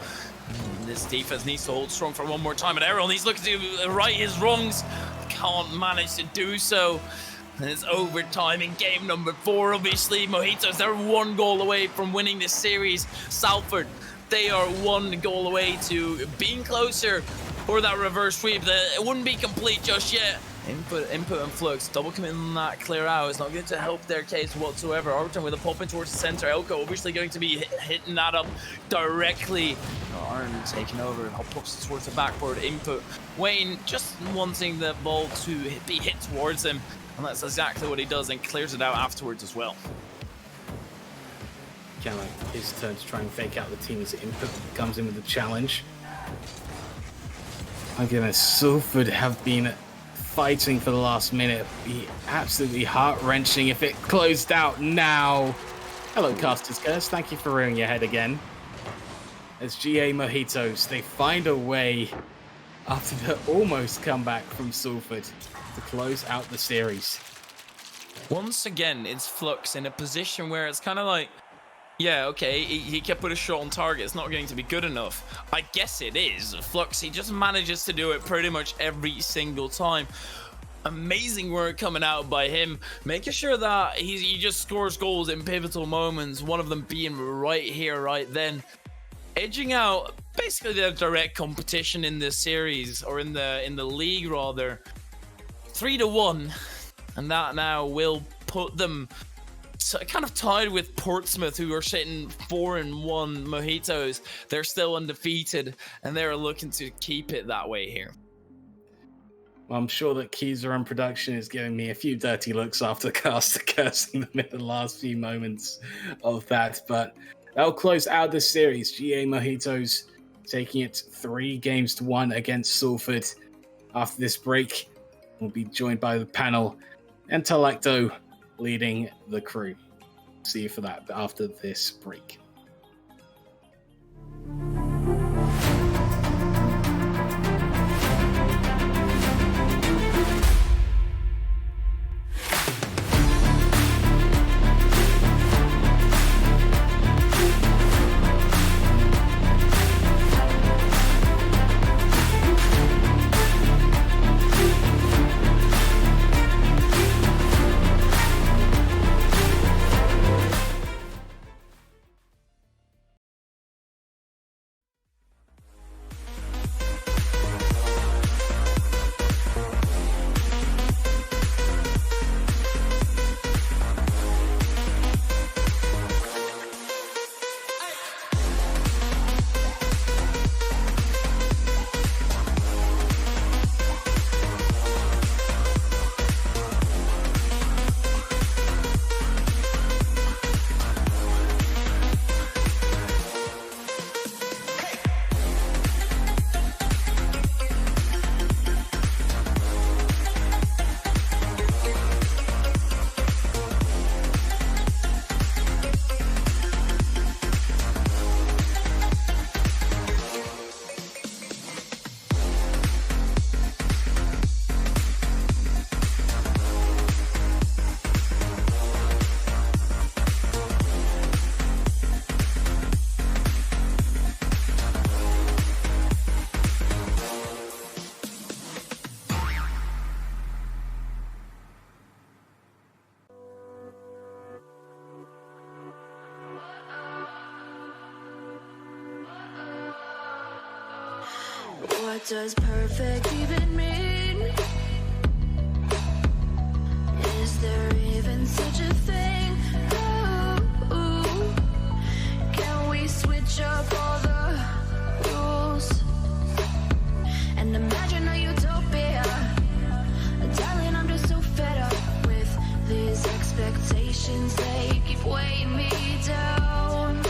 This defense needs to hold strong for one more time, and Errol, he's looking to right his wrongs. Can't manage to do so. And it's overtime in game number 4, obviously. Mojitos, they're 1 goal away from winning this series. Salford, they are 1 goal away to being closer for that reverse sweep. It wouldn't be complete just yet, Input and Flux, double committing on that clear out. It's not going to help their case whatsoever. Arbiton with a pop in towards the center. Elko obviously going to be hitting that up directly. Arn taking over, pops towards the backboard. Input. Wayne just wanting the ball to be hit towards him. And that's exactly what he does and clears it out afterwards as well. Kind of like his turn to try and fake out the team as Input comes in with the challenge. My goodness, Salford have been fighting for the last minute. Be absolutely heart-wrenching if it closed out now. Hello, Caster's Curse. Thank you for rearing your head again. As GA Mojitos, they find a way after the almost comeback from Salford to close out the series. Once again, it's Flux in a position where it's kind of like, yeah, okay, he can put a shot on target. It's not going to be good enough. I guess it is. Flux, he just manages to do it pretty much every single time. Amazing work coming out by him, making sure that he just scores goals in pivotal moments, one of them being right here, right then. Edging out basically their direct competition in this series, or in the league rather, 3-1, and that now will put them kind of tied with Portsmouth, who are sitting 4-1 Mojitos. They're still undefeated, and they're looking to keep it that way here. Well, I'm sure that Keyser on production is giving me a few dirty looks after Caster cursing them in the last few moments of that, but that'll close out this series. GA Mojitos taking it 3-1 against Salford. After this break, we'll be joined by the panel and Talecto leading the crew. See you for that after this break. What does perfect even mean? Is there even such a thing? Ooh, can we switch up all the rules and imagine a utopia? Darling, I'm just so fed up with these expectations. They keep weighing me down.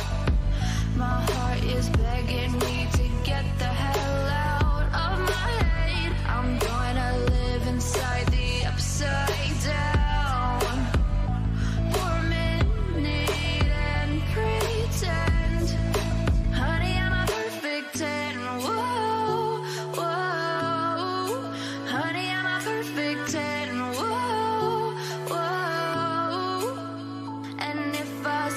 My heart is begging me to get the hell out of my head. I'm gonna live inside the upside down for a minute and pretend, honey, I'm a perfect 10. Whoa, whoa, honey, I'm a perfect 10. Whoa, whoa, and if I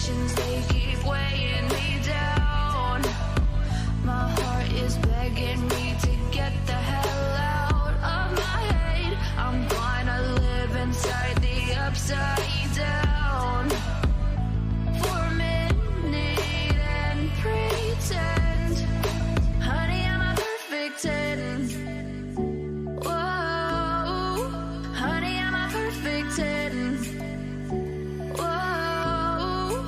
Expectations, they keep weighing me down. My heart is begging me to get the hell out of my head. I'm gonna live inside the upside down for a minute and pretend, honey, I'm a perfect 10. Whoa, honey, I'm a perfect 10. Whoa,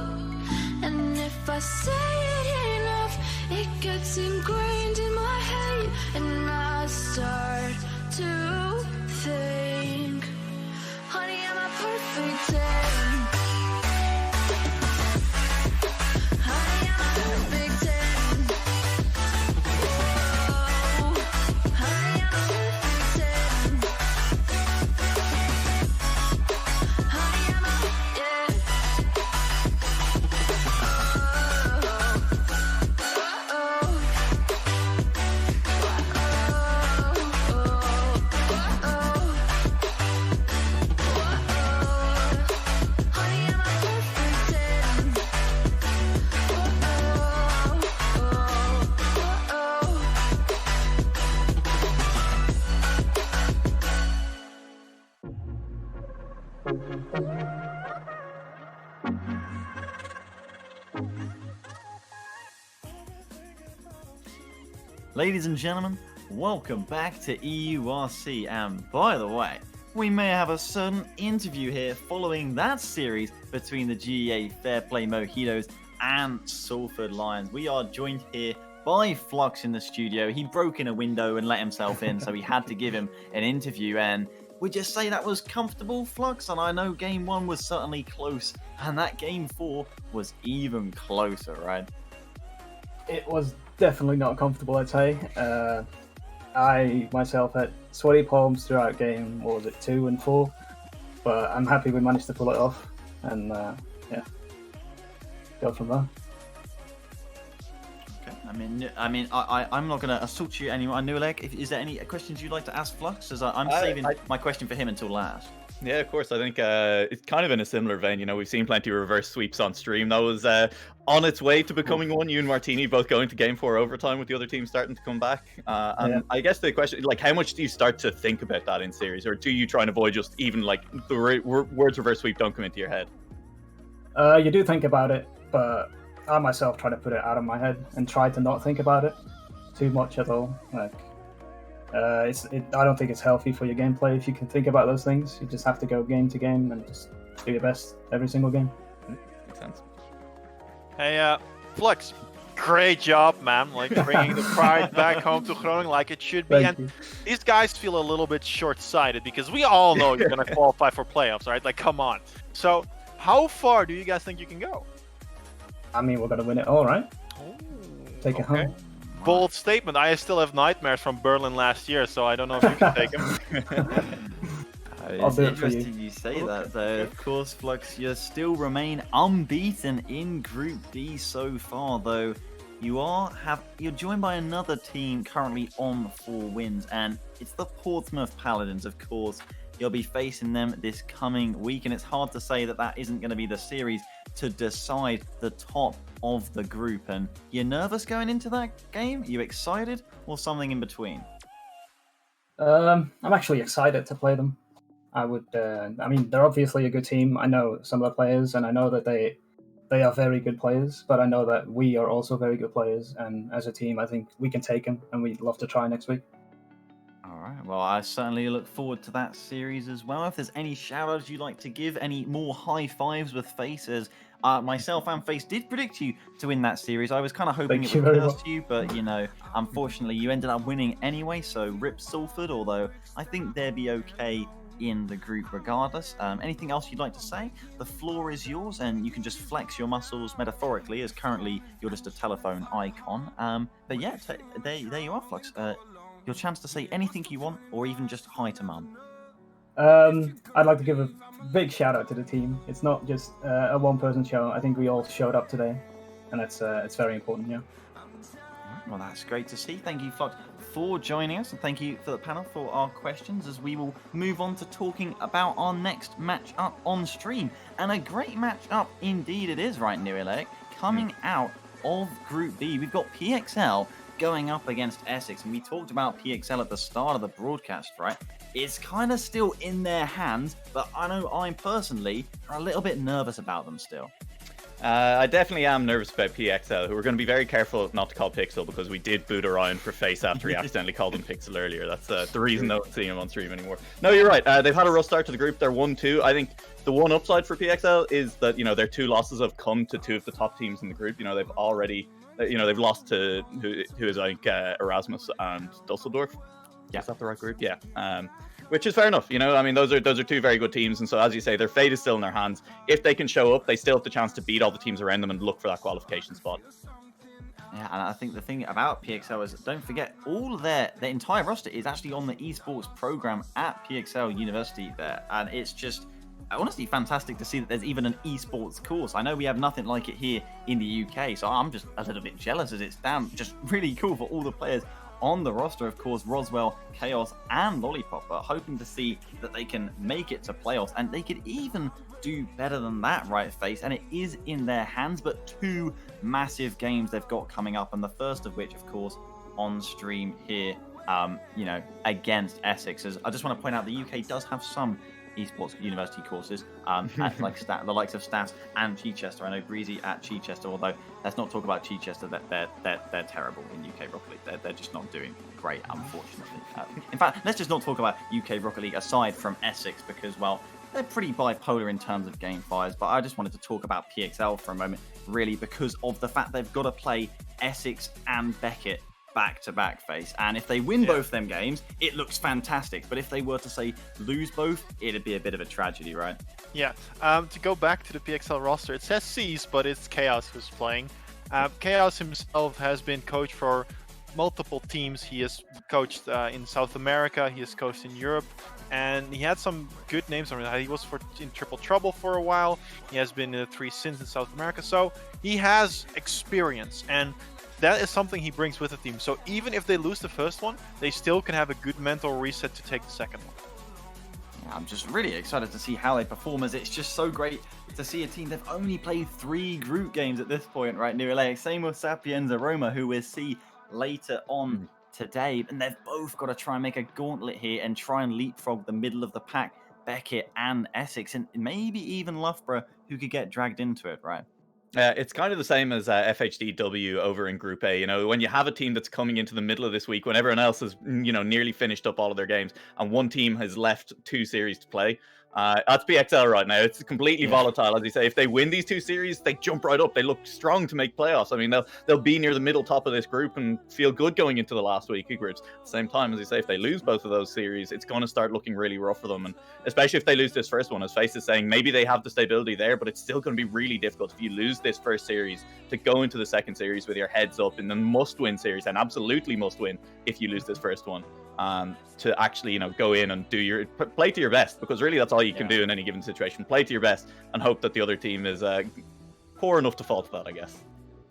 and if I say it enough, it gets ingrained in my head, and I start to think, honey, I'm a perfect 10. Honey, I'm a perfect 10. Whoa, honey, I'm a perfect 10. Honey, I'm a, yeah. Ladies and gentlemen, welcome back to EURC, and by the way, we may have a certain interview here following that series between the GEA Fairplay Mojitos and Salford Lions. We are joined here by Flux in the studio. He broke in a window and let himself in, so we had to give him an interview, and would you say that was comfortable, Flux? And I know game 1 was certainly close, and that game 4 was even closer, right? It was definitely not comfortable, I'd say. I myself had sweaty palms throughout game, what was it, 2 and 4, but I'm happy we managed to pull it off, and yeah, go from there. Okay. I'm not going to assault you anymore. Nulek, is there any questions you'd like to ask Flux? As I'm saving my question for him until last. Yeah, of course. I think it's kind of in a similar vein. You know, we've seen plenty of reverse sweeps on stream. That was on its way to becoming one. You and Martini both going to game 4 overtime with the other team starting to come back. And I guess the question, like, how much do you start to think about that in series? Or do you try and avoid just even, like, the words reverse sweep don't come into your head? You do think about it, but I myself try to put it out of my head and try to not think about it too much at all. Like, I don't think it's healthy for your gameplay if you can think about those things. You just have to go game to game and just do your best every single game. Makes sense. Hey, Flux, great job, man. Like bringing the pride back home to Groningen like it should be. Thank you. These guys feel a little bit short-sighted because we all know you're going to qualify for playoffs, right? Like, come on. So, how far do you guys think you can go? I mean, we're going to win it all, right? Take it home. Bold statement. I still have nightmares from Berlin last year, so I don't know if you can take them. It's interesting you say that, though. Of course, Flux, you still remain unbeaten in Group D so far, though. You're joined by another team currently on 4 wins, and it's the Portsmouth Paladins, of course. You'll be facing them this coming week, and it's hard to say that isn't going to be the series to decide the top of the group. And you're nervous going into that game? Are you excited, or something in between? I'm actually excited to play them. I mean, they're obviously a good team. I know some of the players, and I know that they are very good players, but I know that we are also very good players, and as a team, I think we can take them, and we'd love to try next week. All right. Well, I certainly look forward to that series as well. If there's any shout-outs you'd like to give, any more high fives with Faces, myself and Face did predict you to win that series. I was kind of hoping Thank it you would very curse you, but, you know, unfortunately, you ended up winning anyway, so rip Salford, although I think they'd be okay in the group regardless. Anything else you'd like to say? The floor is yours, and you can just flex your muscles metaphorically, as currently you're just a telephone icon. But yeah, there you are, Flux. Your chance to say anything you want, or even just hi to Mum. I'd like to give a big shout out to the team. It's not just a one-person show. I think we all showed up today, and it's very important. Yeah. Well, that's great to see. Thank you, Flux, for joining us, and thank you for the panel for our questions as we will move on to talking about our next match up on stream. And a great match up indeed it is, right, Newelec? Coming out of Group B, we've got PXL going up against Essex, and we talked about PXL at the start of the broadcast, right? It's kind of still in their hands, but I know I personally are a little bit nervous about them still. I definitely am nervous about PXL, who we're going to be very careful not to call Pixel, because we did boot Orion for face after he accidentally called him Pixel earlier. That's the reason no one's seeing him on stream anymore. No, you're right. They've had a rough start to the group. They're 1-2. I think the one upside for PXL is that, their 2 losses have come to 2 of the top teams in the group. They've already, they've lost to who is, I think, Erasmus and Dusseldorf. Yeah. Is that the right group? Yeah. Which is fair enough, I mean, those are 2 very good teams, and so as you say, their fate is still in their hands. If they can show up, they still have the chance to beat all the teams around them and look for that qualification spot. Yeah, and I think the thing about PXL is, don't forget, all their entire roster is actually on the esports program at PXL University there, and it's just honestly fantastic to see that there's even an esports course. I know we have nothing like it here in the UK, so I'm just a little bit jealous as it's just really cool for all the players on the roster, of course, Roswell, Chaos, and Lollipop, but hoping to see that they can make it to playoffs, and they could even do better than that, right, Face? And it is in their hands, but 2 massive games they've got coming up, and the first of which, of course, on stream here, against Essex. As I just want to point out, the UK does have some esports university courses, at the likes of Stats and Chichester. I know Breezy at Chichester, although let's not talk about Chichester. They're terrible in UK Rocket League. They're just not doing great, unfortunately. In fact, let's just not talk about UK Rocket League aside from Essex, because, well, they're pretty bipolar in terms of game fires. But I just wanted to talk about PXL for a moment, really, because of the fact they've got to play Essex and Beckett back-to-back, Face, and if they win both them games, it looks fantastic, but if they were to, say, lose both, it'd be a bit of a tragedy, right? Yeah, to go back to the PXL roster, it says C's, but it's Chaos who's playing. Chaos himself has been coach for multiple teams. He has coached in South America, he has coached in Europe, and he had some good names on it. He was in Triple Trouble for a while, he has been in the 3 Sins in South America, so he has experience, and that is something he brings with the team. So even if they lose the first one, they still can have a good mental reset to take the second one. Yeah, I'm just really excited to see how they perform, as it's just so great to see a team. They've only played 3 group games at this point, right, New LA? Same with Sapienza Roma, who we'll see later on today. And they've both got to try and make a gauntlet here and try and leapfrog the middle of the pack, Beckett and Essex, and maybe even Loughborough, who could get dragged into it, right? It's kind of the same as FHDW over in Group A. When you have a team that's coming into the middle of this week, when everyone else has, nearly finished up all of their games, and one team has left 2 series to play, that's PXL right now. It's completely volatile, as you say. If they win these 2 series, they jump right up. They look strong to make playoffs. I mean, they'll be near the middle top of this group and feel good going into the last week of groups. At the same time, as you say, if they lose both of those series, it's going to start looking really rough for them. And especially if they lose this first one, as Face is saying, maybe they have the stability there, but it's still going to be really difficult if you lose this first series to go into the second series with your heads up in the must-win series, and absolutely must-win if you lose this first one. To actually, go in and play to your best, because really that's all you can do in any given situation. Play to your best and hope that the other team is poor enough to fall to that, I guess.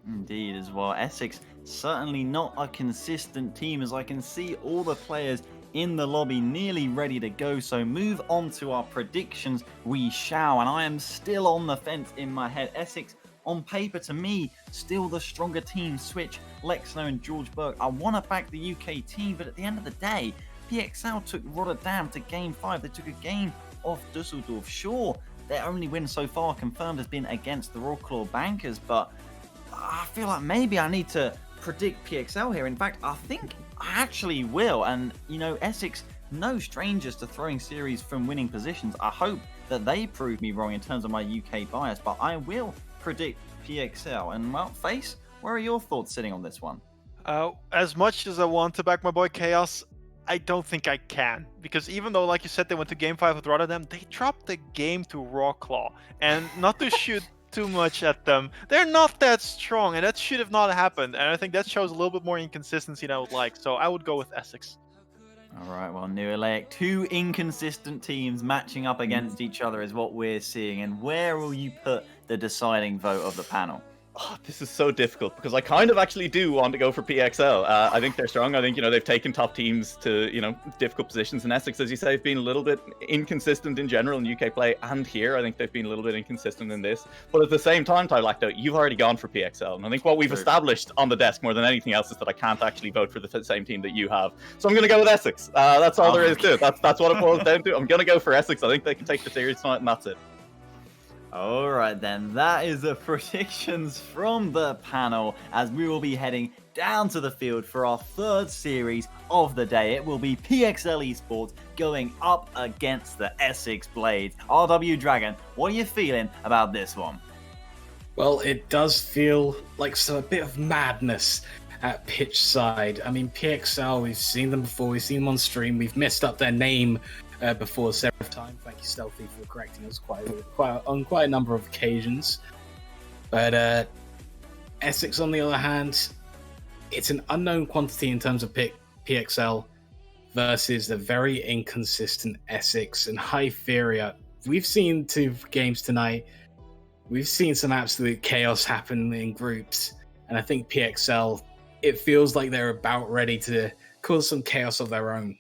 Indeed, as well. Essex certainly not a consistent team, as I can see all the players in the lobby nearly ready to go. So move on to our predictions, we shall. And I am still on the fence in my head. Essex, on paper, to me, still the stronger team. Switch, Lexno and George Burke. I want to back the UK team, but at the end of the day, PXL took Rotterdam to Game 5. They took a game off Dusseldorf. Sure, their only win so far confirmed has been against the Royal Claw Bankers, but I feel like maybe I need to predict PXL here. In fact, I think I actually will. And, Essex, no strangers to throwing series from winning positions. I hope that they prove me wrong in terms of my UK bias, but I will predict PXL. And, well, Face, where are your thoughts sitting on this one? As much as I want to back my boy Chaos, I don't think I can, because even though, like you said, they went to Game 5 with Rotterdam, they dropped the game to Raw Claw. And not to shoot too much at them, they're not that strong, and that should have not happened. And I think that shows a little bit more inconsistency than I would like. So I would go with Essex. All right, well, New Elect, 2 inconsistent teams matching up against each other is what we're seeing. And where will you put the deciding vote of the panel? Oh, this is so difficult because I kind of actually do want to go for PXL. I think they're strong. I think, they've taken top teams to, difficult positions. And Essex, as you say, have been a little bit inconsistent in general in UK play. And here, I think they've been a little bit inconsistent in this. But at the same time, Tylacto, you've already gone for PXL. And I think what we've established on the desk more than anything else is that I can't actually vote for the same team that you have. So I'm going to go with Essex. That's all there is to it. That's what it boils down to. I'm going to go for Essex. I think they can take the series tonight, and that's it. All right, then. That is the predictions from the panel as we will be heading down to the field for our third series of the day. It will be PXL Esports going up against the Essex Blades. RW Dragon, what are you feeling about this one? Well, it does feel like a bit of madness at pitch side. I mean, PXL, we've seen them before. We've seen them on stream. We've messed up their name before several times. Thank you, Stealthy, for correcting us on quite a number of occasions. But Essex, on the other hand, it's an unknown quantity in terms of PXL versus the very inconsistent Essex and Hytheria. We've seen 2 games tonight. We've seen some absolute chaos happen in groups, and I think PXL, it feels like they're about ready to cause some chaos of their own.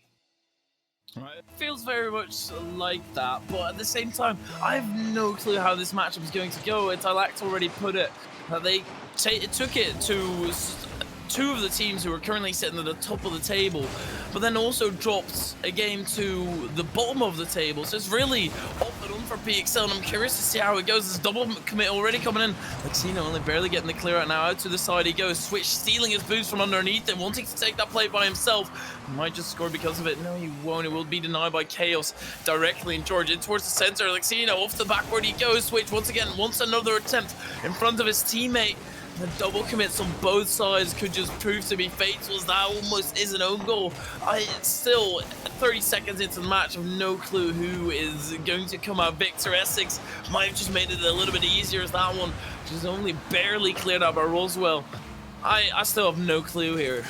Right. It feels very much like that, but at the same time, I have no clue how this matchup is going to go. Tylacto already put it that they took it to 2 of the teams who are currently sitting at the top of the table, but then also dropped a game to the bottom of the table. So it's really off and on for PXL, and I'm curious to see how it goes. There's double commit already coming in. Lexino only barely getting the clear out now. Out to the side he goes. Switch stealing his boost from underneath and wanting to take that play by himself. He might just score because of it. No, he won't. It will be denied by Chaos directly. And George in towards the center. Lexino off the backward he goes. Switch once again wants another attempt in front of his teammate. The double commits on both sides could just prove to be fatal, as that almost is an own goal. Still 30 seconds into the match, I have no clue who is going to come out victor. Essex might have just made it a little bit easier as that one just only barely cleared out by Roswell. I still have no clue here.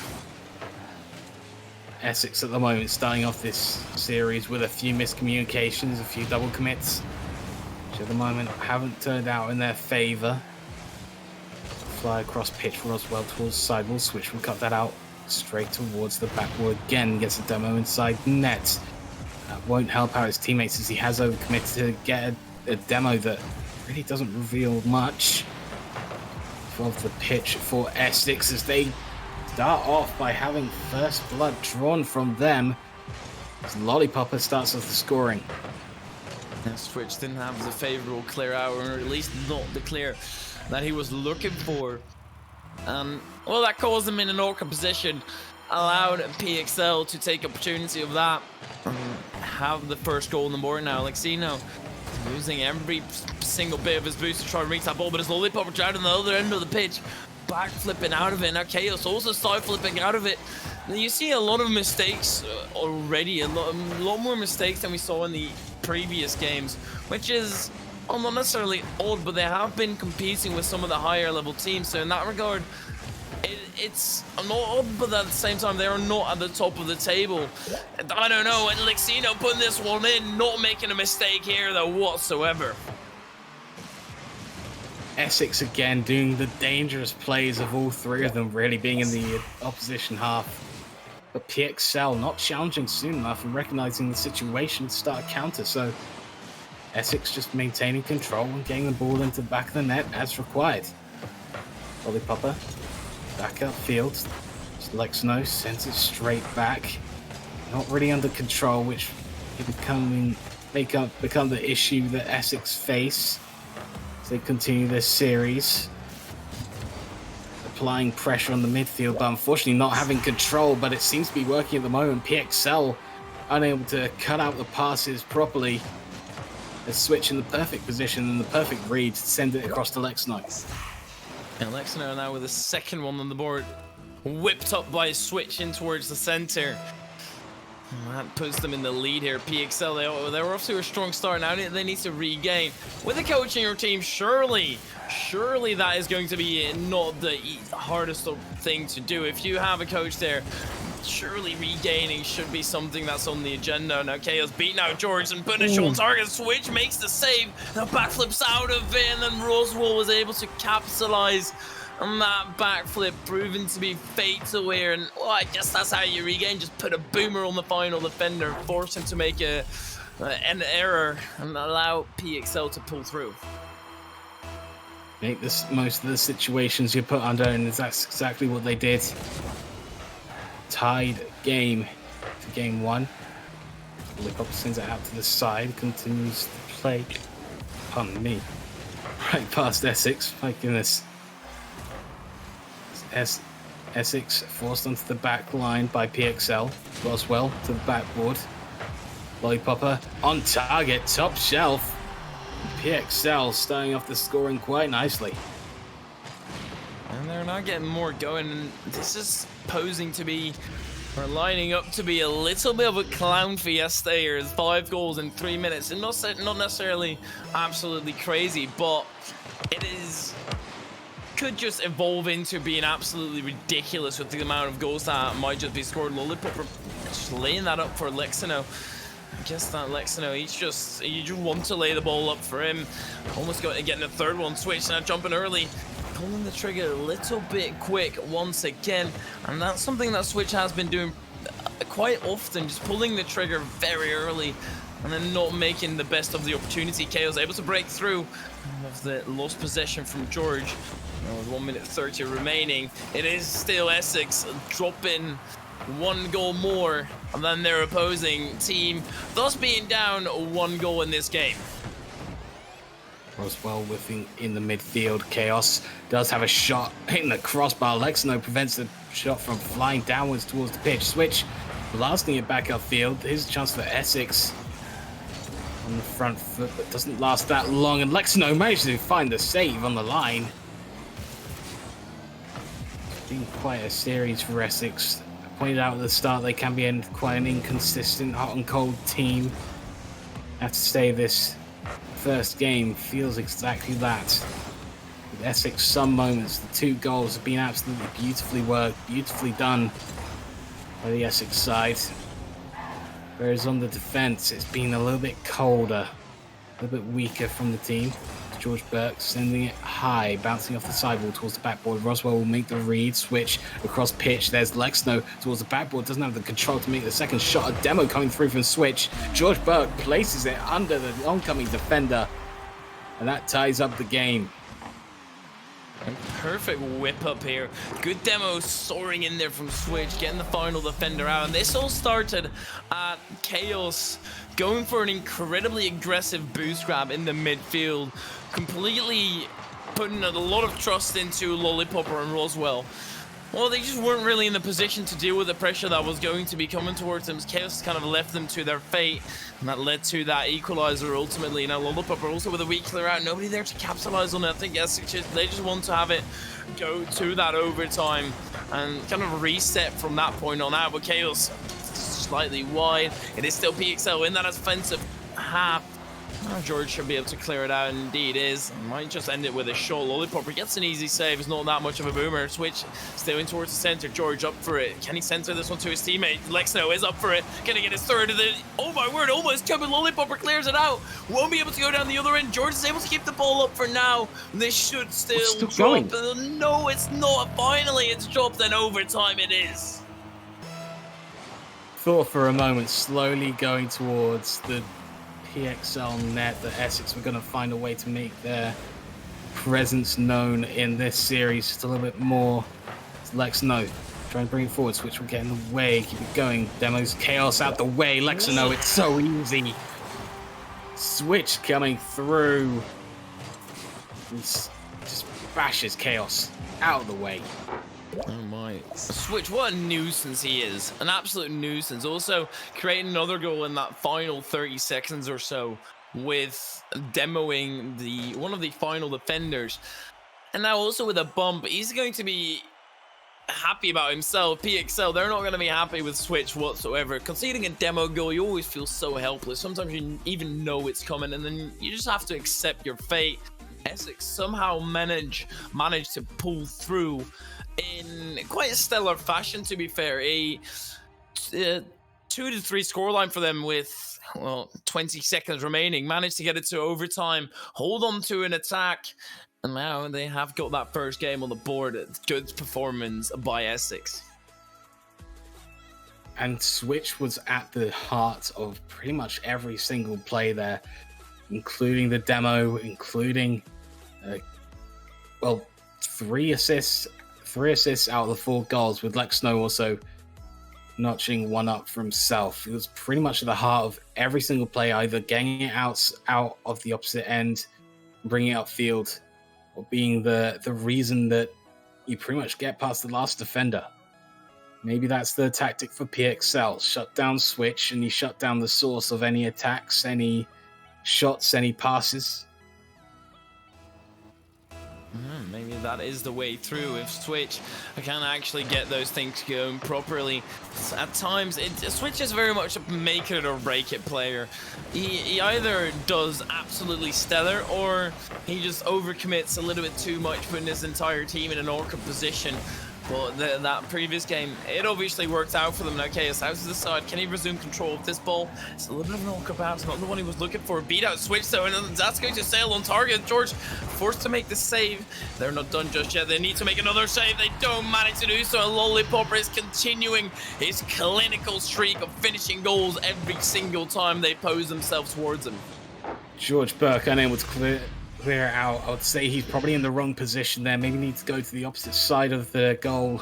Essex at the moment starting off this series with a few miscommunications, a few double commits, which at the moment haven't turned out in their favour. Fly across pitch for Roswell towards sidewall. Switch will cut that out straight towards the backward again. Gets a demo inside net. That won't help out his teammates as he has overcommitted to get a demo that really doesn't reveal much. Of the pitch for Essex as they start off by having first blood drawn from them. As Lollipopper starts off the scoring. And Switch didn't have the favourable clear out, or at least not the clear that he was looking for. Well, that caused him in an awkward position, allowed PXL to take opportunity of that, have the first goal on the board now. Lexino using every single bit of his boost to try and reach that ball, but his Lollipop out on the other end of the pitch, back flipping out of it. Now Chaos also side flipping out of it. Now you see a lot of mistakes already, a lot more mistakes than we saw in the previous games, which is not necessarily odd, but they have been competing with some of the higher level teams. So in that regard, it's not odd, but at the same time, they are not at the top of the table. I don't know, and Lexino putting this one in, not making a mistake here though whatsoever. Essex again doing the dangerous plays of all 3 of them really being in the opposition half. But PXL not challenging soon enough and recognizing the situation to start a counter. So Essex just maintaining control and getting the ball into the back of the net as required. Lollipopper back upfield. Lexino sends it straight back. Not really under control, which become the issue that Essex face as they continue this series. Applying pressure on the midfield, but unfortunately not having control, but it seems to be working at the moment. PXL unable to cut out the passes properly. A switch in the perfect position and the perfect read to send it across to Lexino. And Lexino now with the second one on the board, whipped up by a switch in towards the center. And that puts them in the lead here. PXL, they were off to a strong start. Now they need to regain. With the coaching your team, surely that is going to be not the hardest thing to do. If you have a coach there, surely regaining should be something that's on the agenda. Now Chaos beating out George and punish on target. Switch makes the save. Now backflips out of it, and then Roswell was able to capitalize on that backflip, proving to be fatal here. And I guess that's how you regain. Just put a boomer on the final defender, force him to make an error, and allow PXL to pull through. Make this most of the situations you're put under, and that's exactly what they did. Tied game to game 1. Lipop sends it out to the side, continues to play. Pardon me. Right past Essex. My goodness. Essex forced onto the back line by PXL. Roswell to the backboard. Lollipopper on target, top shelf. PXL starting off the scoring quite nicely. And they're not getting more going. And this is posing to be, or lining up to be, a little bit of a clown fiesta here. 5 goals in 3 minutes. And not necessarily absolutely crazy, but it could just evolve into being absolutely ridiculous with the amount of goals that might just be scored. Lollipop just laying that up for Lexino. I guess that Lexino, you just want to lay the ball up for him. Almost getting the third one. Switch now, jumping early, pulling the trigger a little bit quick once again, and that's something that Switch has been doing quite often, just pulling the trigger very early and then not making the best of the opportunity. KO's able to break through with the lost possession from George. With 1 minute 30 remaining, it is still Essex dropping 1 goal more than their opposing team, thus being down 1 goal in this game. Roswell whipping in the midfield. Chaos does have a shot hitting the crossbar. Lexino prevents the shot from flying downwards towards the pitch. Switch blasting it back upfield. Here's a chance for Essex on the front foot, but doesn't last that long. And Lexino manages to find the save on the line. It's been quite a series for Essex. I pointed out at the start they can be quite an inconsistent hot and cold team. I have to say this first game feels exactly that. With Essex, some moments, the 2 goals have been absolutely beautifully worked, beautifully done by the Essex side. Whereas on the defence, it's been a little bit colder, a little bit weaker from the team. George Burke sending it high, bouncing off the sidewall towards the backboard. Roswell will make the read, switch across pitch. There's Lexino towards the backboard, doesn't have the control to make the second shot. A demo coming through from Switch. George Burke places it under the oncoming defender, and that ties up the game. Perfect whip up here. Good demo soaring in there from Switch, getting the final defender out. And this all started at Chaos going for an incredibly aggressive boost grab in the midfield, completely putting a lot of trust into Lollipopper and Roswell. Well, they just weren't really in the position to deal with the pressure that was going to be coming towards them. Chaos kind of left them to their fate, and that led to that equalizer ultimately. Now Lollipopper also with a weak clear out, nobody there to capitalize on it. I think they just want to have it go to that overtime and kind of reset from that point on out. But Chaos slightly wide. It is still PXL in that offensive half. George should be able to clear it out, and indeed is. Might just end it with a shot. Lollipopper gets an easy save. It's not that much of a boomer. Switch still in towards the center. George up for it. Can he center this one to his teammate? Lexino is up for it. Gonna get his third of the... Oh my word, almost coming. Lollipopper clears it out. Won't be able to go down the other end. George is able to keep the ball up for now. This should still drop. Going. No, it's not. Finally, it's dropped, and overtime it is. Thought for a moment, slowly going towards the PXL net, that Essex were going to find a way to make their presence known in this series just a little bit more. It's Lexino try and bring it forward. Switch will get in the way, keep it going. Demos Chaos out the way. Lexino, it's so easy. Switch coming through. Just bashes Chaos out of the way. Oh my. Switch, what a nuisance he is. An absolute nuisance. Also, creating another goal in that final 30 seconds or so with demoing one of the final defenders. And now also with a bump, he's going to be happy about himself. PXL, they're not going to be happy with Switch whatsoever. Conceding a demo goal, you always feel so helpless. Sometimes you even know it's coming, and then you just have to accept your fate. Essex somehow managed to pull through in quite a stellar fashion, to be fair. A 2-3 scoreline for them with, well, 20 seconds remaining. Managed to get it to overtime, hold on to an attack, and now they have got that first game on the board. Good performance by Essex. And Switch was at the heart of pretty much every single play there, including the demo, including, well, 3 assists out of the 4 goals, with Lex Snow also notching 1 up for himself. It was pretty much at the heart of every single play, either getting it out of the opposite end, bringing it upfield, or being the reason that you pretty much get past the last defender. Maybe that's the tactic for PXL. Shut down Switch, and you shut down the source of any attacks, any shots, any passes. Maybe that is the way through. If Switch can actually get those things going properly, at times Switch is very much a make it or break it player. He either does absolutely stellar, or he just overcommits a little bit too much, putting his entire team in an awkward position. But that previous game, it obviously worked out for them. Now Chaos out to the side. Can he resume control of this ball? It's a little bit of an awkward bounce, not the one he was looking for. Beat out Switch though, and that's going to sail on target. George forced to make the save. They're not done just yet. They need to make another save. They don't manage to do so. Lollipopper is continuing his clinical streak of finishing goals every single time they pose themselves towards him. George Burke unable to clear out. I would say he's probably in the wrong position there. Maybe needs to go to the opposite side of the goal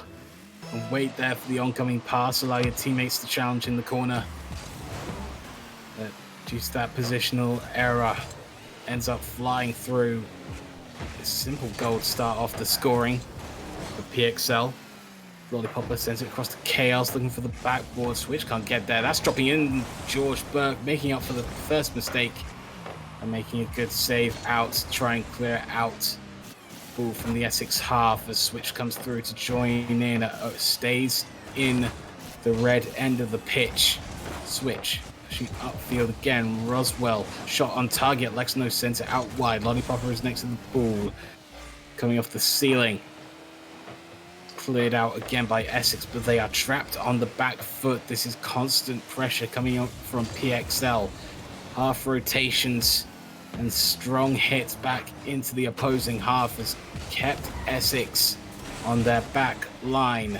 and wait there for the oncoming pass, allow your teammates to challenge in the corner. But due to that positional error, ends up flying through. A simple goal to start off the scoring for PXL. Lollipopper sends it across to Chaos, looking for the backboard. Switch can't get there. That's dropping in. George Burke making up for the first mistake and making a good save out to try and clear out ball from the Essex half as Switch comes through to join in. Stays in the red end of the pitch. Switch pushing upfield again. Roswell shot on target. Lex No sends it out wide. Lollipopper is next to the ball, coming off the ceiling. Cleared out again by Essex, but they are trapped on the back foot. This is constant pressure coming up from PXL. Half rotations and strong hits back into the opposing half has kept Essex on their back line.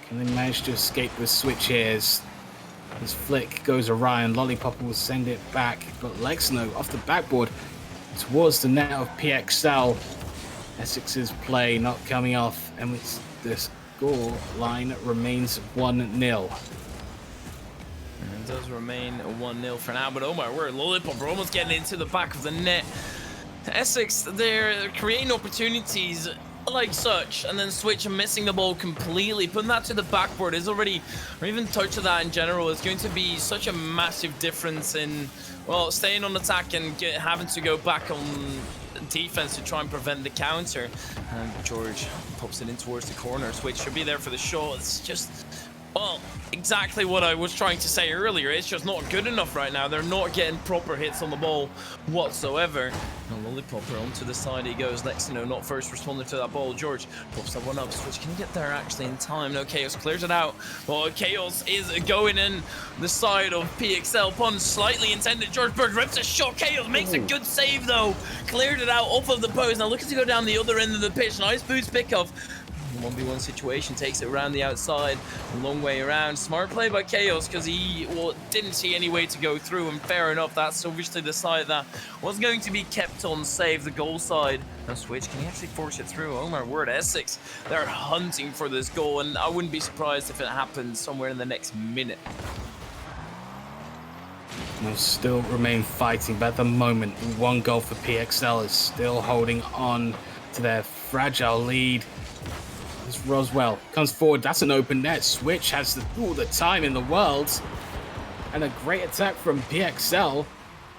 Can they manage to escape with Switch here? As flick goes awry and Lollipopper will send it back, but Lexno off the backboard towards the net of PXL. Essex's play not coming off, and the score line remains 1-0. It does remain 1-0 for now, but oh my word, Lollipopper almost getting into the back of the net. Essex, they're creating opportunities like such, and then Switch and missing the ball completely. Putting that to the backboard is already, or even touch of that in general, is going to be such a massive difference in, well, staying on attack and having to go back on defense to try and prevent the counter. And George pops it in towards the corner. Switch should be there for the shot. It's just, well, exactly what I was trying to say earlier. It's just not good enough right now. They're not getting proper hits on the ball whatsoever. And Lollipopper onto the side he goes. Lexino not first responder to that ball. George pops that one up. Switch can get there actually in time. No, Chaos clears it out. Well, Chaos is going in the side of PXL. Pun slightly intended. George Bird rips a shot. Chaos makes a good save though. Cleared it out off of the post. Now looking to go down the other end of the pitch. Nice boost pickoff. 1v1 situation, takes it around the outside, a long way around. Smart play by Chaos because he didn't see any way to go through, and fair enough, that's obviously the side that was going to be kept on save, the goal side. Now Switch, can he actually force it through? Oh my word, Essex, they're hunting for this goal, and I wouldn't be surprised if it happens somewhere in the next minute. They'll still remain fighting, but at the moment, one goal for PXL is still holding on to their fragile lead. Roswell comes forward. That's an open net. Switch has all the time in the world, and a great attack from PXL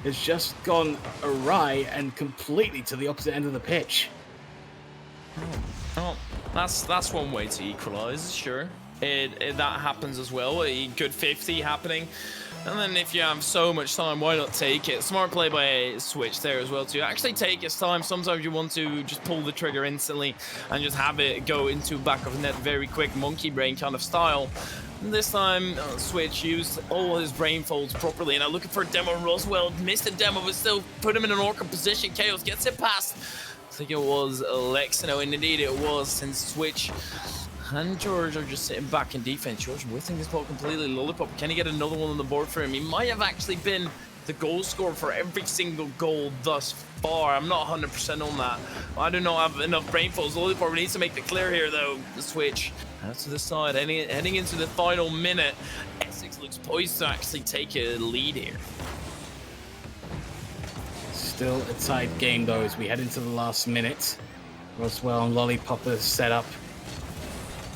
has just gone awry and completely to the opposite end of the pitch. Oh, That's one way to equalize, sure. That happens as well. A good 50 happening. And then if you have so much time, why not take it? Smart play by Switch there as well to actually take his time. Sometimes you want to just pull the trigger instantly and just have it go into back of net very quick, monkey brain kind of style. And this time, Switch used all his brain folds properly. And I'm looking for Demo. Roswell missed the demo, but still put him in an awkward position. Chaos gets it past. I think it was Lexino, and indeed it was, since Switch and George are just sitting back in defense. George whiffing this ball completely. Lollipop, can he get another one on the board for him? He might have actually been the goal scorer for every single goal thus far. I'm not 100% on that. I do not have enough brain falls. Lollipop needs to make the clear here, though. The Switch out to the side, heading into the final minute. Essex looks poised to actually take a lead here. Still a tight game, though, as we head into the last minute. Roswell and Lollipop are set up.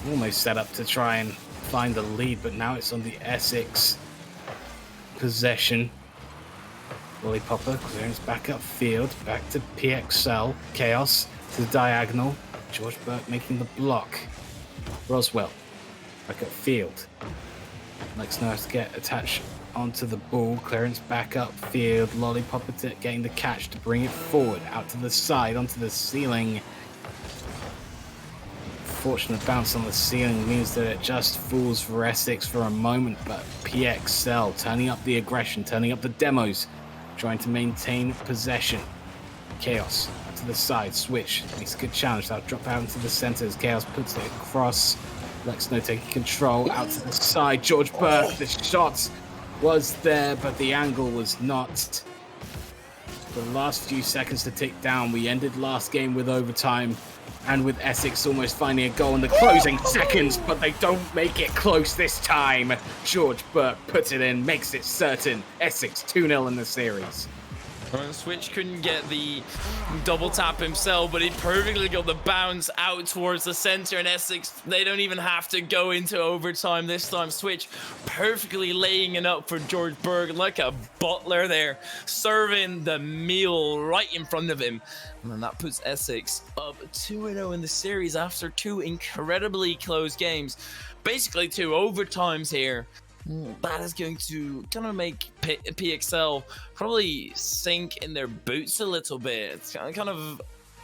Almost set up to try and find the lead, but now it's on the Essex possession. Lollipopper clearance back upfield, back to PXL. Chaos to the diagonal. George Burke making the block. Roswell back upfield. Lex now has to get attached onto the ball. Clearance back upfield. Lollipopper getting the catch to bring it forward, out to the side, onto the ceiling. Fortunate bounce on the ceiling means that it just falls for Essex for a moment, but PXL turning up the aggression, turning up the demos, trying to maintain possession. Chaos to the side, Switch makes a good challenge. That'll drop out into the center as Chaos puts it across. Lexno taking control out to the side. George Burke, the shot was there, but the angle was not. The last few seconds to tick down. We ended last game with overtime, and with Essex almost finding a goal in the closing seconds, but they don't make it close this time. George Burke puts it in, makes it certain. Essex 2-0 in the series. Switch couldn't get the double tap himself, but he perfectly got the bounce out towards the center, and Essex, they don't even have to go into overtime this time. Switch perfectly laying it up for George Burke like a butler there, serving the meal right in front of him. And then that puts Essex up 2-0 in the series after two incredibly close games. Basically 2 overtimes here. That is going to kind of make PXL probably sink in their boots a little bit. It's kind of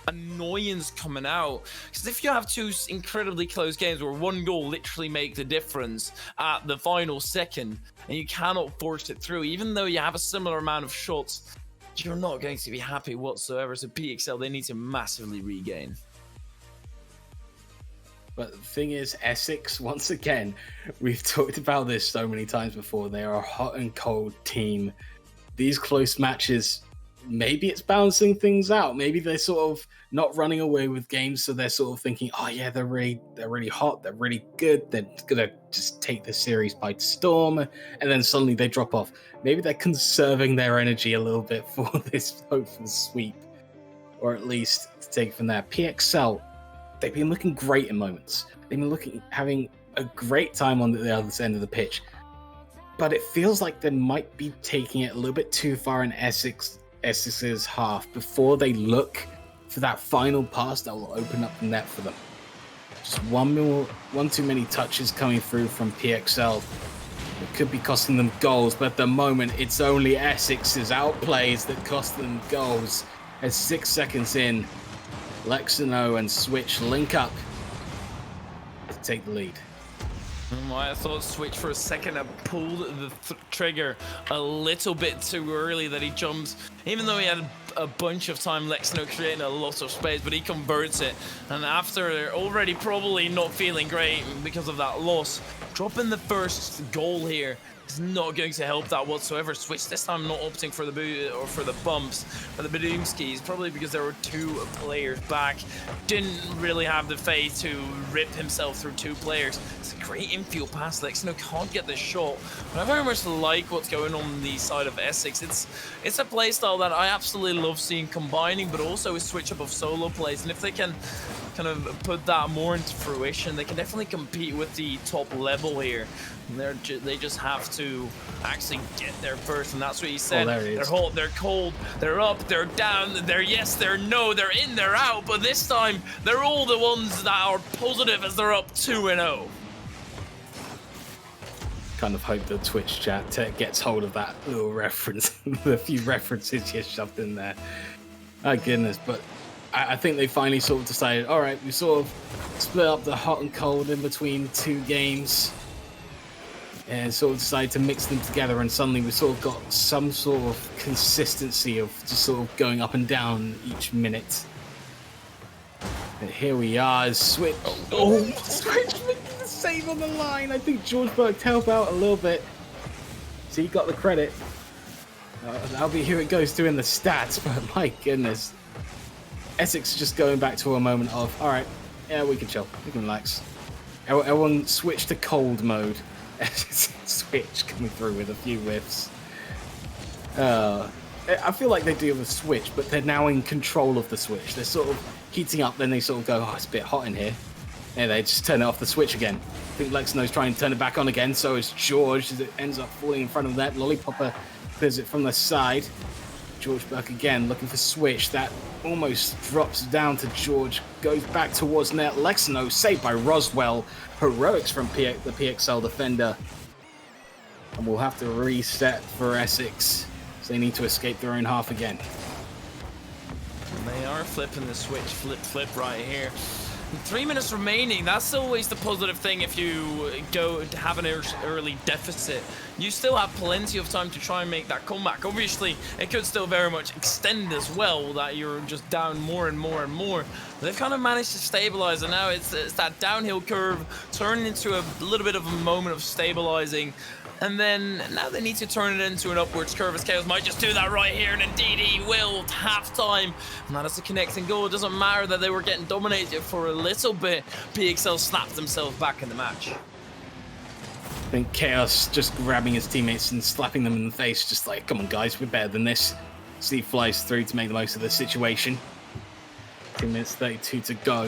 annoyance coming out, because if you have 2 incredibly close games where 1 goal literally make the difference at the final second, and you cannot force it through, even though you have a similar amount of shots, you're not going to be happy whatsoever. So PXL, they need to massively regain. But the thing is, Essex, once again, we've talked about this so many times before, they are a hot and cold team. These close matches, maybe it's balancing things out. Maybe they're sort of not running away with games, so they're sort of thinking, oh yeah, they're really hot, they're really good, they're gonna just take the series by storm, and then suddenly they drop off. Maybe they're conserving their energy a little bit for this hopeful sweep, or at least to take it from there. PXL, they've been looking great in moments. They've been having a great time on the other end of the pitch. But it feels like they might be taking it a little bit too far in Essex's half before they look for that final pass that will open up the net for them. Just one too many touches coming through from PXL. It could be costing them goals, but at the moment it's only Essex's outplays that cost them goals. As 6 seconds in, Lexino and Switch link up to take the lead. I thought Switch for a second had pulled the trigger a little bit too early, that he jumps, even though he had a bunch of time. Lexino creating a lot of space, but he converts it, and after already probably not feeling great because of that loss, dropping the first goal here is not going to help that whatsoever. Switch this time not opting for the boot or for the bumps or the Badumskis, probably because there were 2 players back. Didn't really have the faith to rip himself through 2 players. It's a great infield pass. Lexino can't get the shot, but I very much like what's going on the side of Essex. It's a playstyle that I absolutely love seeing combining, but also a switch up of solo plays, and if they can kind of put that more into fruition, they can definitely compete with the top level here. They just have to actually get there first, and that's what he said. There it is. They're hot, they're cold, they're up, they're down, they're yes, they're no, they're in, they're out, but this time they're all the ones that are positive as they're up 2-0. Kind of hope that Twitch chat gets hold of that little reference, the few references you shoved in there. Oh goodness, but I think they finally sort of decided, all right, we sort of split up the hot and cold in between 2 games and sort of decided to mix them together, and suddenly we sort of got some sort of consistency of just sort of going up and down each minute. And here we are, Switch. Oh, Switch making the save on the line. I think George Berg to help out a little bit. So he got the credit. That'll be here it goes doing the stats, but my goodness. Essex just going back to a moment of, all right, yeah, we can chill, we can relax. Everyone switch to cold mode. Switch coming through with a few whiffs. I feel like they do have a switch, but they're now in control of the switch. They're sort of heating up, then they sort of go, oh, it's a bit hot in here. And they just turn it off the switch again. I think Lexno's trying to turn it back on again, so is George, as it ends up falling in front of that. Lollipopper clears it from the side. George Burke again looking for switch. That almost drops down to George. Goes back towards net. Lexno saved by Roswell. Heroics from the PXL defender. And we'll have to reset for Essex. So they need to escape their own half again. They are flipping the switch, flip right here. 3 minutes remaining. That's always the positive thing if you go to have an early deficit. You still have plenty of time to try and make that comeback. Obviously, it could still very much extend as well, that you're just down more and more and more. But they've kind of managed to stabilize, and now it's that downhill curve turning into a little bit of a moment of stabilizing. And then now they need to turn it into an upwards curve, as Chaos might just do that right here, and indeed he will. Halftime, and that is the connecting goal. It doesn't matter that they were getting dominated for a little bit. PXL snapped themselves back in the match. I think Chaos just grabbing his teammates and slapping them in the face, just like, come on guys, we're better than this. Steve flies through to make the most of the situation. 2 minutes 32 to go.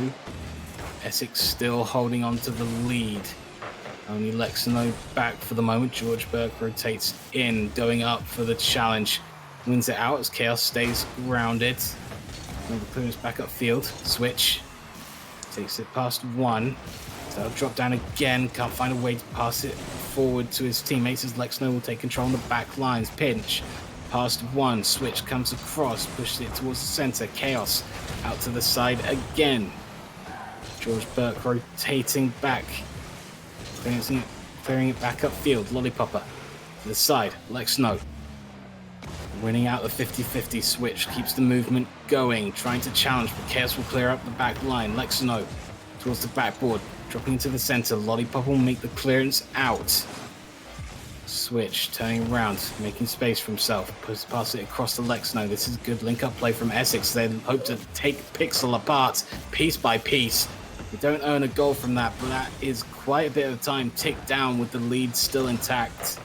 Essex still holding on to the lead. Only Lexno back for the moment. George Burke rotates in, going up for the challenge. Wins it out as Chaos stays grounded. Another clearance back upfield. Switch. Takes it past one. So that'll drop down again. Can't find a way to pass it forward to his teammates as Lexno will take control on the back lines. Pinch. Past one. Switch comes across. Pushes it towards the center. Chaos out to the side again. George Burke rotating back. Clearing it back upfield. Lollipopper to the side. Lexno winning out the 50-50 switch. Keeps the movement going. Trying to challenge, but Chaos will clear up the back line. Lexno towards the backboard. Dropping into the center. Lollipop will make the clearance out. Switch turning around. Making space for himself. Pass it across to Lexno. This is a good link-up play from Essex. They hope to take Pixel apart piece by piece. We don't earn a goal from that, but that is quite a bit of time ticked down with the lead still intact.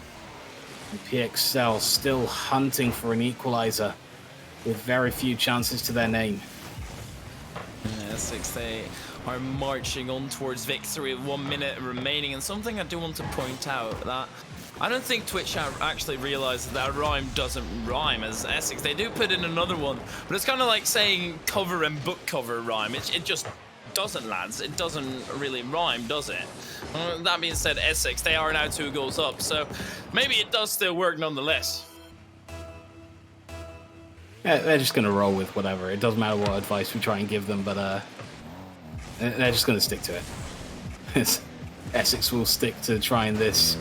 And PXL still hunting for an equalizer with very few chances to their name. Essex, they are marching on towards victory with 1 minute remaining, and something I do want to point out that I don't think Twitch actually realizes that rhyme doesn't rhyme as Essex. They do put in another one, but it's kind of like saying cover and book cover rhyme. It just doesn't, lads. It doesn't really rhyme, does it? That being said, Essex, they are now 2 goals up, so maybe it does still work nonetheless. Yeah, they're just going to roll with whatever. It doesn't matter what advice we try and give them, but they're just going to stick to it. Essex will stick to trying this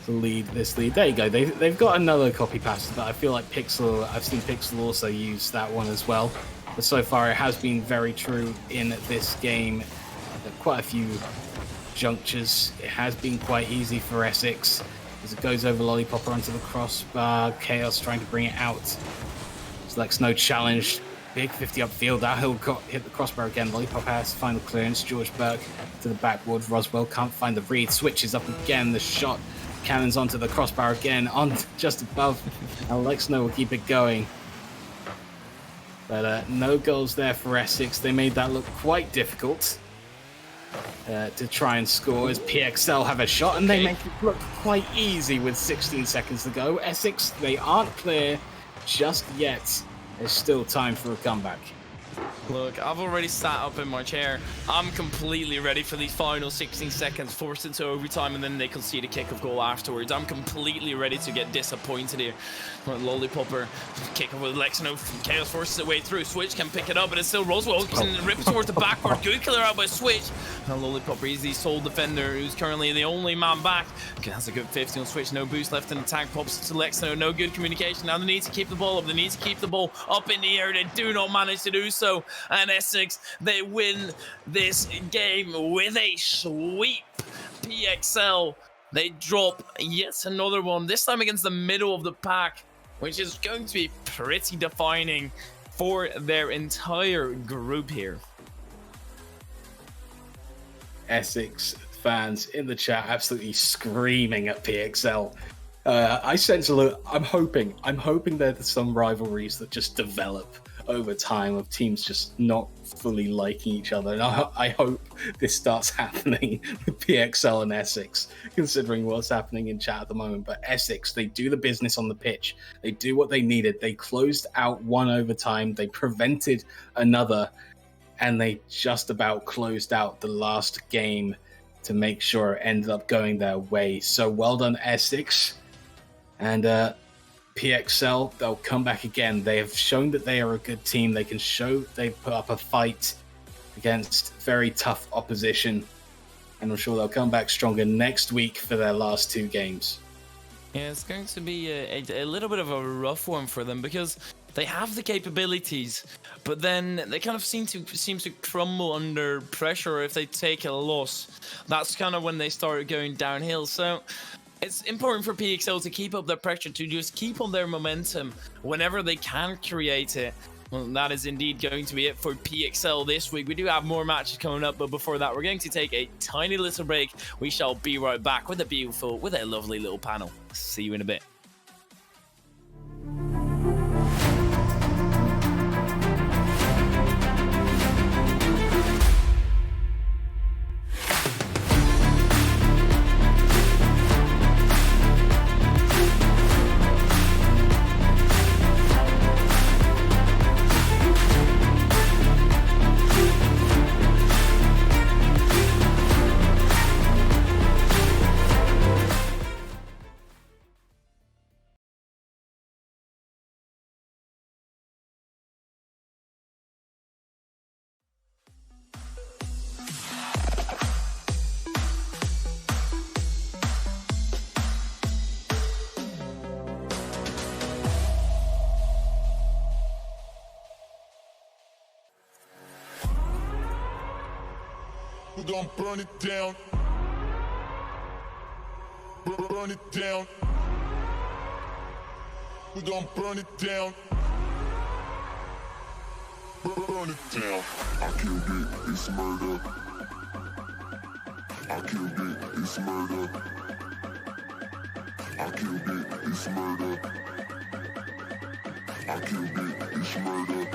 lead. There you go. They've got another copy paste, but I feel like Pixel. I've seen Pixel also use that one as well. But so far, it has been very true in this game. At quite a few junctures, it has been quite easy for Essex as it goes over Lollipopper onto the crossbar. Chaos trying to bring it out. Selects no challenge. Big 50 upfield. That he'll hit the crossbar again. Lollipop has final clearance. George Burke to the backboard. Roswell can't find the read. Switches up again. The shot cannons onto the crossbar again. On just above. Lexno will keep it going. But no goals there for Essex. They made that look quite difficult to try and score as PXL have a shot, and they make it look quite easy with 16 seconds to go. Essex, they aren't clear just yet. There's still time for a comeback. Look, I've already sat up in my chair. I'm completely ready for these final 16 seconds, forced into overtime, and then they concede a kick of goal afterwards. I'm completely ready to get disappointed here. Lollipopper, kick up with Lexino. Chaos forces its way through. Switch can pick it up, but it's still Roswell. And rips towards the backward. Good killer out by Switch. And Lollipopper is the sole defender who's currently the only man back. Okay, that's a good 50 on Switch. No boost left in the tank. Pops to Lexino. No good communication. Now they need to keep the ball up. They need to keep the ball up in the air. They do not manage to do so. And Essex, they win this game with a sweep. PXL, they drop yet another one, this time against the middle of the pack, which is going to be pretty defining for their entire group here. Essex fans in the chat absolutely screaming at PXL. I sense a little, I'm hoping there's some rivalries that just develop over time of teams just not fully liking each other. And I hope this starts happening with PXL and Essex, considering what's happening in chat at the moment. But Essex, they do the business on the pitch. They do what they needed. They closed out one overtime. They prevented another. And they just about closed out the last game to make sure it ended up going their way. So well done, Essex. And PXL, they'll come back again. They have shown that they are a good team. They can show they've put up a fight against very tough opposition. And I'm sure they'll come back stronger next week for their last two games. Yeah, it's going to be a little bit of a rough one for them because they have the capabilities, but then they kind of seem to crumble under pressure if they take a loss. That's kind of when they start going downhill. So it's important for PXL to keep up their pressure, to just keep on their momentum whenever they can create it. Well, that is indeed going to be it for PXL this week. We do have more matches coming up, but before that, we're going to take a tiny little break. We shall be right back with a lovely little panel. See you in a bit. We're gonna burn it down. Burn it down. We're gonna burn it down. Burn it down. I killed it, it's murder. I killed it, it's murder. I killed it, it's murder. I killed it, it's murder.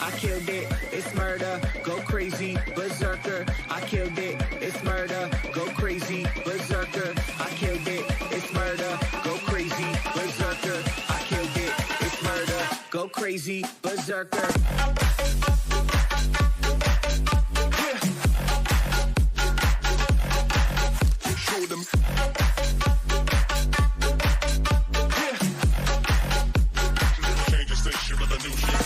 I killed it, it's murder, go crazy, berserker. I killed it, it's murder, go crazy, berserker. I killed it, it's murder, go crazy, berserker. I killed it, it's murder, go crazy, berserker. Show them. Change the station with a new shit.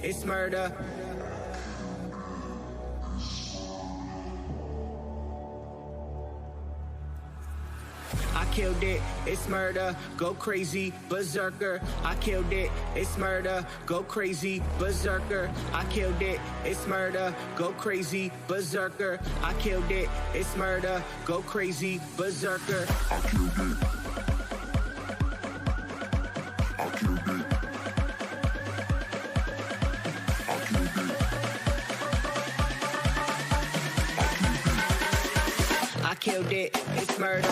It's murder. killed it, it's murder, go crazy, berserker. I killed it, it's murder, go crazy, berserker. I killed it, it's murder, go crazy, berserker. I killed it, it's murder, go crazy, berserker. I killed it. I killed it. I killed it. I killed it, it's murder.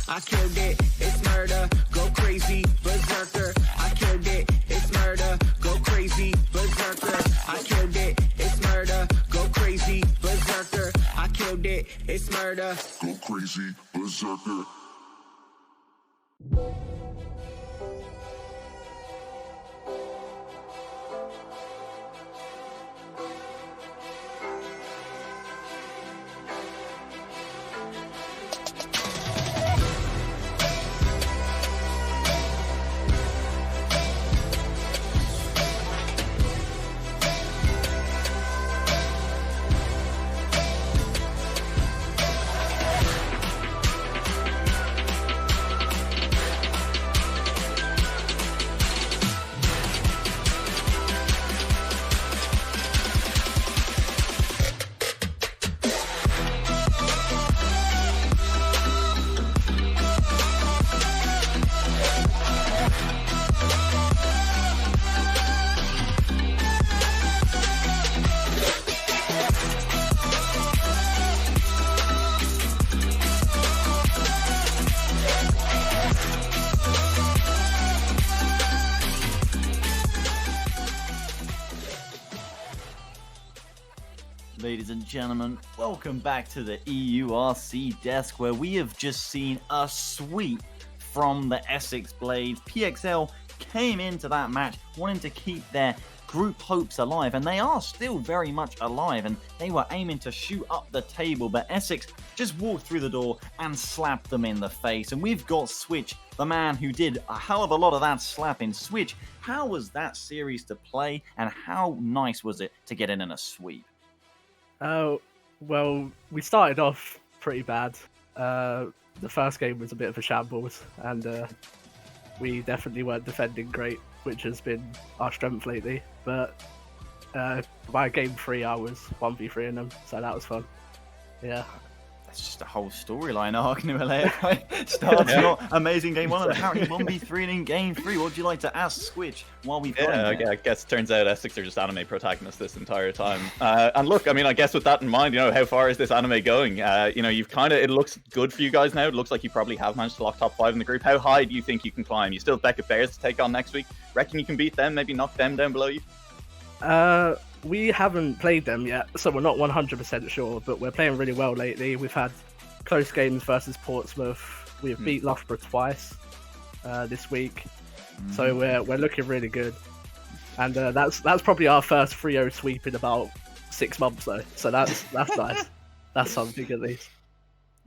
I killed it, it's murder, go crazy, berserker. I killed it, it's murder, go crazy, berserker. I killed it, it's murder, go crazy, berserker. I killed it, it's murder. Go crazy, berserker. Ladies and gentlemen, welcome back to the EURC desk, where we have just seen a sweep from the Essex Blades. PXL came into that match wanting to keep their group hopes alive, and they are still very much alive, and they were aiming to shoot up the table, but Essex just walked through the door and slapped them in the face. And we've got Switch, the man who did a hell of a lot of that slapping. Switch, how was that series to play, and how nice was it to get in a sweep? Well, we started off pretty bad. The first game was a bit of a shambles, and we definitely weren't defending great, which has been our strength lately. But by game 3, I was 1v3 in them, so that was fun. Yeah. That's just a whole storyline arc, right? Starts not amazing game 1 and apparently 1v3 in game 3. What would you like to ask Switch while we've got him there? I guess turns out Essex are just anime protagonists this entire time. And look, I mean, I guess with that in mind, how far is this anime going? You've it looks good for you guys now. It looks like you probably have managed to lock top 5 in the group. How high do you think you can climb? You still have Beckett Bears to take on next week. Reckon you can beat them? Maybe knock them down below you? We haven't played them yet, so we're not 100% sure, but we're playing really well lately. We've had close games versus Portsmouth. We've beat Loughborough twice this week, so we're looking really good. And that's probably our first 3-0 sweep in about 6 months, though. So that's nice. That's something at least.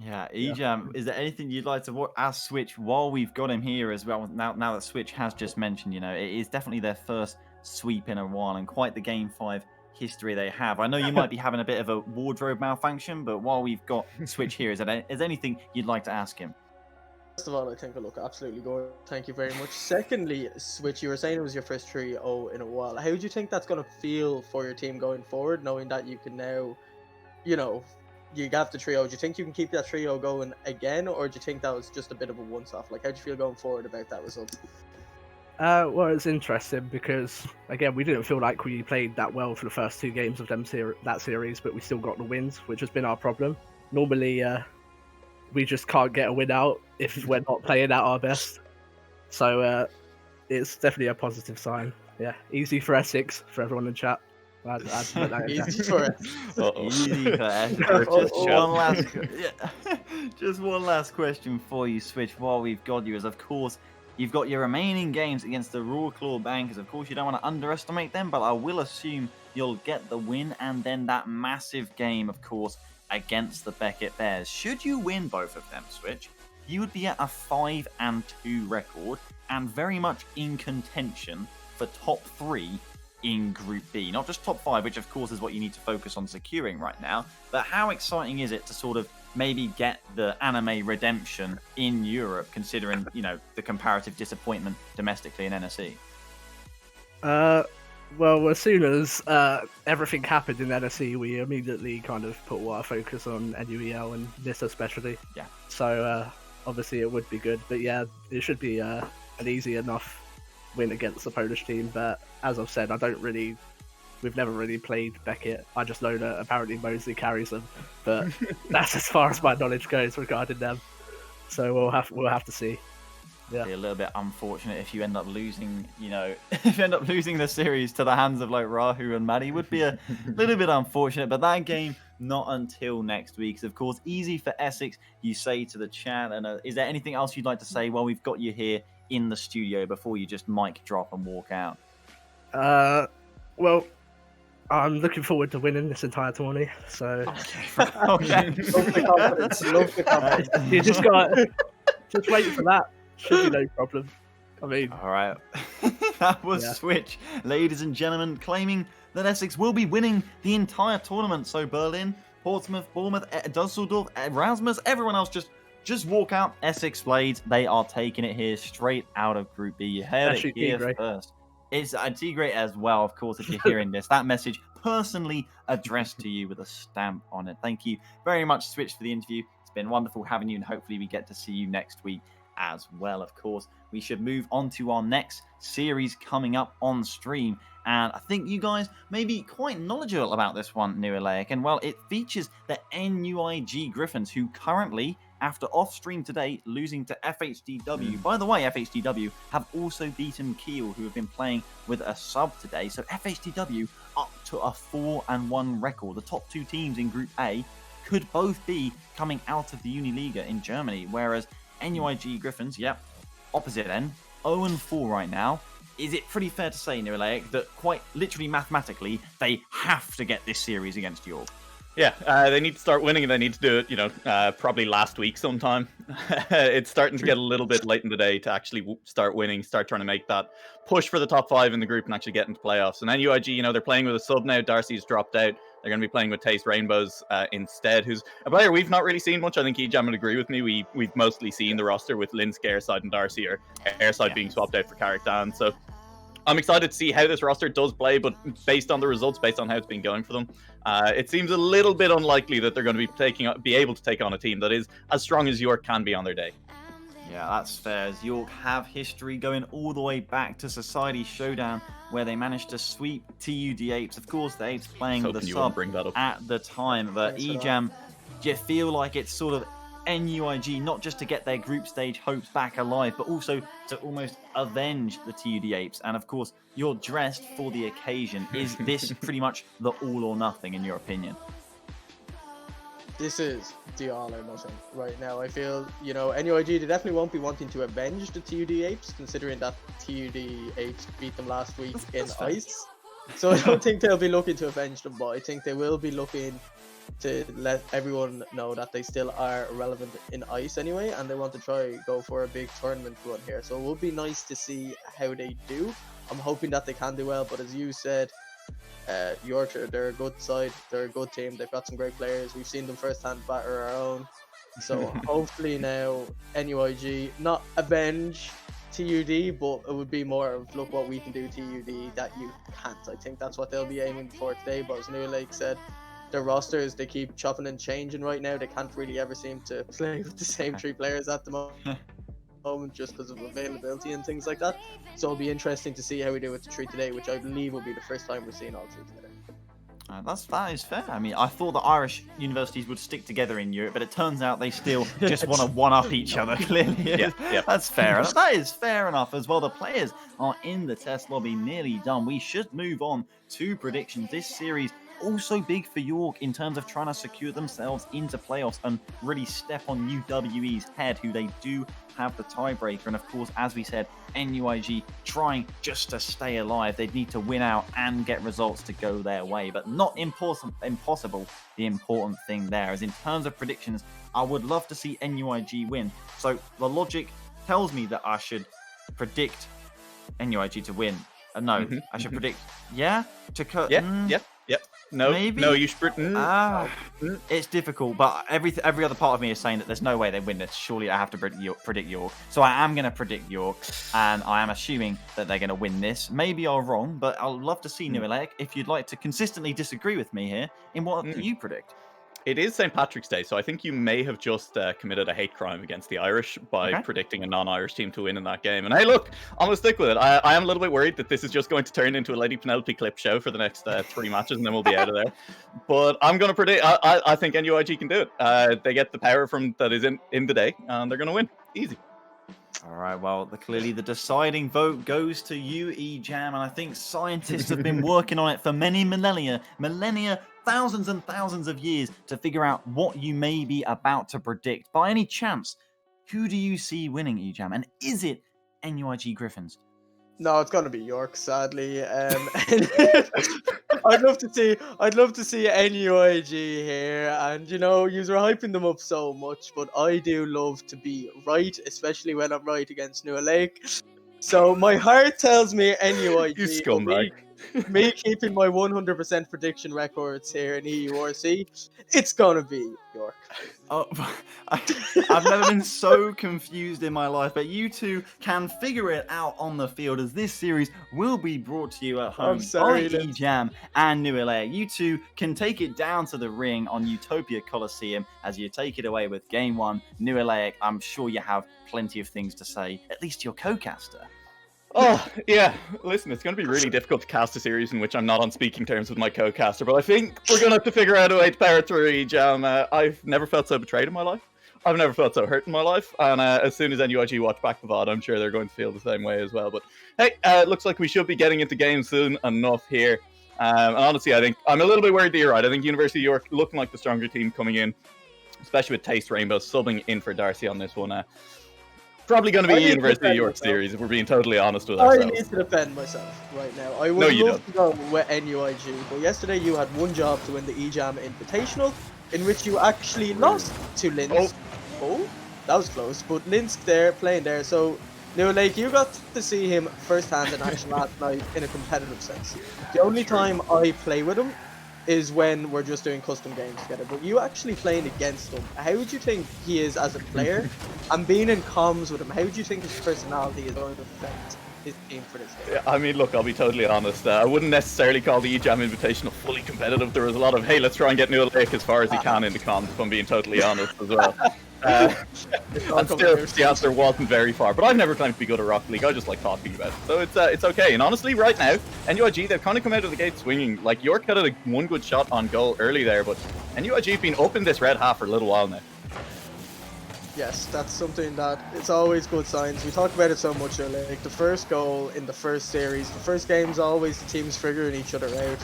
Yeah, Ejam, is there anything you'd like to ask Switch while we've got him here as well? Now that Switch has just mentioned, it is definitely their first sweep in a while, and quite the game 5 history they have. I know you might be having a bit of a wardrobe malfunction, but while we've got Switch here, is there anything you'd like to ask him? First of all, I think I look absolutely good. Thank you very much. Secondly, Switch, you were saying it was your first 3-0 in a while. How do you think that's going to feel for your team going forward, knowing that you can now, you got the 3-0. Do you think you can keep that 3-0 going again, or do you think that was just a bit of a once-off? How do you feel going forward about that result? Well, it's interesting because, again, we didn't feel like we played that well for the first 2 games of that series, but we still got the wins, which has been our problem. Normally, we just can't get a win out if we're not playing at our best. So it's definitely a positive sign. Yeah, easy for Essex for everyone in chat. Easy for us. Easy for Essex. Just one last question for you, Switch, while we've got you, is of course you've got your remaining games against the Raw Claw Bankers. Of course, you don't want to underestimate them, but I will assume you'll get the win, and then that massive game, of course, against the Beckett Bears. Should you win both of them, Switch, you would be at a 5-2 record and very much in contention for top 3 in Group B. Not just top 5, which of course is what you need to focus on securing right now, but how exciting is it to sort of maybe get the anime redemption in Europe, considering, you know, the comparative disappointment domestically in NSE? Well, as soon as everything happened in NSE, we immediately kind of put our focus on NUEL and this especially. Yeah. So obviously it would be good, but yeah, it should be an easy enough win against the Polish team. But as I've said, we've never really played Beckett. I just know that apparently Mosley carries them, but that's as far as my knowledge goes regarding them. So we'll have to see. Yeah. Be a little bit unfortunate if you end up losing, you know, if you end up losing the series to the hands of like Rahu and Maddie, would be a little bit unfortunate. But that game not until next week. So of course, easy for Essex, you say to the chat. And is there anything else you'd like to say while we've got you here in the studio before you just mic drop and walk out? Well, I'm looking forward to winning this entire tourney. So Okay. Love the confidence. Love the confidence. you just wait for that. Should be no problem. I mean, all right. That was Switch, ladies and gentlemen, claiming that Essex will be winning the entire tournament. So Berlin, Portsmouth, Bournemouth, Dusseldorf, Erasmus, everyone else just walk out. Essex Blades, they are taking it here straight out of Group B. You heard it here first. It's a Tigray as well, of course, if you're hearing this. That message personally addressed to you with a stamp on it. Thank you very much, Switch, for the interview. It's been wonderful having you, and hopefully we get to see you next week as well. Of course, we should move on to our next series coming up on stream, and I think you guys may be quite knowledgeable about this one, Neuralaic, and well, it features the NUIG Griffins, who currently, after off stream today, losing to FHDW. By the way, FHDW have also beaten Kiel, who have been playing with a sub today, so FHDW up to a 4-1 record. The top 2 teams in Group A could both be coming out of the Uniliga in Germany, whereas NUIG Griffins, opposite end, 0-4 right now. Is it pretty fair to say, Neuralaic, that quite literally mathematically, they have to get this series against York? Yeah, they need to start winning, and they need to do it, probably last week sometime. It's starting to get a little bit late in the day to actually start winning, start trying to make that push for the top 5 in the group and actually get into playoffs. And NUIG, they're playing with a sub now. Darcy's dropped out. They're going to be playing with Taste Rainbows instead, who's a player we've not really seen much. I think Ejam would agree with me. We've mostly seen the roster with Linsk Airside and Darcy, or Airside being swapped out for Carrick Dan. So I'm excited to see how this roster does play, but based on the results, based on how it's been going for them, it seems a little bit unlikely that they're going to be able to take on a team that is as strong as York can be on their day. Yeah, that's fair, as York have history going all the way back to Society Showdown, where they managed to sweep TUD Apes. Of course, the Apes playing with a sub at the time, but Ejam, do you feel like it's sort of NUIG, not just to get their group stage hopes back alive, but also to almost avenge the TUD Apes? And of course, you're dressed for the occasion. Is this pretty much the all or nothing, in your opinion? This is the all or nothing right now. I feel, NUIG, they definitely won't be wanting to avenge the TUD Apes, considering that TUD Apes beat them last week in ice. So I don't think they'll be looking to avenge them, but I think they will be looking to let everyone know that they still are relevant in ice anyway, and they want to go for a big tournament run here. So it will be nice to see how they do. I'm hoping that they can do well, but as you said, Yorkshire, they're a good side, they're a good team, they've got some great players, we've seen them firsthand batter our own. So hopefully now NUIG, not avenge TUD, but it would be more of, look what we can do TUD that you can't. I think that's what they'll be aiming for today, but as Neuralaic said, their rosters, they keep chopping and changing right now. They can't really ever seem to play with the same 3 players at the moment just because of availability and things like that. So it'll be interesting to see how we do with the 3 today, which I believe will be the first time we're seeing all 3 together. That is fair. I mean, I thought the Irish universities would stick together in Europe, but it turns out they still just want to one-up each other, clearly. Yeah. That's fair enough. That is fair enough as well. The players are in the test lobby, nearly done. We should move on to predictions. This series also big for York in terms of trying to secure themselves into playoffs and really step on UWE's head, who they do have the tiebreaker. And of course, as we said, NUIG trying just to stay alive. They'd need to win out and get results to go their way, but not impossible. The important thing there is in terms of predictions, I would love to see NUIG win. So the logic tells me that I should predict NUIG to win. No, I should predict, to cut. Yep. No, maybe? No, you should. It's difficult, but every other part of me is saying that there's no way they win this. Surely I have to predict York. So I am going to predict York, and I am assuming that they're going to win this. Maybe I'm wrong, but I'll love to see New Elec if you'd like to consistently disagree with me here in what you predict. It is St. Patrick's Day, so I think you may have just committed a hate crime against the Irish by predicting a non-Irish team to win in that game. And hey, look, I'm going to stick with it. I am a little bit worried that this is just going to turn into a Lady Penelope clip show for the next 3 matches, and then we'll be out of there. But I'm going to predict, I think NUIG can do it. They get the power that is in the day, and they're going to win. Easy. All right, well, clearly the deciding vote goes to you, EJAM, and I think scientists have been working on it for many millennia, thousands and thousands of years to figure out what you may be about to predict. By any chance, who do you see winning, EJAM, and is it NUIG Griffins? No, it's gonna be York, sadly. I'd love to see NUIG here, and you're hyping them up so much, but I do love to be right, especially when I'm right against New Lake. So my heart tells me NUIG. You scumbag. Me keeping my 100% prediction records here in EURC, it's gonna be York. Oh, I've never been so confused in my life, but you two can figure it out on the field, as this series will be brought to you at home by EJAM and New LA. You two can take it down to the ring on Utopia Coliseum as you take it away with Game 1. New LA, I'm sure you have plenty of things to say, at least your co-caster. Oh, yeah. Listen, it's going to be really difficult to cast a series in which I'm not on speaking terms with my co-caster, but I think we're going to have to figure out a way to power through EJAM. I've never felt so betrayed in my life. I've never felt so hurt in my life. And as soon as NUIG watch back the VOD, I'm sure they're going to feel the same way as well. But hey, it looks like we should be getting into games soon enough here. And honestly, I think I'm a little bit worried that you're right. I think University of York looking like the stronger team coming in, especially with Taste Rainbow subbing in for Darcy on this one. Probably going to be a University of York series, if we're being totally honest with ourselves. I need to defend myself right now. I would love to go with NUIG, but yesterday you had one job to win the EJAM Invitational, in which you actually lost to Linsk. Oh, that was close, but Linsk there, playing there. So, New Lake, you got to see him firsthand in action last night in a competitive sense. The only time I play with him is when we're just doing custom games together, but you actually playing against him. How would you think he is as a player? And being in comms with him, how do you think his personality is going to affect his team for this game? Yeah, I mean, look, I'll be totally honest. I wouldn't necessarily call the EJAM Invitational fully competitive. There was a lot of, hey, let's try and get New Lake as far as he can in the comms, if I'm being totally honest as well. And still, the answer wasn't very far. But I've never claimed to be good at Rocket League. I just like talking about it. So it's okay. And honestly, right now, NUIG, they've kind of come out of the gate swinging. Like, York had one good shot on goal early there, but NUIG have been up in this red half for a little while now. Yes, that's something that it's always good signs. We talk about it so much, like the first goal in the first series, the first game's always the teams figuring each other out.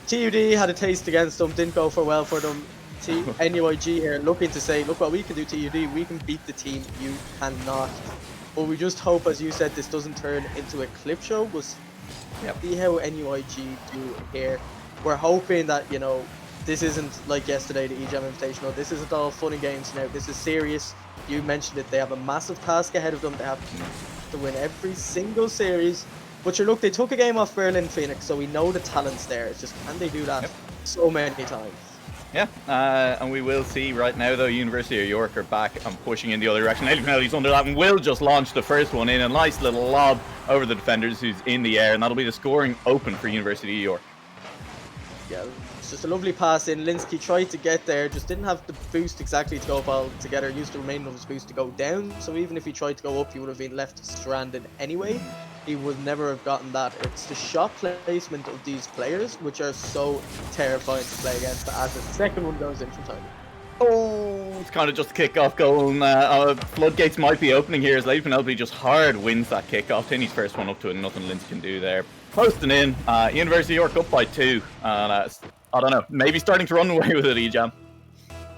TUD had a taste against them, didn't go for well for them. NUIG here looking to say, look what we can do, TUD, we can beat the team, you cannot. But we just hope, as you said, this doesn't turn into a clip show. We'll see how NUIG do here. We're hoping that, this isn't like yesterday, the EJAM Invitational. This isn't all fun and games now. This is serious. You mentioned it. They have a massive task ahead of them. They have to win every single series. But look, they took a game off Berlin Phoenix, so we know the talent's there. It's just, can they do that so many times? Yeah, and we will see right now, though, University of York are back and pushing in the other direction. Ellie Penalty's under that and will just launch the first one in. A nice little lob over the defenders who's in the air, and that'll be the scoring open for University of York. Yeah, it's just a lovely pass in. Linsky tried to get there, just didn't have the boost exactly to go up all together. Used the remainder of his boost to go down, so even if he tried to go up, he would have been left stranded anyway. he would never have gotten that. It's the shot placement of these players which are so terrifying to play against as the second one goes in from time. Oh, it's kind of just a kickoff goal. And, floodgates might be opening here as Lady Penelope just hard wins that kickoff. Tinny's first one up to it, nothing Lindsay can do there. Posting in, University of York up by 2. And I don't know, maybe starting to run away with it, Ejam.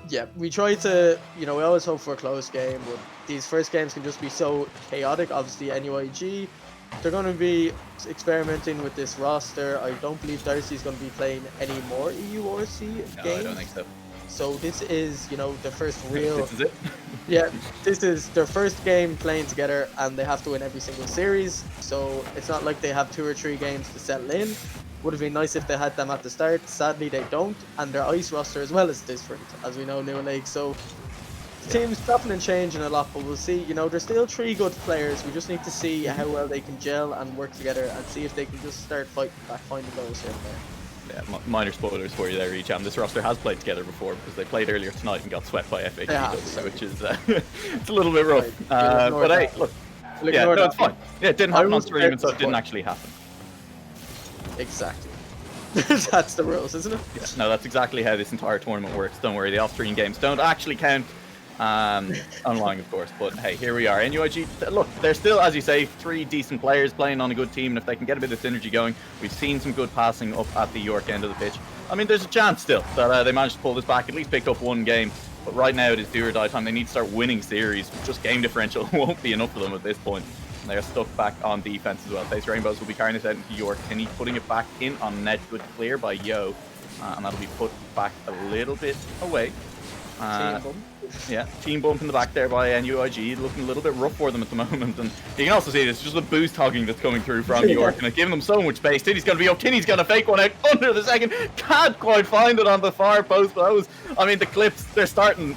Yeah, we try to, we always hope for a close game, but these first games can just be so chaotic. Obviously, NUIG, they're going to be experimenting with this roster. I don't believe Darcy's going to be playing any more EURC games. No, I don't think so. So this is, the first real... This is it? Yeah, this is their first game playing together, and they have to win every single series. So it's not like they have 2 or 3 games to settle in. Would have been nice if they had them at the start. Sadly, they don't. And their ice roster as well is different, as we know, New League. So the team's chopping and changing a lot, but we'll see. There's still 3 good players. We just need to see how well they can gel and work together, and see if they can just start fighting back, finding goals here and there. Yeah, minor spoilers for you there, Ejam. This roster has played together before because they played earlier tonight and got swept by FHW, which is it's a little bit rough. Right. But hey, look, yeah, no, it's fine. Yeah, it didn't happen on stream, and so it didn't actually happen. Exactly. That's the rules, isn't it? Yeah, no, that's exactly how this entire tournament works. Don't worry, the off-stream games don't actually count. Online, of course, but hey, here we are. NUIG, look, they're still, as you say, 3 decent players playing on a good team, and if they can get a bit of synergy going, we've seen some good passing up at the York end of the pitch. I mean, there's a chance still that they managed to pull this back, at least picked up 1 game, but right now it is do or die time. They need to start winning series. Just game differential won't be enough for them at this point. And they're stuck back on defense as well. Face Rainbows will be carrying it out into York. Tinny putting it back in on net, good clear by Yo, and that'll be put back a little bit away. Yeah, team bump in the back there by NUIG, looking a little bit rough for them at the moment, and you can also see this just the boost hogging that's coming through from York, and it's giving them so much space. Tinny's going to be up, Tinny's going to fake one out under the second, can't quite find it on the far post, but the clips, they're starting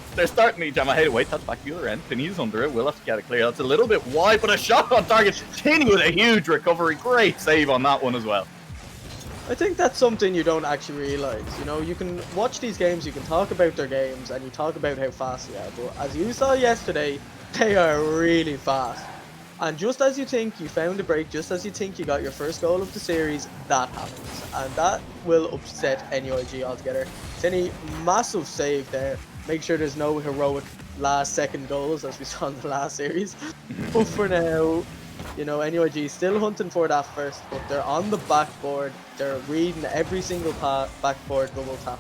each time. I hate it, wait, that's back the other end, Tinny's under it, we'll have to get it clear, that's a little bit wide, but a shot on target. Tinny with a huge recovery, great save on that one as well. I think that's something you don't actually realise. You can watch these games, you can talk about their games, and you talk about how fast they are, but as you saw yesterday, they are really fast. And just as you think you found a break, just as you think you got your first goal of the series, that happens. And that will upset NUIG altogether. Tinny, massive save there. Make sure there's no heroic last-second goals, as we saw in the last series. But for now, NUIG is still hunting for that first, but they're on the backboard. They're reading every single backboard double tap,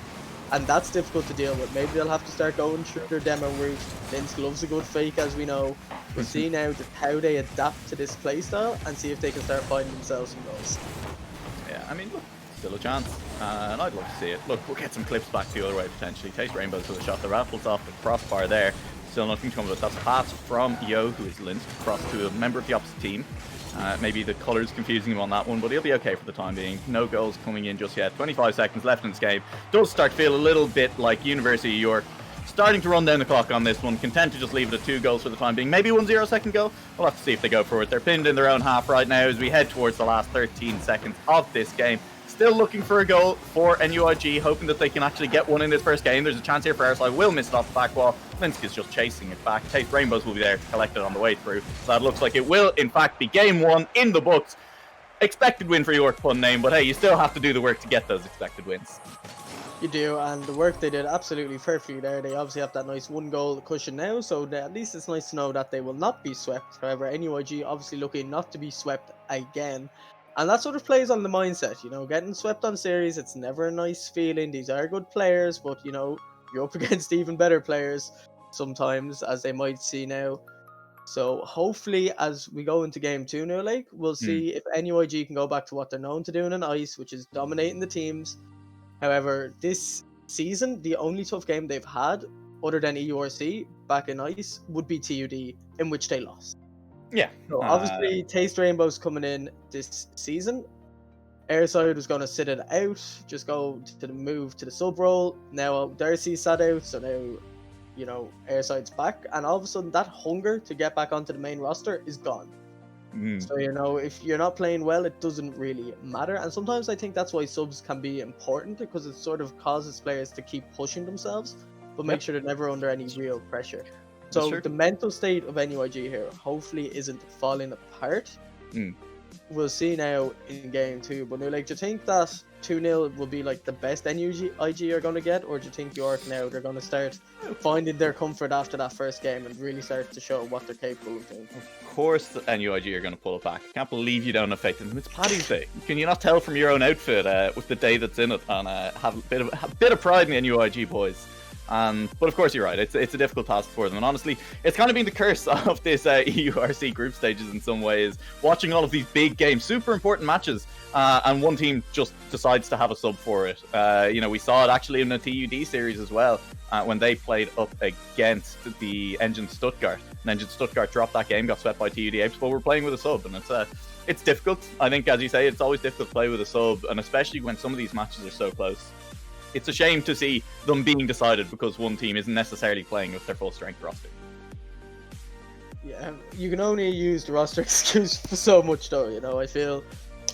and that's difficult to deal with. Maybe they'll have to start going through their demo route. Vince loves a good fake, as we know. We'll see now just how they adapt to this playstyle and see if they can start finding themselves some goals. Yeah, I mean, look, still a chance, and I'd love to see it. Look, we'll get some clips back the other way potentially. Taste Rainbows with a shot that raffles off the crossbar there. Still nothing to come of it. That's a pass from Yo, who is linked across to a member of the opposite team. Maybe the colours confusing him on that one, but he'll be okay for the time being. No goals coming in just yet. 25 seconds left in this game. Does start to feel a little bit like University of York starting to run down the clock on this one. Content to just leave it at 2 goals for the time being. Maybe 1-0 second goal. We'll have to see if they go for it. They're pinned in their own half right now as we head towards the last 13 seconds of this game. Still looking for a goal for NUIG, hoping that they can actually get one in this first game. There's a chance here for our side. Will miss it off the back wall. Linsk is just chasing it back. Taste Rainbows will be there to collect it on the way through. So that looks like it will, in fact, be game 1 in the books. Expected win for York, fun name, but hey, you still have to do the work to get those expected wins. You do, and the work they did absolutely perfectly there. They obviously have that nice 1-goal cushion now, so at least it's nice to know that they will not be swept. However, NUIG obviously looking not to be swept again. And that sort of plays on the mindset, getting swept on series, it's never a nice feeling. These are good players, but, you're up against even better players sometimes, as they might see now. So hopefully, as we go into Game 2 now, we'll see if NUIG can go back to what they're known to doing in ice, which is dominating the teams. However, this season, the only tough game they've had, other than EURC, back in ice, would be TUD, in which they lost. Yeah. So obviously, Taste Rainbow's coming in this season. Airside was going to sit it out, just go to the move to the sub role. Now Darcy sat out, so now, Airside's back, and all of a sudden that hunger to get back onto the main roster is gone. So, if you're not playing well, it doesn't really matter. And sometimes I think that's why subs can be important, because it sort of causes players to keep pushing themselves, but make sure they're never under any real pressure. So the mental state of NUIG here hopefully isn't falling apart. we'll see now in game 2. But like, do you think that 2-0 will be like the best NUIG are going to get, or do you think York now they're going to start finding their comfort after that first game and really start to show what they're capable of doing? Of course, the NUIG are going to pull it back. I can't believe you don't have faith in them. It's Paddy's Day. Can you not tell from your own outfit with the day that's in it, and have a bit of pride in the NUIG boys? But of course, you're right. It's a difficult task for them, and honestly, it's kind of been the curse of this EURC group stages in some ways. Watching all of these big games, super important matches, and one team just decides to have a sub for it. We saw it actually in the TUD series as well, when they played up against the Engine Stuttgart. And Engine Stuttgart dropped that game, got swept by TUD Apes, but we're playing with a sub, and it's difficult. I think, as you say, it's always difficult to play with a sub, and especially when some of these matches are so close. It's a shame to see them being decided because one team isn't necessarily playing with their full strength roster. Yeah, you can only use the roster excuse for so much though, I feel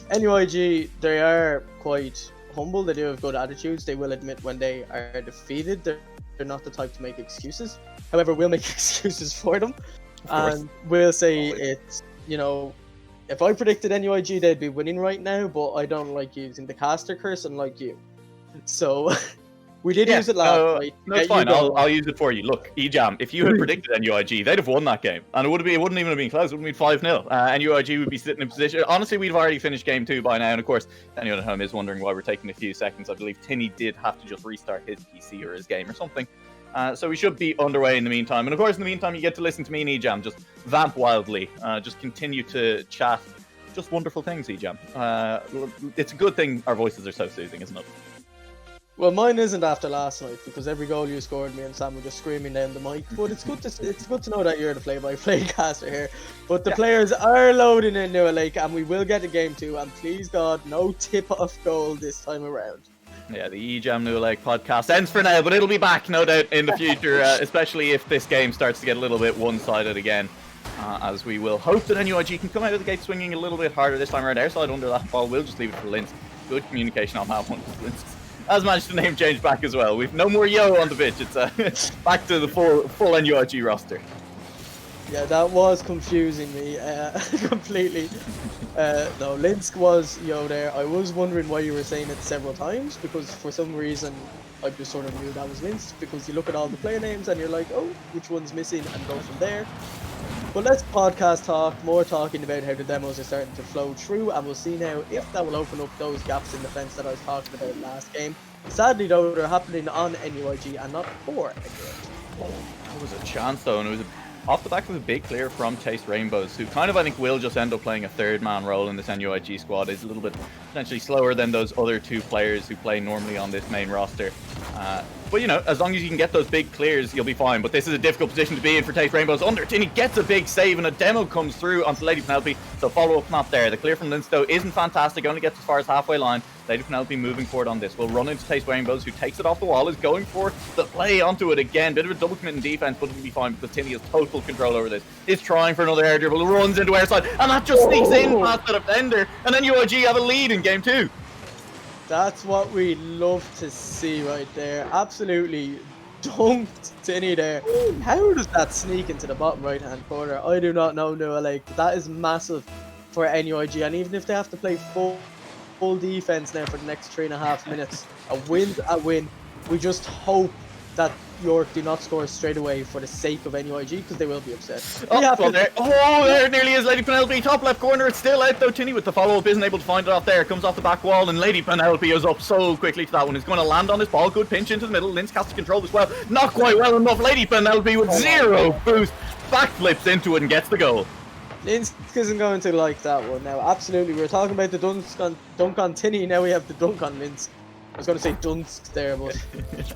NUIG, they are quite humble, they do have good attitudes, they will admit when they are defeated, they're not the type to make excuses. However, we'll make excuses for them, and we'll say it's, if I predicted NUIG, they'd be winning right now, but I don't like using the caster curse unlike you. So, we did use it last night. No, it's fine. I'll use it for you. Look, EJAM, if you had predicted NUIG, they'd have won that game. And it wouldn't even have been close. It would have been 5-0. NUIG would be sitting in position. Honestly, we'd have already finished game 2 by now. And of course, anyone at home is wondering why we're taking a few seconds. I believe Tinny did have to just restart his PC or his game or something. So we should be underway in the meantime. And of course, in the meantime, you get to listen to me and EJAM just vamp wildly. Just continue to chat. Just wonderful things, EJAM. It's a good thing our voices are so soothing, isn't it? Well, mine isn't after last night, because every goal you scored, me and Sam were just screaming down the mic. But it's good to know that you're the play-by-play caster here. But the players are loading in New Lake, and we will get to game 2. And please God, no tip-off goal this time around. Yeah, the EJAM New Lake podcast ends for now, but it'll be back, no doubt, in the future, especially if this game starts to get a little bit one-sided again. As we will hope that NUIG can come out of the gate swinging a little bit harder this time around. Airside under that ball, we'll just leave it for Linz. Good communication on that one. Linz has managed to name change back as well. We've no more Yo on the pitch. It's back to the full NUIG roster. Yeah, that was confusing me completely. No, Linsk was Yo there. I was wondering why you were saying it several times, because for some reason I just sort of knew that was Linsk, because you look at all the player names and you're like, oh, which one's missing, and go from there. But let's podcast talk, more talking about how the demos are starting to flow through, and we'll see now if that will open up those gaps in defense that I was talking about last game. Sadly though, they're happening on NUIG and not for NUIG. There was a chance though, and it was off the back of a big clear from Taste Rainbows, who kind of, I think, will just end up playing a third-man role in this NUIG squad. Is a little bit potentially slower than those other two players who play normally on this main roster. But, as long as you can get those big clears, you'll be fine. But this is a difficult position to be in for Taste Rainbows. Undertin, he gets a big save, and a demo comes through onto Lady Penelope. So follow-up not there. The clear from Linz, though, isn't fantastic. Only gets as far as halfway line. Lady Penelope moving forward on this. Will run into Taste Rainbows, who takes it off the wall, is going for the play onto it again. Bit of a double commit in defense, but it'll be fine because Tinny has total control over this. Is trying for another air dribble, runs into airside, and that just sneaks in past the defender. And then UIG have a lead in game 2. That's what we love to see right there. Absolutely dunked Tinny there. How does that sneak into the bottom right hand corner? I do not know, Noah. Like, that is massive for NUIG, and even if they have to play full defense now for the next 3.5 minutes, a win's a win. We just hope that York do not score straight away for the sake of NUIG, because they will be upset. There nearly is Lady Penelope, top left corner. It's still out though. Tinny with the follow-up isn't able to find it off there. Comes off the back wall, and Lady Penelope is up so quickly to that one. Is going to land on this ball. Good pinch into the middle. Linz has to control as well. Not quite well enough. Lady Penelope with zero boost backflips into it and gets the goal. Linz isn't going to like that one now. Absolutely, we were talking about the dunk on Tinny. Now we have the dunk on Linz. I was going to say Dunsk there, but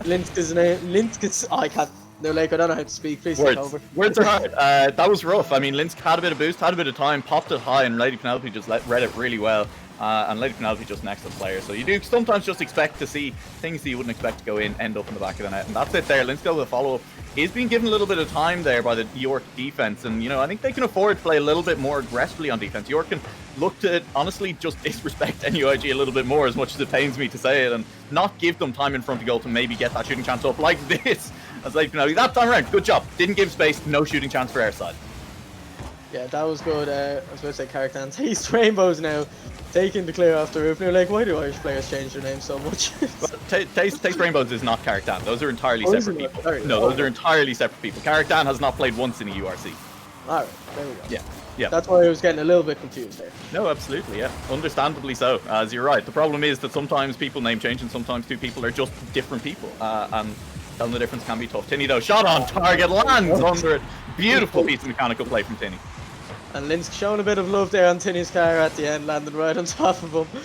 Linsk's name. Linsk's. I can't. No, like, I don't know how to speak. Please take over. Words are hard. That was rough. I mean, Linsk had a bit of boost, had a bit of time, popped it high, and Lady Penelope just read it really well. And Lady Penelope just next to the player. So you do sometimes just expect to see things that you wouldn't expect to go in, end up in the back of the net. And that's it there. Linsk with a follow-up is being given a little bit of time there by the York defense. And, I think they can afford to play a little bit more aggressively on defense. York can look to, honestly, just disrespect NUIG a little bit more, as much as it pains me to say it, and not give them time in front of goal to maybe get that shooting chance up like this. As Lady Penelope, that time around, good job. Didn't give space, no shooting chance for airside. Yeah, that was good. I was going to say Caractan Taste Rainbows now, taking the clear off the roof. And you're like, why do Irish players change their name so much? Well, Taste Rainbows is not Caractan. Those are entirely Oh, is separate it not? people. Sorry. No, Oh, those are entirely separate people. Caractan has not played once in a URC. Alright, there we go. Yeah. Yeah. That's why I was getting a little bit confused there. No, absolutely, yeah. Understandably so, as you're right. The problem is that sometimes people name change and sometimes two people are just different people. And telling the difference can be tough. Tinny, though, shot on target, lands under it. Beautiful piece of mechanical play from Tinny. And Linsk showing a bit of love there on Tinny's car at the end, landing right on top of him.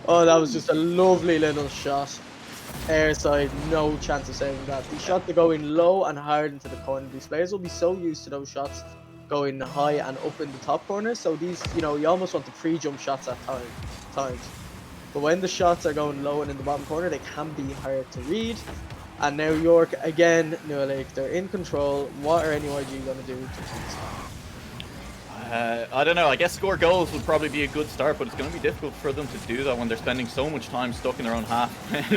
Oh, that was just a lovely little shot. Airside, no chance of saving that. The shot to go in low and hard into the corner. These players will be so used to those shots going high and up in the top corner. So these, you know, you almost want the pre-jump shots at times. But when the shots are going low and in the bottom corner, they can be hard to read. And now York again, New Lake, they're in control. What are NUIG going to do to I don't know. I guess score goals would probably be a good start, but it's going to be difficult for them to do that when they're spending so much time stuck in their own half.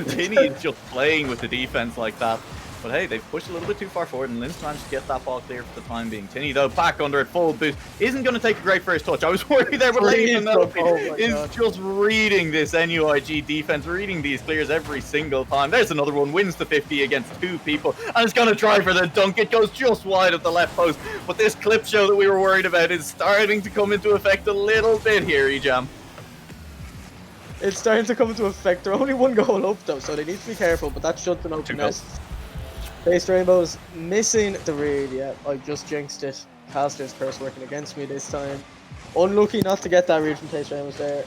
Tinny is just playing with the defense like that. But hey, they've pushed a little bit too far forward, and Linz managed to get that ball clear for the time being. Tinny, though, back under it, full boost. Isn't going to take a great first touch. I was worried there, but Leighton is just reading this NUIG defense, reading these clears every single time. There's another one, wins the 50 against two people, and it's going to try for the dunk. It goes just wide of the left post. But this clip show that we were worried about is starting to come into effect a little bit here, Ejam. It's starting to come into effect. They're only one goal up, though, so they need to be careful, but that should an open net. Taste Rainbows missing the read, yeah, I just jinxed it. Caster's curse working against me this time. Unlucky not to get that read from Taste Rainbows there.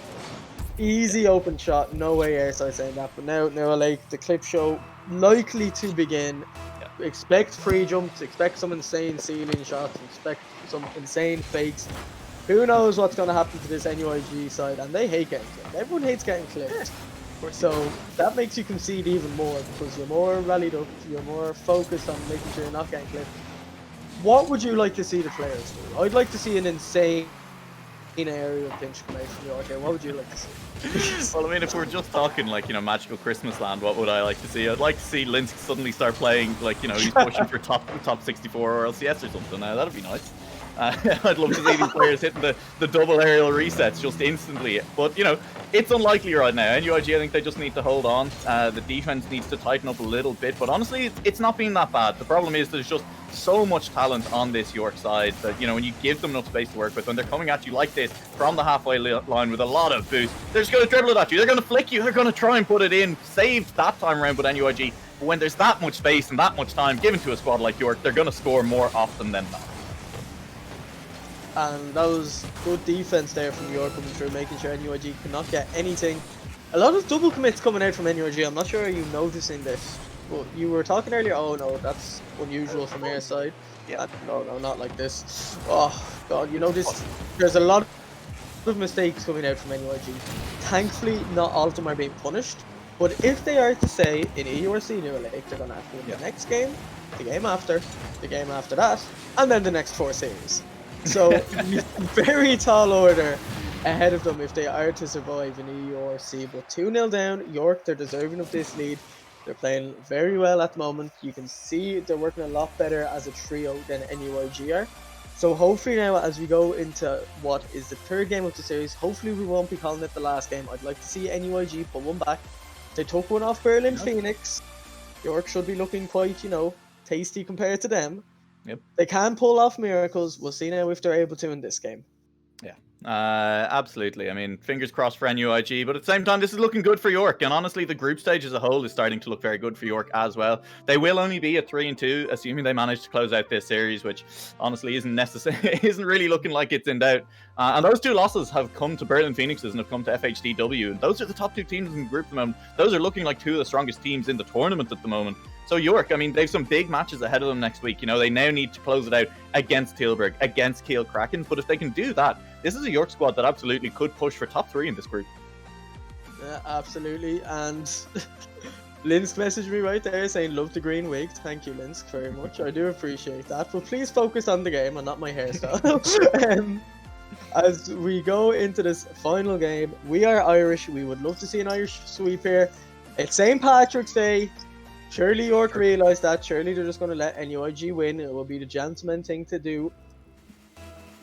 Easy open shot, no way Airside saying that, but now like the clip show likely to begin. Yeah. Expect free jumps, expect some insane ceiling shots, expect some insane fakes. Who knows what's going to happen to this NUIG side, and they hate getting clipped. Everyone hates getting clipped. Yeah. So that makes you concede even more because you're more rallied up, you're more focused on making sure you're not getting clipped. What would you like to see the players do? I'd like to see an insane area of pinch come out from York here. What would you like to see? Well, I mean, if we're just talking like, you know, magical Christmas land, what would I like to see? I'd like to see Linsk suddenly start playing like, you know, he's pushing for top 64 or LCS or something. That'd be nice. I'd love to see these players hitting the double aerial resets just instantly. But, you know, it's unlikely right now. NUIG, I think they just need to hold on. The defense needs to tighten up a little bit. But honestly, it's not been that bad. The problem is there's just so much talent on this York side that, you know, when you give them enough space to work with, when they're coming at you like this from the halfway line with a lot of boost, they're just going to dribble it at you. They're going to flick you. They're going to try and put it in. Saved that time around with NUIG. But when there's that much space and that much time given to a squad like York, they're going to score more often than not. And that was good defense there from York coming through, making sure NUIG cannot get anything. A lot of double commits coming out from NUIG. I'm not sure are you noticing this, but you were talking earlier. Oh no, that's unusual from their side. Yeah, no, not like this. Oh god, you know this. There's a lot of mistakes coming out from NUIG. Thankfully, not all of them are being punished. But if they are to say in EURC New Lake, they're gonna have to win the next game, the game after that, and then the next 4 series. So, very tall order ahead of them if they are to survive in EURC. But 2-0 down, York, they're deserving of this lead. They're playing very well at the moment. You can see they're working a lot better as a trio than NUIG are. So hopefully now as we go into what is the 3rd game of the series, hopefully we won't be calling it the last game. I'd like to see NUIG put one back. They took one off Berlin Phoenix. York should be looking quite, you know, tasty compared to them. Yep. They can pull off miracles. We'll see now if they're able to in this game. Yeah, absolutely. I mean, fingers crossed for NUIG, but at the same time, this is looking good for York. And honestly, the group stage as a whole is starting to look very good for York as well. They will only be at 3-2, assuming they manage to close out this series, which honestly isn't really looking like it's in doubt. And those 2 losses have come to Berlin Phoenixes and have come to FHDW. And those are the top 2 teams in the group at the moment. Those are looking like 2 of the strongest teams in the tournament at the moment. So York, I mean, they've some big matches ahead of them next week. You know, they now need to close it out against Tilburg, against Kiel Krakens. But if they can do that, this is a York squad that absolutely could push for top 3 in this group. Yeah, absolutely. And Linsk messaged me right there saying, love the green wig. Thank you, Linsk, very much. I do appreciate that. But please focus on the game and not my hairstyle. As we go into this final game, we are Irish. We would love to see an Irish sweep here. It's St. Patrick's Day. Surely York realised that. Surely they're just going to let NUIG win. It will be the gentleman thing to do.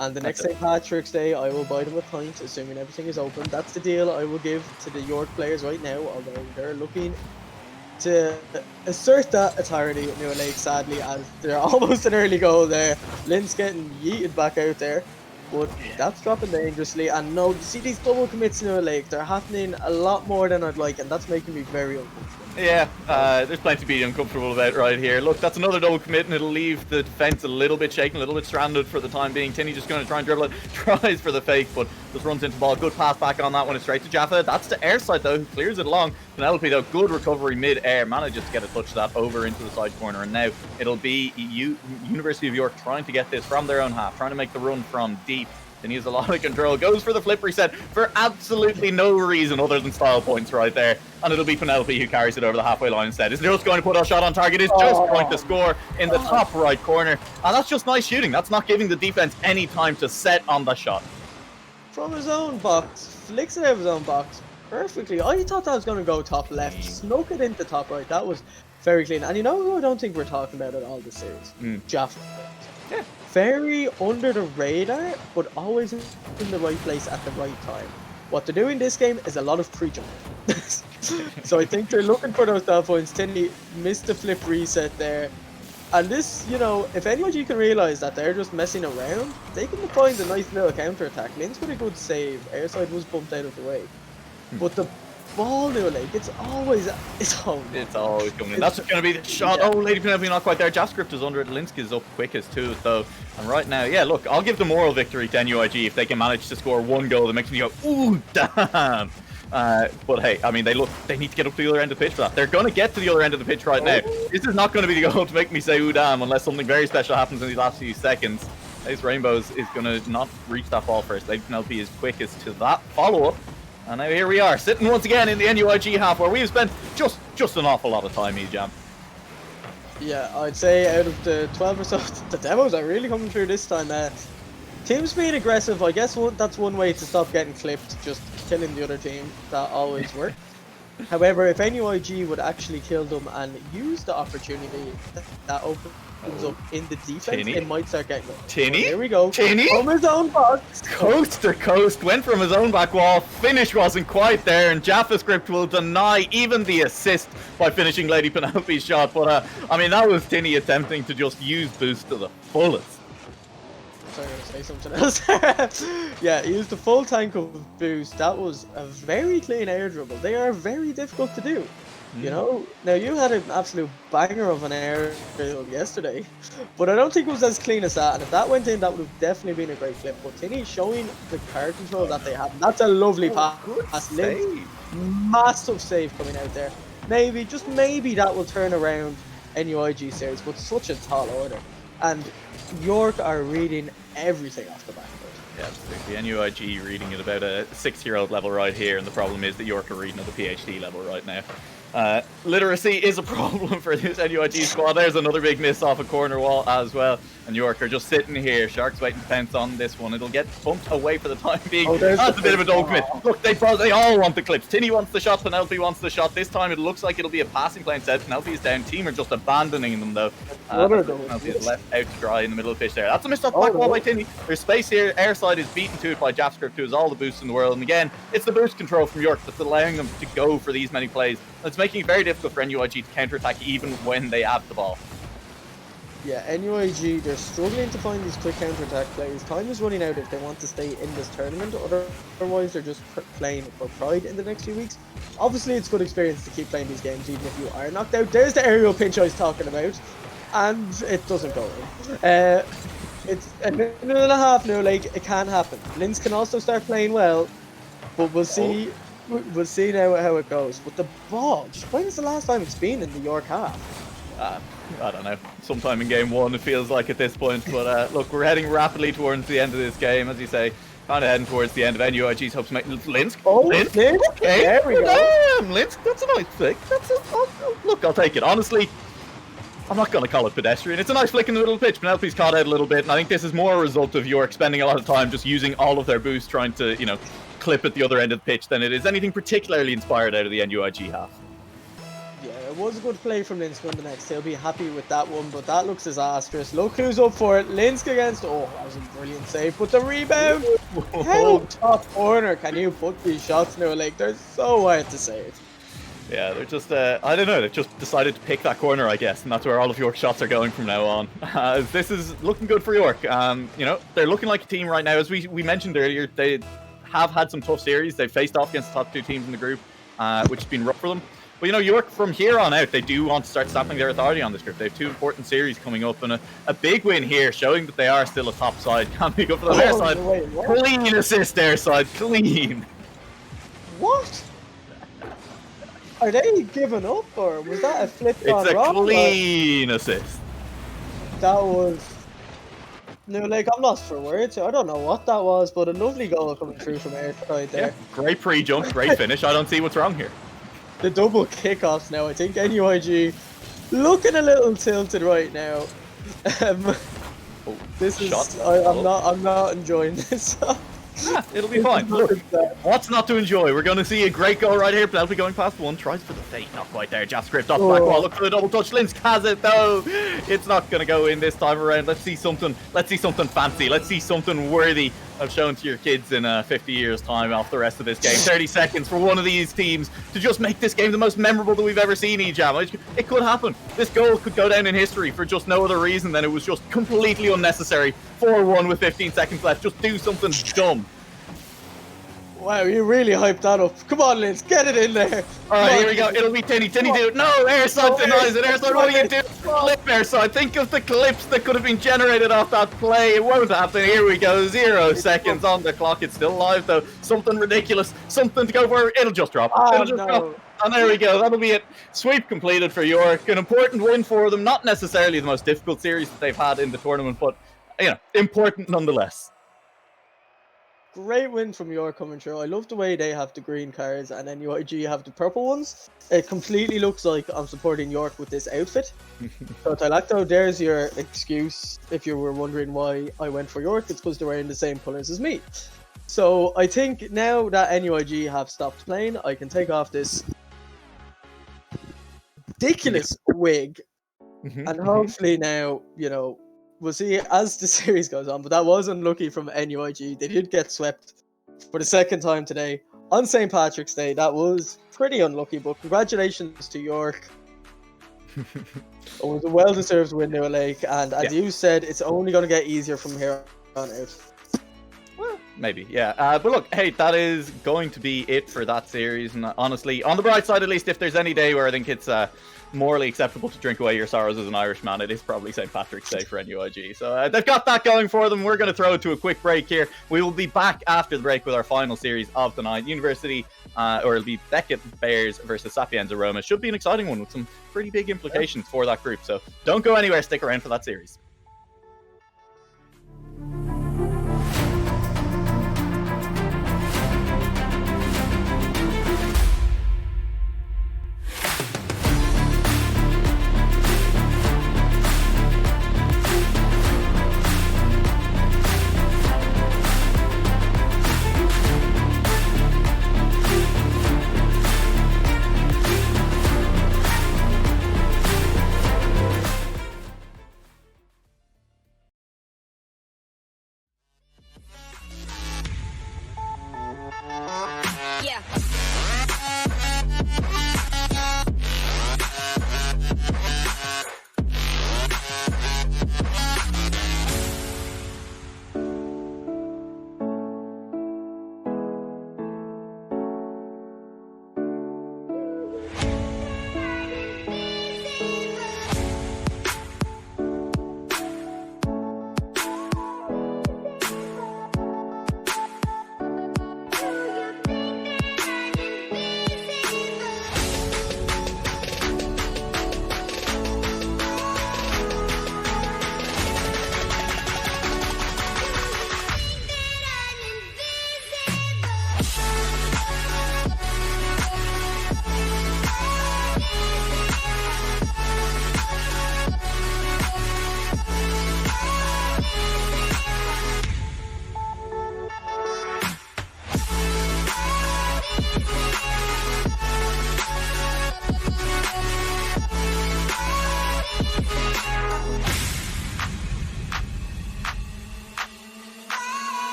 And the next St. Patrick's Day, I will buy them a pint, assuming everything is open. That's the deal I will give to the York players right now, although they're looking to assert that authority at New Lake, sadly, as they're almost an early goal there. Lynn's getting yeeted back out there, but that's dropping dangerously. And no, you see these double commits in New Lake, they're happening a lot more than I'd like, and that's making me very uncomfortable. Yeah, there's plenty to be uncomfortable about right here. Look, that's another double commit, and it'll leave the defense a little bit shaken, a little bit stranded for the time being. Tinney just going to try and dribble it, tries for the fake, but just runs into the ball. Good pass back on that one, it's straight to Jaffa. That's to Airside, though, who clears it along. Penelope, though, good recovery mid-air, manages to get a touch of that over into the side corner, and now it'll be University of York trying to get this from their own half, trying to make the run from deep. And he has a lot of control, goes for the flip reset for absolutely no reason other than style points right there. And it'll be Penelope who carries it over the halfway line instead. Is just going to put a shot on target, is just going to score in the top right corner. And that's just nice shooting. That's not giving the defense any time to set on the shot. From his own box, flicks it out of his own box perfectly. I thought that was going to go top left, snuck it into top right. That was very clean. And you know who I don't think we're talking about at all this series? Jaffa. Yeah. Very under the radar, but always in the right place at the right time. What they're doing this game is a lot of pre-jump. So I think they're looking for those style points. Tinney missed the flip reset there. And this, you know, if anybody can realise that they're just messing around, they can find a nice little counter-attack. Lynn's got a good save. Airside was bumped out of the way. But the ball, New Lake, it's always coming in. That's going to be the shot. Yeah. Oh, Lady Penelope not quite there. JavaScript is under it. Linsky is up quickest too, though. And right now, yeah, look, I'll give the moral victory to NUIG if they can manage to score one goal that makes me go, ooh, damn. But hey, I mean, they need to get up to the other end of the pitch for that. They're going to get to the other end of the pitch right now. This is not going to be the goal to make me say, ooh, damn, unless something very special happens in these last few seconds. Ace Rainbows is going to not reach that ball first. Lady Penelope is quickest to that follow-up. And now here we are, sitting once again in the NUIG half, where we've spent just an awful lot of time, E-Jam. Yeah, I'd say out of the 12 or so, the demos are really coming through this time. Teams being aggressive, I guess that's one way to stop getting clipped, just killing the other team. That always works. However, if NUIG would actually kill them and use the opportunity that opens up in the defense, it might start getting going. Tinney? Here we go. Tinney? From his own box. Coast to coast, went from his own back wall, finish wasn't quite there, and JavaScript will deny even the assist by finishing Lady Penelope's shot. But, I mean, that was Tinney attempting to just use boost to the fullest. Sorry, I'm going to say something else. Yeah, he used the full tank of boost. That was a very clean air dribble. They are very difficult to do. You know, now you had an absolute banger of an air dribble yesterday, but I don't think it was as clean as that. And if that went in, that would have definitely been a great clip. But Tinney showing the card control that they have. That's a lovely pass. Massive save coming out there. Maybe, just maybe, that will turn around NUIG series, but such a tall order. And York are reading everything off the back of it. Yeah, absolutely. NUIG reading at about a 6-year-old level right here, and the problem is that York are reading at the PhD level right now. Literacy is a problem for this NUIG squad. There's another big miss off a corner wall as well. And York are just sitting here. Sharks waiting to pounce on this one. It'll get bumped away for the time being. That's a bit of a double commit. Look, they all want the clips. Tinney wants the shot. Penelope wants the shot. This time it looks like it'll be a passing play instead. Penelope is down. Team are just abandoning them though. Penelope is left out to dry in the middle of the pitch there. That's a missed off back wall by Tinney. There's space here. Airside is beaten to it by JavaScript, who has all the boosts in the world. And again, it's the boost control from York that's allowing them to go for these many plays. It's making it very difficult for NUIG to counterattack even when they have the ball. Yeah, NUIG, they're struggling to find these quick counterattack plays. Time is running out if they want to stay in this tournament. Otherwise, they're just playing for pride in the next few weeks. Obviously, it's good experience to keep playing these games, even if you are knocked out. There's the aerial pinch I was talking about, and it doesn't go in. It's a minute and a half now, like, it can happen. Linz can also start playing well, but we'll see. We'll see now how it goes. But the ball, when is the last time it's been in the York half? I don't know. Sometime in game one, it feels like at this point. But look, we're heading rapidly towards the end of this game, as you say. Kind of heading towards the end of NUIG's hopes to make Linsk. Linsk. Okay. There we go. Damn, Linsk. That's a nice flick. Look, I'll take it. Honestly, I'm not going to call it pedestrian. It's a nice flick in the middle of the pitch. Penelope's caught out a little bit, and I think this is more a result of York spending a lot of time just using all of their boosts trying to, you know, clip at the other end of the pitch than it is anything particularly inspired out of the NUIG half. Yeah, it was a good play from Linsk on the next. He'll be happy with that one, but that looks disastrous. Look who's up for it. Linsk against... Oh, that was a brilliant save. But the rebound... How top corner can you put these shots into a leg? They're so hard to save. Yeah, they're just, I don't know, they've just decided to pick that corner, I guess, and that's where all of York's shots are going from now on. This is looking good for York. You know, they're looking like a team right now. As we mentioned earlier, they have had some tough series. They've faced off against the top 2 teams in the group, which has been rough for them. But, you know, York, from here on out, they do want to start stamping their authority on this group. They have 2 important series coming up, and a big win here, showing that they are still a top side. Can't be good for the their side. Wait, clean assist their side, clean. What? Are they giving up, or was that a flip on It's a wrong? clean assist. That was... No, like, I'm lost for words. I don't know what that was, but a lovely goal coming through from airside there. Yeah, great pre-jump, great finish. I don't see what's wrong here. The double kickoffs now. I think NUIG looking a little tilted right now. This is... shot. I'm not enjoying this. It'll be fine. Look, what's not to enjoy? We're going to see a great goal right here. Penalty going past one. Tries for the fake. Not quite there. JavaScript off the back wall. Look for the double touch. Linsk has it though. It's not going to go in this time around. Let's see something. Let's see something fancy. Let's see something worthy of showing to your kids in 50 years time off the rest of this game. 30 seconds for one of these teams to just make this game the most memorable that we've ever seen, eJam. It could happen. This goal could go down in history for just no other reason than it was just completely unnecessary. 4-1 with 15 seconds left. Just do something dumb. Wow, you really hyped that up. Come on, Linz, get it in there. Alright, here we go. It'll be Tinny. Tinny do it. No, Airside denies it. Airside, what are you doing? Clip Airside. Think of the clips that could have been generated off that play. It won't happen. Here we go. 0 seconds on the clock. It's still live though. Something ridiculous. Something to go for. It'll just drop. It'll just drop. And there we go. That'll be it. Sweep completed for York. An important win for them. Not necessarily the most difficult series that they've had in the tournament, but you know, important nonetheless. Great win from York coming through. I love the way they have the green cards and then UIG have the purple ones. It completely looks like I'm supporting York with this outfit. So I like though, there's your excuse if you were wondering why I went for York. It's because they're wearing the same colours as me. So I think now that NUIG have stopped playing, I can take off this ridiculous wig. And hopefully now, you know, we'll see as the series goes on, but that was unlucky from NUIG. They did get swept for the 2nd time today on St. Patrick's Day. That was pretty unlucky, but congratulations to York. It was a well-deserved win, New Lake, and as you said, it's only going to get easier from here on out. Well, maybe, yeah. But look, hey, that is going to be it for that series. And honestly, on the bright side, at least, if there's any day where I think it's morally acceptable to drink away your sorrows as an Irishman, it is probably St. Patrick's Day for NUIG. So they've got that going for them. We're going to throw it to a quick break here. We will be back after the break with our final series of the night. University, or it'll be Beckett Bears versus Sapienza Roma. Should be an exciting one with some pretty big implications for that group. So don't go anywhere. Stick around for that series.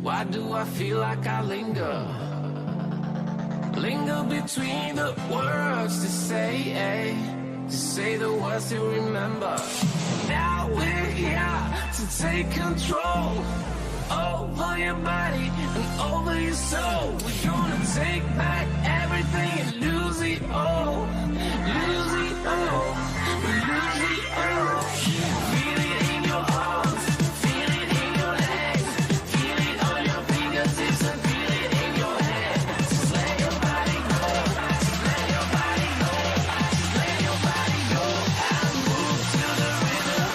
Why do I feel like I linger? Linger between the words to say the words to remember. Now we're here to take control over your body and over your soul. We're gonna take back everything and lose it all. Lose it all. Lose it all. Feel it in your arms. Feel it in your legs. Feel it on your fingertips and feel it in your head. Just let your body go. Just let your body go. Just let your body go and move to the rhythm.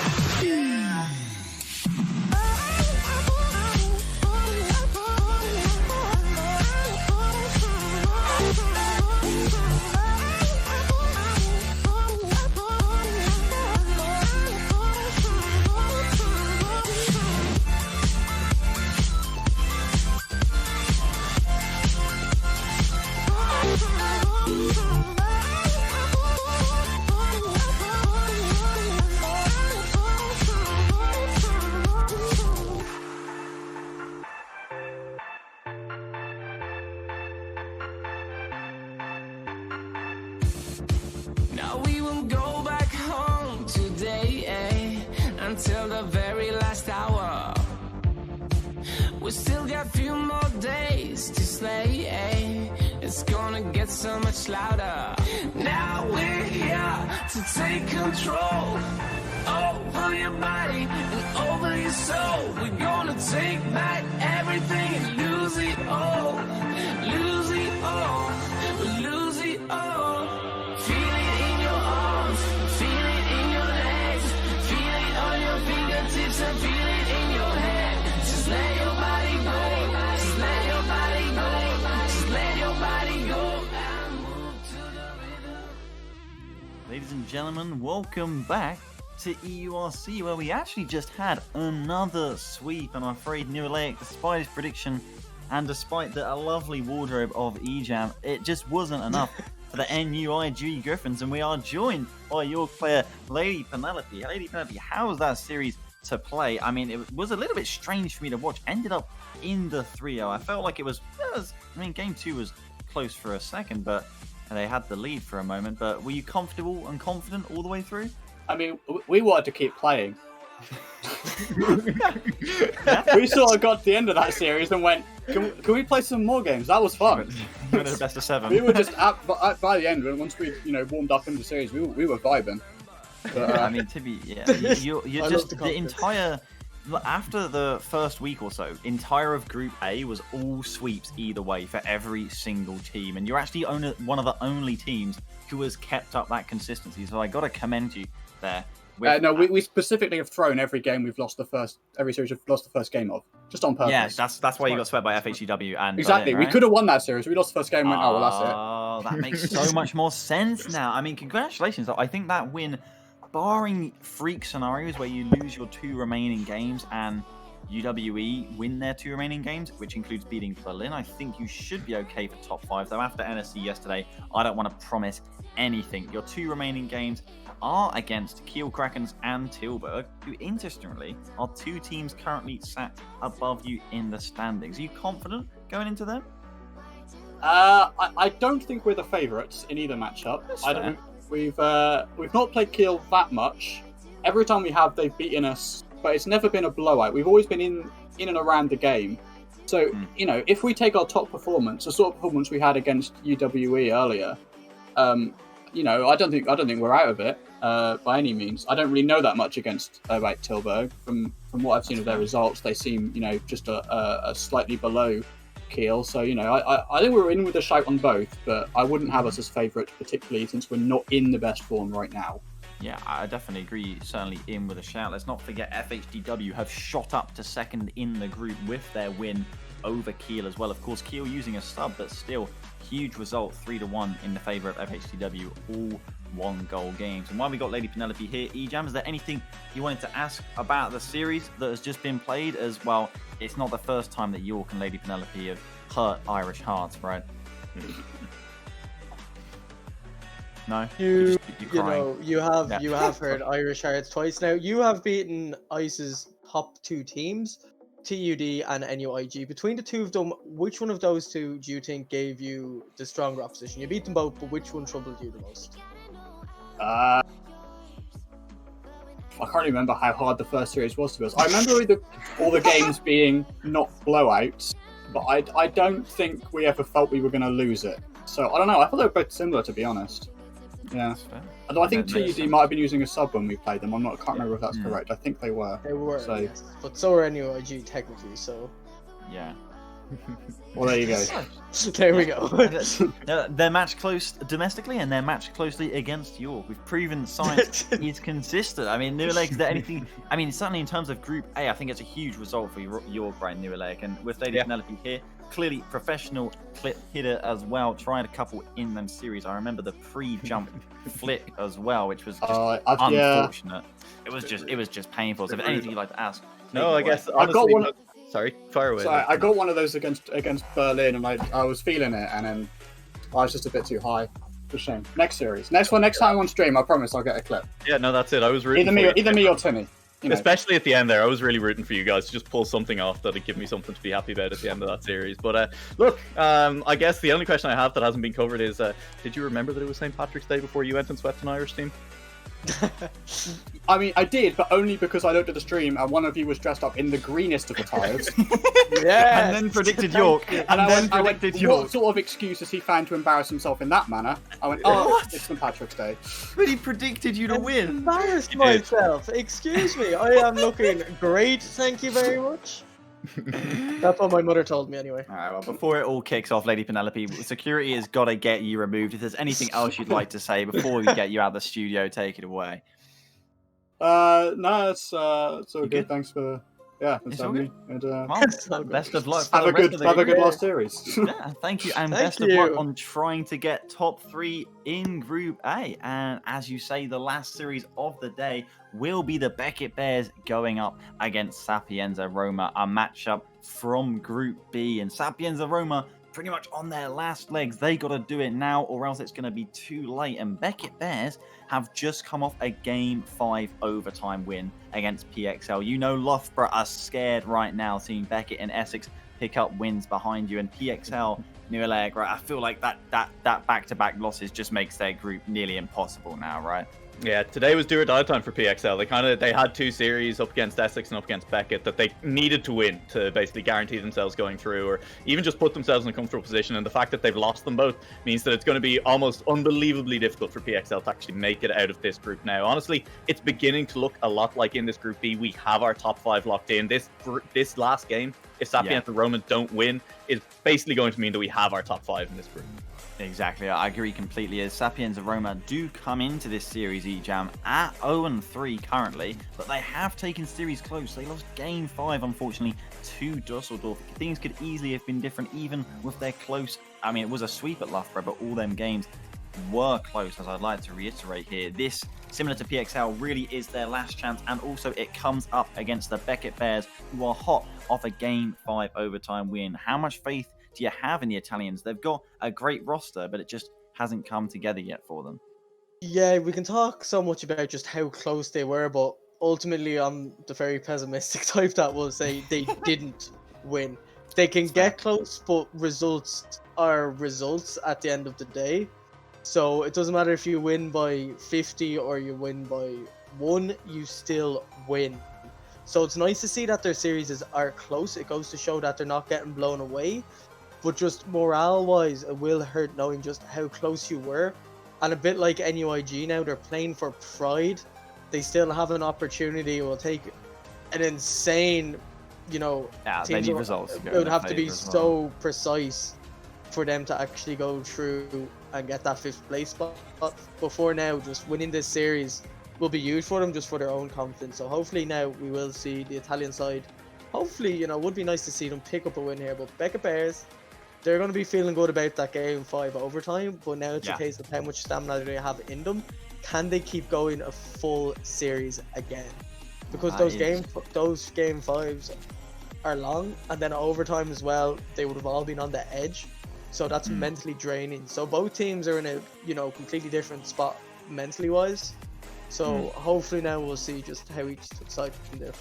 Now we will go back home today, until the very last hour. We still got a few more days to slay, it's gonna get so much louder. Now we're here to take control over your body and over your soul. We're gonna take back everything and lose it all. Lose it all. Lose it all. Feel it in your arms. Feel it in your legs. Feel it on your fingertips and feel it in your head. Just let your body go. Just let your body go. Just let your body go and move to the rhythm. Ladies and gentlemen, welcome back to EURC, where we actually just had another sweep. And I'm afraid Neuralaic, despite his prediction and despite a lovely wardrobe of EJAM, it just wasn't enough for the NUIG Griffins. And we are joined by your player, Lady Penelope. Lady Penelope, how was that series to play? I mean, it was a little bit strange for me to watch. Ended up in the 3-0. I felt like it was game 2 was close for a second, but they had the lead for a moment. But were you comfortable and confident all the way through? I mean, we wanted to keep playing. We sort of got to the end of that series and went, can we play some more games? That was fun. The best of 7. We were just by the end, once we warmed up in the series, we were vibing. But, I mean, to be you're just the entire after the first week or so, entire of Group A was all sweeps either way for every single team, and you're actually one of the only teams who has kept up that consistency. So I got to commend you there. No, we specifically have thrown every game every series we've lost the first game of, just on purpose. Yeah, that's why you got swept by FHEW and exactly. Berlin, right? We could have won that series. We lost the first game and went, well, that's it. Oh, that makes so much more sense now. I mean, congratulations. I think that win, barring freak scenarios where you lose your 2 remaining games and UWE win their 2 remaining games, which includes beating Berlin, I think you should be okay for top 5. Though after NSC yesterday, I don't want to promise anything. Your 2 remaining games are against Kiel Krakens and Tilburg, who interestingly are 2 teams currently sat above you in the standings. Are you confident going into them? I don't think we're the favourites in either matchup. We've not played Kiel that much. Every time we have, they've beaten us, but it's never been a blowout. We've always been in and around the game. So if we take our top performance, the sort of performance we had against UWE earlier, I don't think we're out of it by any means. I don't really know that much against Tilburg. From what I've seen of their results, they seem just a slightly below Kiel. So I think we're in with a shout on both, but I wouldn't have us as favourites, particularly since we're not in the best form right now. Yeah, I definitely agree. Certainly in with a shout. Let's not forget FHDW have shot up to second in the group with their win over Kiel as well. Of course, Kiel using a sub, but still huge result, 3-1 in the favour of FHDW, all 1-goal games. And while we got Lady Penelope here, EJAM, is there anything you wanted to ask about the series that has just been played? As well, it's not the first time that York and Lady Penelope have hurt Irish hearts, right? No, you have heard Irish hearts twice now. You have beaten ICE's top 2 teams. TUD and NUIG. Between the two of them, which one of those two do you think gave you the stronger opposition? You beat them both, but which one troubled you the most? I can't remember how hard the first series was to us. I remember all the games being not blowouts, but I don't think we ever felt we were going to lose it. So I don't know. I thought they were both similar, to be honest. Yeah. Although I think TUD might have been using a sub when we played them. I can't remember if that's correct. I think they were. They were, so... yes. But so were NUIG technically, so... Yeah. Well, there you go. There we go. They're matched close domestically, and they're matched closely against York. We've proven science is consistent. I mean, New Lake, is there anything... I mean, certainly in terms of Group A, I think it's a huge result for York, right, New Lake. And with Lady Penelope here, clearly professional clip hitter as well, tried a couple in them series. I remember the pre-jump flick as well, which was just unfortunate. It was just painful. So if anything you'd like to ask... No, I guess, honestly... I've got one... Sorry, fire away. So I got one of those against Berlin, and I was feeling it, and then I was just a bit too high. For shame. Next series. Next time on stream, I promise I'll get a clip. Yeah, no, that's it. I was rooting either me or Timmy. You know. Especially at the end there, I was really rooting for you guys to just pull something off that'd give me something to be happy about at the end of that series. But look, I guess the only question I have that hasn't been covered is, did you remember that it was St. Patrick's Day before you went and swept an Irish team? I mean, I did, but only because I looked at the stream and one of you was dressed up in the greenest of attires. Yeah, and then predicted York. I went, what sort of excuse has he found to embarrass himself in that manner? I went, it's St. Patrick's Day. But he predicted you to win. Embarrassed myself. Excuse me, I am looking great. Thank you very much. That's what my mother told me anyway. Alright, well, before it all kicks off, Lady Penelope, security has got to get you removed. If there's anything else you'd like to say before we get you out of the studio, take it away. No, it's all good. Thanks for it's all good. And, well, best of luck. Have a good last series. Yeah, thank you, and best of luck on trying to get top 3 in Group A. And as you say, the last series of the day will be the Beckett Bears going up against Sapienza Roma, a matchup from Group B. And Sapienza Roma pretty much on their last legs. They got to do it now, or else it's going to be too late. And Beckett Bears have just come off a Game 5 overtime win against PXL. You know Loughborough are scared right now, seeing Beckett and Essex pick up wins behind you. And PXL, New Allegra, I feel like that back-to-back losses just makes their group nearly impossible now, right? Yeah, today was do or die time for PXL. They had 2 series up against Essex and up against Beckett that they needed to win to basically guarantee themselves going through, or even just put themselves in a comfortable position. And the fact that they've lost them both means that it's going to be almost unbelievably difficult for PXL to actually make it out of this group now. Honestly, it's beginning to look a lot like in this Group B, we have our top 5 locked in. This last game, if Sapienza Roma don't win, is basically going to mean that we have our top 5 in this group. Exactly, I agree completely. As Sapienza Roma do come into this series, EJAM, at 0-3 currently, but they have taken series close. They lost Game 5, unfortunately, to Dusseldorf. Things could easily have been different, even with their close. I mean, it was a sweep at Loughborough, but all them games were close, as I'd like to reiterate here. This, similar to PXL, really is their last chance, and also it comes up against the Beckett Bears, who are hot off a Game 5 overtime win. How much faith do you have in the Italians? They've got a great roster, but it just hasn't come together yet for them. Yeah, we can talk so much about just how close they were, but ultimately I'm the very pessimistic type that will say they didn't win. They can get close, but results are results at the end of the day. So it doesn't matter if you win by 50 or you win by 1, you still win. So it's nice to see that their series are close. It goes to show that they're not getting blown away. But just morale-wise, it will hurt knowing just how close you were. And a bit like NUIG now, they're playing for pride. They still have an opportunity. It will take an insane, they need results. It would have to be so precise for them to actually go through and get that 5th place spot. But for now, just winning this series will be huge for them, just for their own confidence. So hopefully now we will see the Italian side. Hopefully, it would be nice to see them pick up a win here. But Beckett Bears, they're going to be feeling good about that Game 5 overtime, but now it's a case of how much stamina do they have in them. Can they keep going a full series again? Because those game 5s are long, and then overtime as well, they would have all been on the edge. So that's mentally draining. So both teams are in a completely different spot mentally wise. So hopefully now we'll see just how each side can do.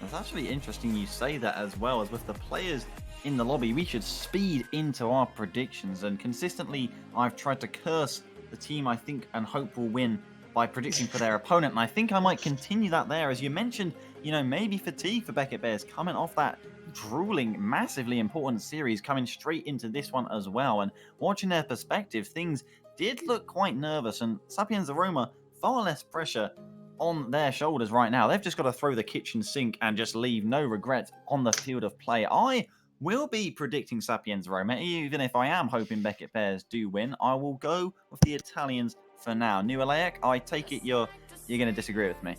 It's actually interesting you say that as well, as with the players in the lobby, we should speed into our predictions, and consistently I've tried to curse the team I think and hope will win by predicting for their opponent, and I think I might continue that there. As you mentioned, you know, maybe fatigue for Beckett Bears coming off that drooling, massively important series, coming straight into this one as well, and watching their perspective, things did look quite nervous, and Sapiens Aroma, far less pressure on their shoulders right now. They've just got to throw the kitchen sink and just leave no regrets on the field of play. I will be predicting Sapiens Roma, even if I am hoping Beckett Bears do win. I will go with the Italians for now. New Alaic, I take it you're going to disagree with me.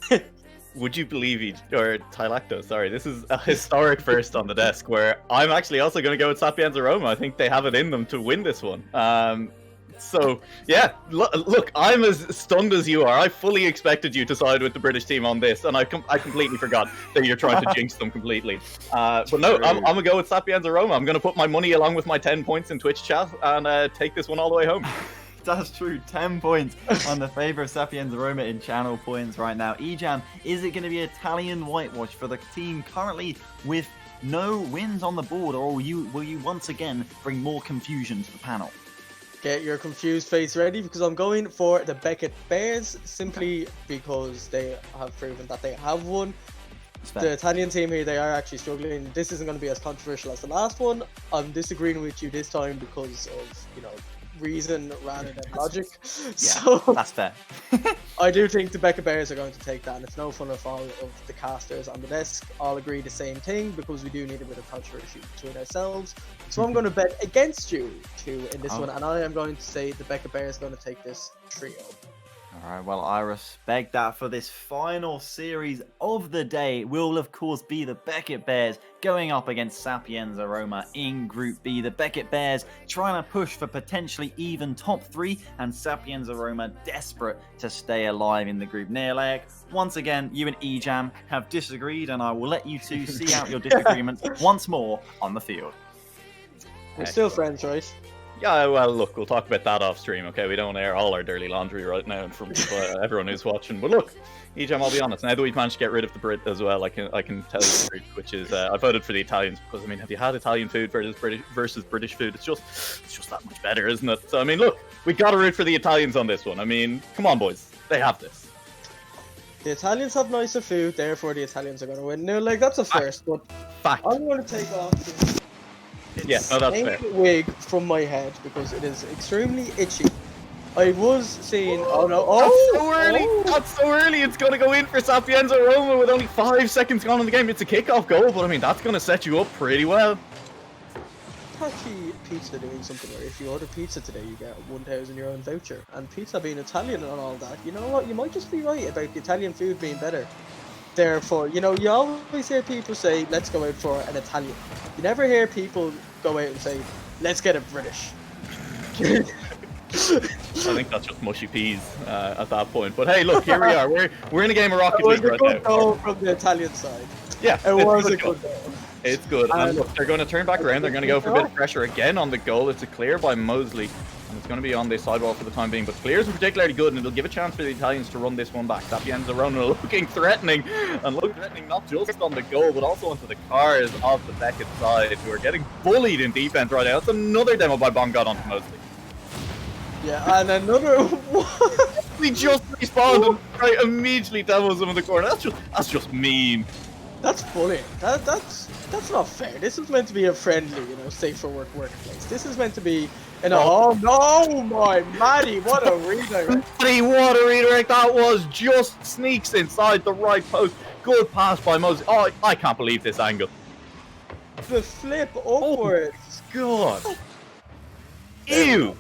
Would you believe or Tylacto, sorry, this is a historic first on the desk where I'm actually also going to go with Sapiens Roma. I think they have it in them to win this one. So, yeah, look, I'm as stunned as you are. I fully expected you to side with the British team on this, and I completely forgot that you're trying to jinx them completely. But no, I'm going to go with Sapiens Roma. I'm going to put my money along with my 10 points in Twitch chat and take this one all the way home. That's true. 10 points on the favor of Sapiens Roma in channel points right now. Ejam, is it going to be Italian whitewash for the team currently with no wins on the board, or will you once again bring more confusion to the panel? Get your confused face ready, because I'm going for the Beckett Bears simply because they have proven that they have won. The Italian team here, they are actually struggling. This isn't going to be as controversial as the last one. I'm disagreeing with you this time because of, you know, reason rather than logic. Yeah, so that's fair. I do think the Beckett Bears are going to take that, and it's no fun if all of the casters on the desk all agree the same thing, because we do need a bit of controversy between ourselves. So I'm going to bet against you two in this one, and I am going to say the Beckett Bears are going to take this trio. All right, well, I respect that. For this final series of the day will, of course, be the Beckett Bears going up against Sapiens Aroma in Group B. The Beckett Bears trying to push for potentially even top 3, and Sapiens Aroma desperate to stay alive in the group. Neolaic, once again, you and Ejam have disagreed, and I will let you two see out your disagreements once more on the field. We're still friends, right? Yeah, well, look, we'll talk about that off stream, okay? We don't air all our dirty laundry right now from everyone who's watching. But look, Ejam, I'll be honest, now that we've managed to get rid of the Brit as well, I can tell you the truth, which is I voted for the Italians because, I mean, have you had Italian food versus British food? It's just that much better, isn't it? So, I mean, look, we got to root for the Italians on this one. I mean, come on, boys. They have this. The Italians have nicer food, therefore the Italians are going to win. No, like, that's a first, but fact. I'm going to take off this no, that's fair. wig from my head because it is extremely itchy. I was seeing. Oh no! Oh, that's so early! That's so early! It's going to go in for Sapienza Roma with only 5 seconds gone in the game. It's a kickoff goal, but I mean that's going to set you up pretty well. Actually, pizza doing something where if you order pizza today, you get a €1,000 voucher. And pizza being Italian and all that, you know what? You might just be right about the Italian food being better. Therefore, you know, you always hear people say, let's go out for an Italian. You never hear people go out and say, let's get a British. I think that's just mushy peas at that point. But hey, look, here we are. We're in a game of Rocket League right now. It was a good goal from the Italian side. Yeah, it was a good goal. It's good. And look, they're going to turn back around. They're going to go for a bit of pressure again on the goal. It's a clear by Mosley. And it's going to be on this sidewall for the time being. But clears are particularly good, and it'll give a chance for the Italians to run this one back. Sapienza Roma looking threatening. And looking threatening not just on the goal, but also onto the cars of the Beckett side, who are getting bullied in defense right now. That's another demo by Bongod onto Mosley. Yeah, and another one. We just respawned and right immediately demos him in the corner. That's just mean. That's bullying. That's not fair. This is meant to be a friendly, you know, safe for workplace. This is meant to be in a oh no, my Maddie, what a redirect. Maddie, what a redirect that was. Just sneaks inside the right post. Good pass by Moses. Oh, I can't believe this angle. The flip upwards. Oh, God. Ew.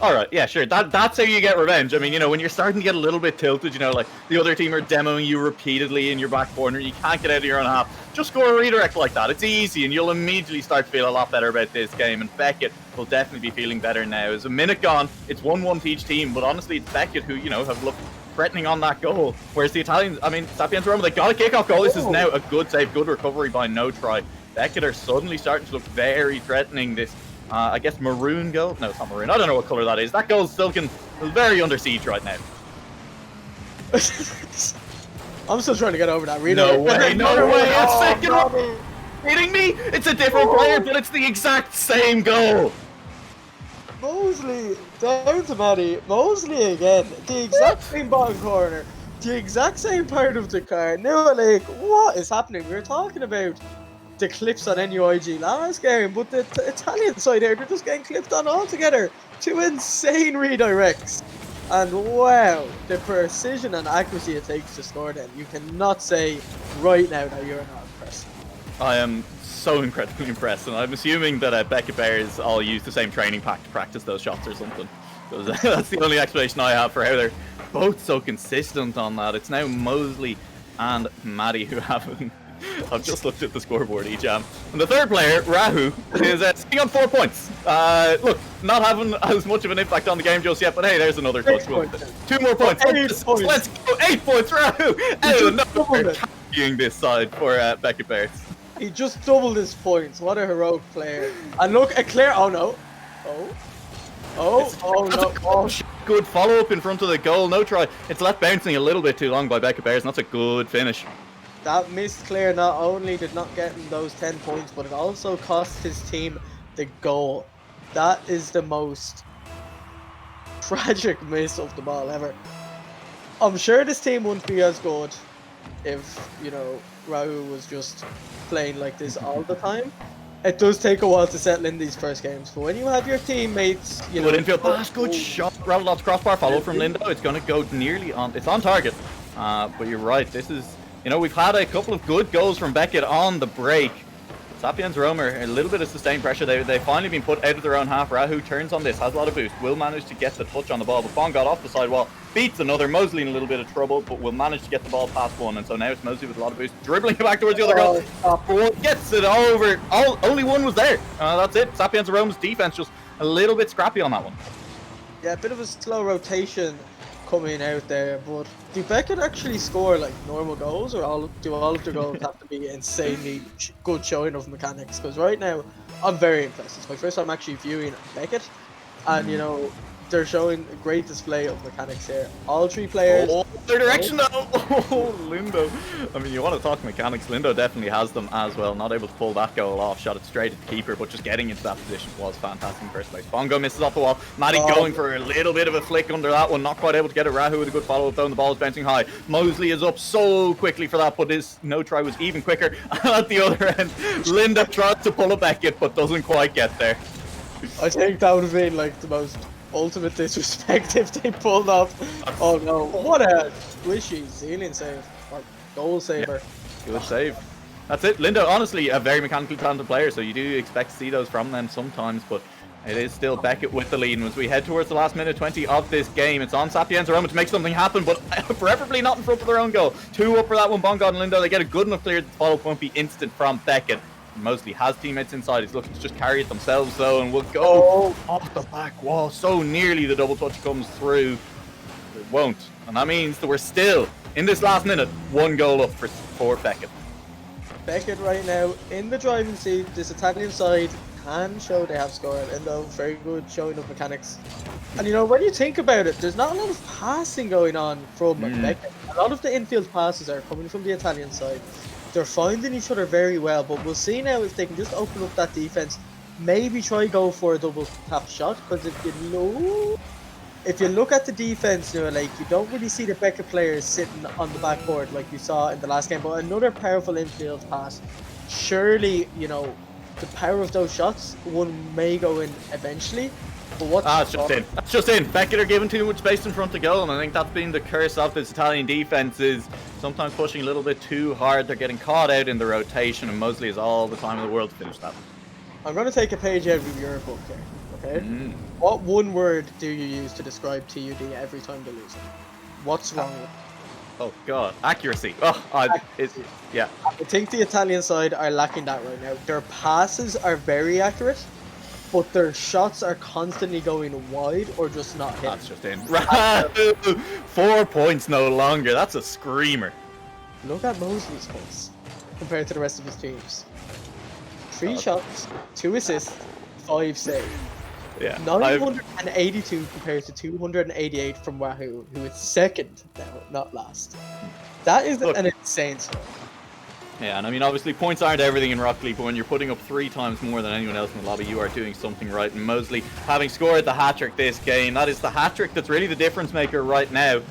Alright, yeah, sure. That's how you get revenge. I mean, you know, when you're starting to get a little bit tilted, you know, like the other team are demoing you repeatedly in your back corner, you can't get out of your own half. Just score a redirect like that. It's easy, and you'll immediately start to feel a lot better about this game. And Beckett will definitely be feeling better now. There's a minute gone. It's 1-1 to each team, but honestly, it's Beckett who, you know, have looked threatening on that goal. Whereas the Italians, I mean, Sapienza Roma, they got a kick-off goal. This is now a good save, good recovery by No Try. Beckett are suddenly starting to look very threatening. This I guess maroon goal? No, it's not maroon. I don't know what colour that is. That goal's still very under siege right now. I'm still trying to get over that. No way, no way! It's second row. row! Kidding me? It's a different player, but it's the exact same goal. Mosley down to Matty. Mosley again. The exact same bottom corner. The exact same part of the car. Now, like, what is happening? We were talking about the clips on NUIG last game, but the Italian side here, they're just getting clipped on altogether. 2 insane redirects. And wow, the precision and accuracy it takes to score them. You cannot say right now that you're not impressed. I am so incredibly impressed, and I'm assuming that Beckett Bears all use the same training pack to practice those shots or something. That's the only explanation I have for how they're both so consistent on that. It's now Mosley and Maddie who haven't. I've just looked at the scoreboard, Ejam. And the third player, Rahu, is sitting on 4 points. Look, not having as much of an impact on the game just yet, but hey, there's another touch. 2 more points. Let's go. 8 points, Rahu. Another carrying this side for Beckett Bears. He just doubled his points. What a heroic player. And look at Claire. Oh no. Oh no. Oh. Good follow up in front of the goal. No try. It's left bouncing a little bit too long by Beckett Bears, and that's a good finish. That missed Claire not only did not get him those 10 points, but it also cost his team the goal. That is the most tragic miss of the ball ever. I'm sure this team wouldn't be as good if, you know, Raul was just playing like this all the time. It does take a while to settle in these first games, but when you have your teammates, you know... Good infield pass, good shot. Rattled off crossbar, follow from Lindo. It's going to go nearly on... It's on target. But you're right, this is... You know, we've had a couple of good goals from Beckett on the break. Sapiens Romer, a little bit of sustained pressure. They've finally been put out of their own half. Rahu turns on this, has a lot of boost. Will manage to get the touch on the ball, but Bond got off the sidewall. Beats another. Mosley in a little bit of trouble, but will manage to get the ball past one. And so now it's Mosley with a lot of boost. Dribbling it back towards the other goal. Gets it over. Only one was there. That's it. Sapiens Romer's defense just a little bit scrappy on that one. Yeah, a bit of a slow rotation coming out there, but do Beckett actually score like normal goals, or do all of their goals have to be insanely good showing of mechanics? Because right now I'm very impressed. It's my first time actually viewing Beckett, and you know, they're showing a great display of mechanics here. All 3 players. Oh, their direction though. Oh, Lindo. I mean, you want to talk mechanics. Lindo definitely has them as well. Not able to pull that goal off. Shot it straight at the keeper, but just getting into that position was fantastic in first place. Bongo misses off the wall. Maddie going for a little bit of a flick under that one. Not quite able to get it. Rahu with a good follow-up though, and the ball is bouncing high. Mosley is up so quickly for that, but his no try was even quicker. At the other end, Lindo tries to pull a Beckett, but doesn't quite get there. I think that would have been like the most ultimate disrespect if they pulled off. Oh no, what a squishy ceiling save, or goal saver. Yeah, good save. That's it. Lindo, honestly, a very mechanically talented player, so you do expect to see those from them sometimes, but it is still Beckett with the lead. And as we head towards the last minute 20 of this game, it's on Sapiens Aroma to make something happen, but preferably not in front of their own goal. 2 up for that one, Bongod and Lindo. They get a good enough clear that the follow-up won't be instant from Beckett. Mosley has teammates inside. He's looking to just carry it themselves though, and will go off the back wall. So nearly the double touch comes through. It won't, and that means that we're still in this last minute 1 goal up for Beckett. Beckett right now in the driving seat. This Italian side can show they have scored, and though very good showing of mechanics. And you know, when you think about it, there's not a lot of passing going on from Beckett. A lot of the infield passes are coming from the Italian side. They're finding each other very well, but we'll see now if they can just open up that defense. Maybe try go for a double tap shot, because if you look at the defense, you know, like, you don't really see the Beckett players sitting on the backboard like you saw in the last game. But another powerful infield pass, surely, you know, the power of those shots, one may go in eventually. But it's just in. That's just in. Beckett are giving too much space in front of goal, and I think that's been the curse of this Italian defense, is sometimes pushing a little bit too hard. They're getting caught out in the rotation, and Mosley has all the time in the world to finish that. I'm going to take a page out of your book here, okay? What one word do you use to describe TUD every time they lose it? What's wrong with it? Oh god, accuracy. Yeah. I think the Italian side are lacking that right now. Their passes are very accurate, but their shots are constantly going wide or just not hitting. That's just in. 4 points no longer. That's a screamer. Look at Mosley's points compared to the rest of his teams. 3 shots, 2 assists, 5 saves. Yeah. 982 compared to 288 from Wahoo, who is second now, not last. That is an insane score. Yeah, and I mean, obviously, points aren't everything in Rocket League, but when you're putting up 3 times more than anyone else in the lobby, you are doing something right. And Mosley, having scored the hat-trick this game, that is the hat-trick that's really the difference maker right now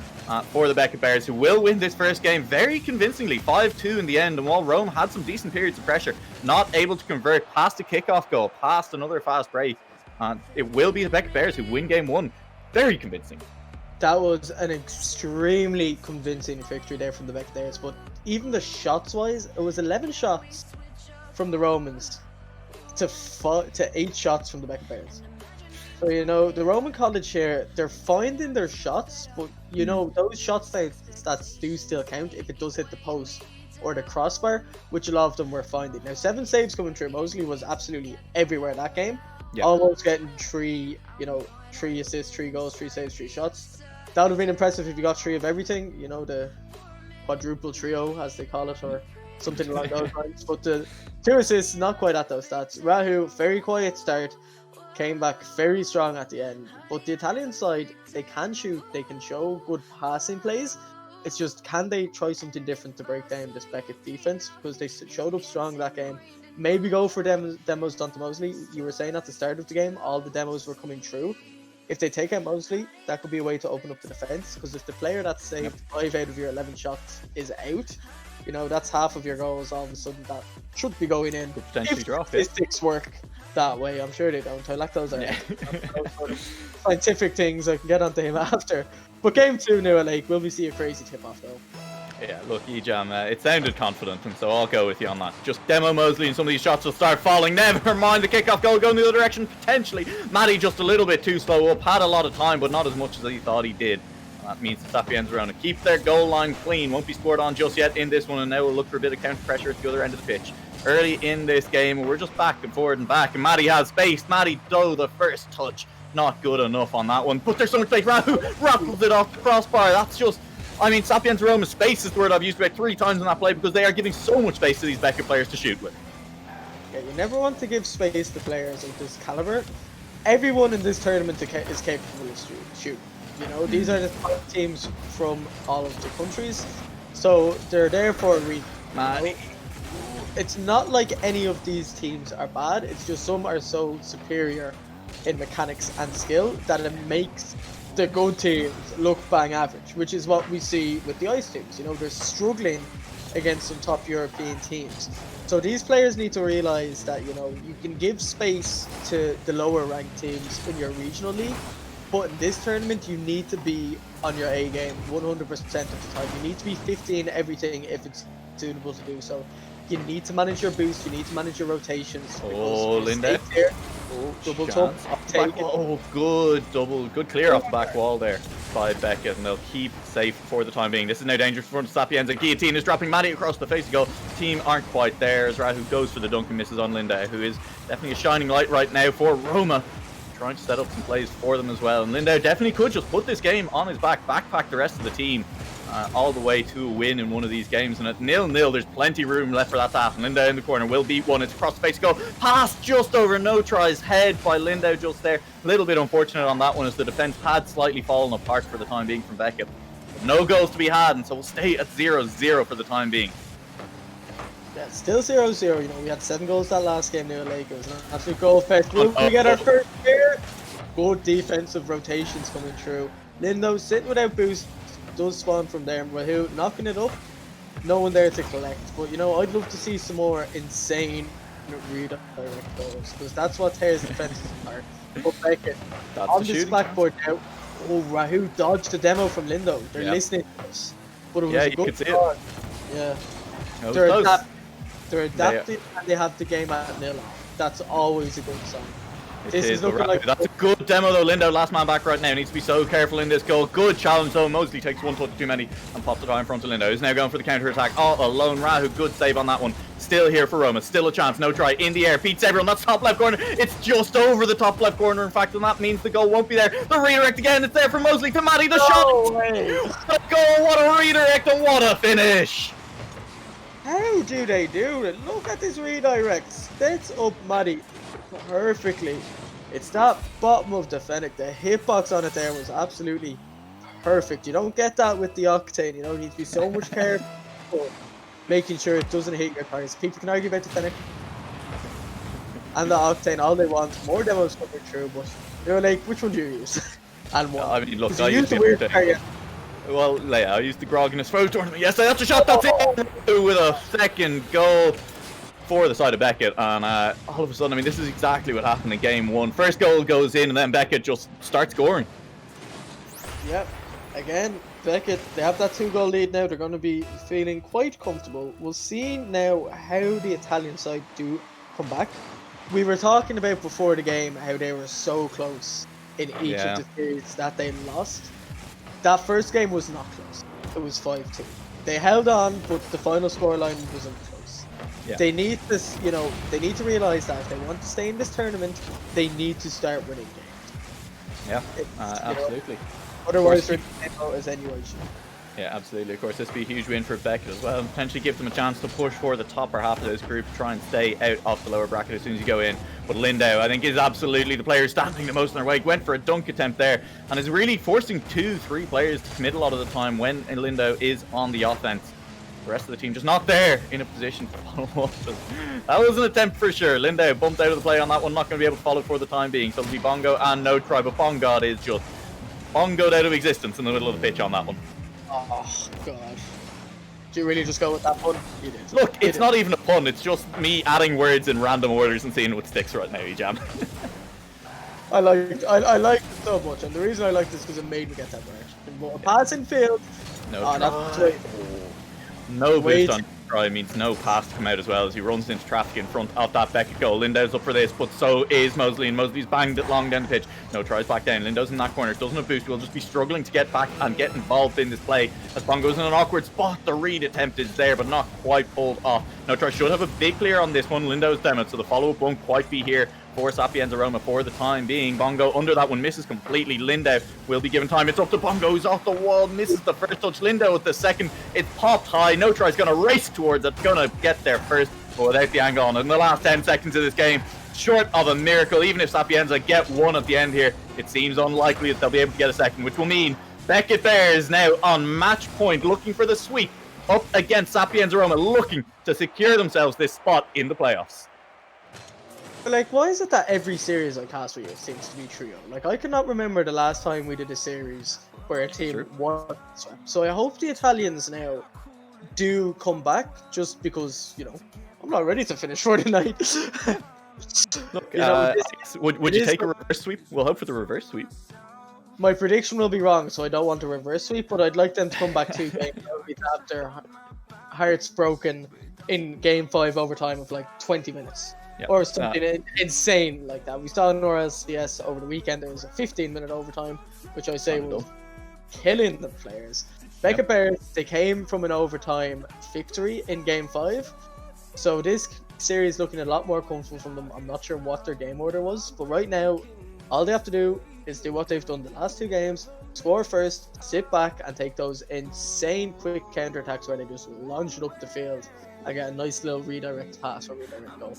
for the Beckett Bears, who will win this first game very convincingly, 5-2 in the end. And while Rome had some decent periods of pressure, not able to convert past a kickoff goal, past another fast break, it will be the Beckett Bears who win game 1. Very convincing. That was an extremely convincing victory there from the Beckett Bears, but even the shots-wise, it was 11 shots from the Romans to 8 shots from the Beckett Bears. So, you know, the Roman College here, they're finding their shots, but, you know, those shots that do still count if it does hit the post or the crossbar, which a lot of them were finding. Now, 7 saves coming through. Mosley was absolutely everywhere that game. Yeah. Almost getting 3 assists, 3 goals, 3 saves, 3 shots. That would have been impressive if you got 3 of everything, you know, the quadruple trio, as they call it, or something along those lines. But the 2 assists, not quite at those stats. Rahu, very quiet start, came back very strong at the end. But the Italian side, they can shoot, they can show good passing plays. It's just, can they try something different to break down this Beckett defense? Because they showed up strong that game. Maybe go for demos done to Mosley. You were saying at the start of the game, all the demos were coming through. If they take out Mosley, that could be a way to open up the defense. Because if the player that saved 5 out of your 11 shots is out, you know, that's half of your goals all of a sudden that should be going in. Could potentially drop statistics work that way. I'm sure they don't. I like those scientific things. I can get onto him after. But game 2 now at Lake, will we see a crazy tip-off though? Yeah, look, Ejam, it sounded confident, and so I'll go with you on that. Just demo Mosley and some of these shots will start falling. Never mind the kickoff goal going the other direction, potentially. Matty just a little bit too slow up, had a lot of time, but not as much as he thought he did. And that means the Sapiens around to keep their goal line clean. Won't be scored on just yet in this one, and now we'll look for a bit of counter pressure at the other end of the pitch. Early in this game, we're just back and forward and back, and Matty has space. Matty, though, the first touch, not good enough on that one. But there's so much space. Rahu rattles it off the crossbar. That's just... I mean, Sapiens Roma, space is the word I've used about 3 times in that play because they are giving so much space to these Beckett players to shoot with. Yeah, you never want to give space to players of this caliber. Everyone in this tournament is capable of shooting. You know, these are the top teams from all of the countries, so they're there for a reason. Man, it's not like any of these teams are bad. It's just some are so superior in mechanics and skill that it makes the good teams look bang average, which is what we see with the ice teams. You know, they're struggling against some top European teams. So these players need to realize that, you know, you can give space to the lower ranked teams in your regional league, but in this tournament you need to be on your A game 100% of the time. You need to be 50 in everything if it's suitable to do so. You need to manage your boost, you need to manage your rotations. Oh, Linda. Double top. Oh, good clear off the back wall there by Beckett, and they'll keep safe for the time being. This is now dangerous for front of Sapiens, and Guillotine is dropping Matty across the face to goal. Team aren't quite there as Rahu goes for the dunk and misses on Linda, who is definitely a shining light right now for Roma. Trying to set up some plays for them as well, and Lindau definitely could just put this game on his back, backpack the rest of the team all the way to a win in one of these games. And at 0-0, there's plenty of room left for that to happen. Lindau in the corner will beat one. It's across the face to go. Pass just over no tries. Head by Lindau just there. A little bit unfortunate on that one as the defense had slightly fallen apart for the time being from Beckett. No goals to be had, and so we'll stay at 0-0 for the time being. Yeah, still 0-0. You know, we had 7 goals that last game near Lake. It was an absolute goal fest. We get our first here. Good defensive rotations coming through. Lindo sitting without boost. Does spawn from there, and Wahoo knocking it up. No one there to collect, but you know, I'd love to see some more insane redirect goals, because that's what tears defenses apart. But Beckett, on this blackboard now, oh, Wahoo dodged the demo from Lindo. They're listening to us. But it was a good start. Yeah. They're adapting and they have the game at nil. That's always a good sign. This is looking like that's a good demo though. Lindo, last man back right now, needs to be so careful in this goal. Good challenge though. Mosley takes one touch too many and pops it high in front of Lindo. He's now going for the counter attack all alone. Rahu, good save on that one. Still here for Roma. Still a chance. No try in the air. Beats everyone. That's top left corner. It's just over the top left corner, in fact, and that means the goal won't be there. The redirect again. It's there for Mosley to Matty. The shot. The goal. What a redirect and what a finish. How do they do it? Look at this redirect. Sets up Matty perfectly. It's that bottom of the Fennec. The hitbox on it there was absolutely perfect. You don't get that with the Octane. You know, you need to be so much careful making sure it doesn't hit your cars. People can argue about the Fennec and the Octane all they want. More demos coming through, but you're like, which one do you use? And what? I mean, look, I used the weird car, yeah. Well, Leia, I used the Grog in his throw tournament. Yes, that's a shot. That's it. With a second goal for the side of Beckett, and all of a sudden, I mean, this is exactly what happened in game one. First goal goes in, and then Beckett just starts scoring. Yep. Again, Beckett, they have that 2-goal lead now. They're going to be feeling quite comfortable. We'll see now how the Italian side do come back. We were talking about before the game how they were so close in each of the series that they lost. That first game was not close. It was 5-2. They held on, but the final scoreline wasn't close. Yeah. They need this, you know, they need to realize that if they want to stay in this tournament, they need to start winning games. Yeah, absolutely. Know, otherwise, they're as anyway. Yeah, absolutely. Of course, this would be a huge win for Beckett as well. Potentially give them a chance to push for the topper half of this group, try and stay out of the lower bracket as soon as you go in. But Lindau, I think, is absolutely the player standing the most in their way. Went for a dunk attempt there and is really forcing 2-3 players to commit a lot of the time when Lindau is on the offense. The rest of the team just not there in a position to follow up. That was an attempt for sure. Lindau bumped out of the play on that one, not going to be able to follow for the time being. So it'll be Bongo and No Try, but Bongod is just bongoed out of existence in the middle of the pitch on that one. Oh, God. Do you really just go with that pun? You did. Look, it's not even a pun. It's just me adding words in random orders and seeing what sticks right now, Ejam. I like it so much, and the reason I like this is because it made me get that reaction. But a passing field. No try. No boost on try means no pass to come out as well as he runs into traffic in front of that Beckett goal. Lindau's up for this, but so is Mosley, and Mosley's banged it long down the pitch. No tries back down. Lindau's in that corner. Doesn't have boost. Will just be struggling to get back and get involved in this play as Bongo's in an awkward spot. The read attempt is there, but not quite pulled off. No try should have a big clear on this one. Lindau's demo, so the follow-up won't quite be here for Sapienza Roma for the time being. Bongo under that one misses completely. Lindau will be given time. It's up to Bongo. He's off the wall. Misses the first touch. Lindau with the second. It's popped high. No try's going to race towards it. Going to get there first, but without the angle on it. In the last 10 seconds of this game, short of a miracle. Even if Sapienza get one at the end here, it seems unlikely that they'll be able to get a second, which will mean Beckett Bears now on match point, looking for the sweep up against Sapienza Roma, looking to secure themselves this spot in the playoffs. Like, why is it that every series I cast for you seems to be trio? Like, I cannot remember the last time we did a series where a team won. So I hope the Italians now do come back, just because, you know, I'm not ready to finish for tonight. Look, you know, would you take a reverse sweep? We'll hope for the reverse sweep. My prediction will be wrong, so I don't want a reverse sweep, but I'd like them to come back 2 games after their hearts broken in game 5 overtime of like 20 minutes. Yep. Or something insane like that. We saw in RLCS over the weekend, there was a 15-minute overtime, which I say was killing the players. Beckett Bears, they came from an overtime victory in game 5, so this series looking a lot more comfortable from them. I'm not sure what their game order was, but right now, all they have to do is do what they've done the last 2 games, score first, sit back, and take those insane quick counter-attacks where they just launch it up the field and get a nice little redirect pass or redirect goal.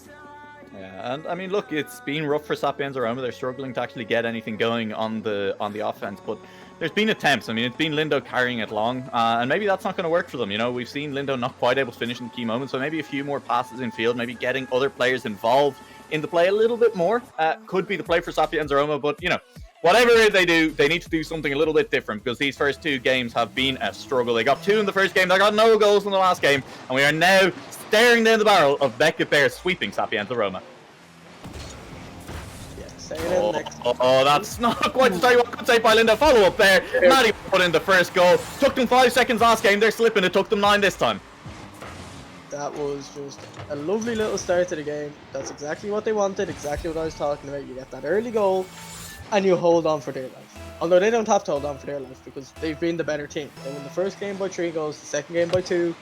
Yeah, and I mean, look, it's been rough for Sapienza Roma. They're struggling to actually get anything going on the offense, but there's been attempts. I mean, it's been Lindau carrying it long, and maybe that's not going to work for them. You know, we've seen Lindau not quite able to finish in key moments, so maybe a few more passes in field, maybe getting other players involved in the play a little bit more could be the play for Sapienza Roma. But, you know, whatever they do, they need to do something a little bit different, because these first 2 games have been a struggle. They got 2 in the first game, they got no goals in the last game, and we are now staring down the barrel of Beckett Bears sweeping Sapienza Roma. That's not quite to tell you what could say by Lindau. Follow up there. Matty put in the first goal. Took them 5 seconds last game. They're slipping. It took them 9 this time. That was just a lovely little start to the game. That's exactly what they wanted. Exactly what I was talking about. You get that early goal, and you hold on for their life. Although they don't have to hold on for their life, because they've been the better team. They won the first game by 3 goals, the second game by 2.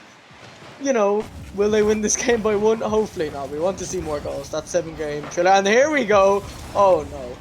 You know, will they win this game by 1? Hopefully not. We want to see more goals. That's 7-game thriller. And here we go. Oh no.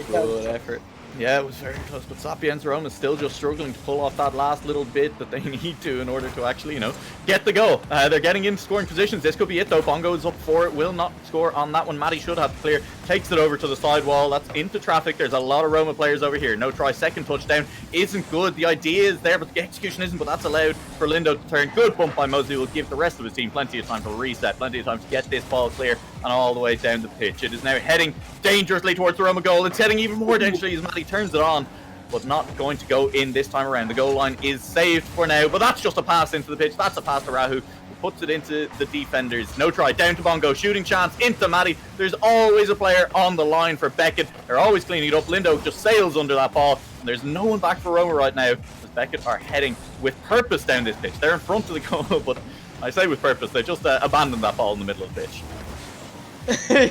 Good effort. Yeah, it was very close, but Sapienza Roma is still just struggling to pull off that last little bit that they need to in order to actually, you know, get the goal. They're getting into scoring positions. This could be it though. Bongo is up for it. Will not score on that one. Matty should have clear. takes it over to the side wall. That's into traffic. There's a lot of Roma players over here. No try. Second touchdown isn't good. The idea is there, but the execution isn't. But that's allowed for Lindo to turn. Good bump by Mosley will give the rest of his team plenty of time to reset, plenty of time to get this ball clear and all the way down the pitch. It is now heading dangerously towards the Roma goal. It's heading even more dangerously as Matty turns it on, but not going to go in this time around. The goal line is saved for now, but that's just a pass into the pitch. That's a pass to Rahu, who puts it into the defenders. No try. Down to Bongo. Shooting chance into Matty. There's always a player on the line for Beckett. They're always cleaning it up. Lindo just sails under that ball, and there's no one back for Roma right now, as Beckett are heading with purpose down this pitch. They're in front of the goal, but I say with purpose. They just abandoned that ball in the middle of the pitch.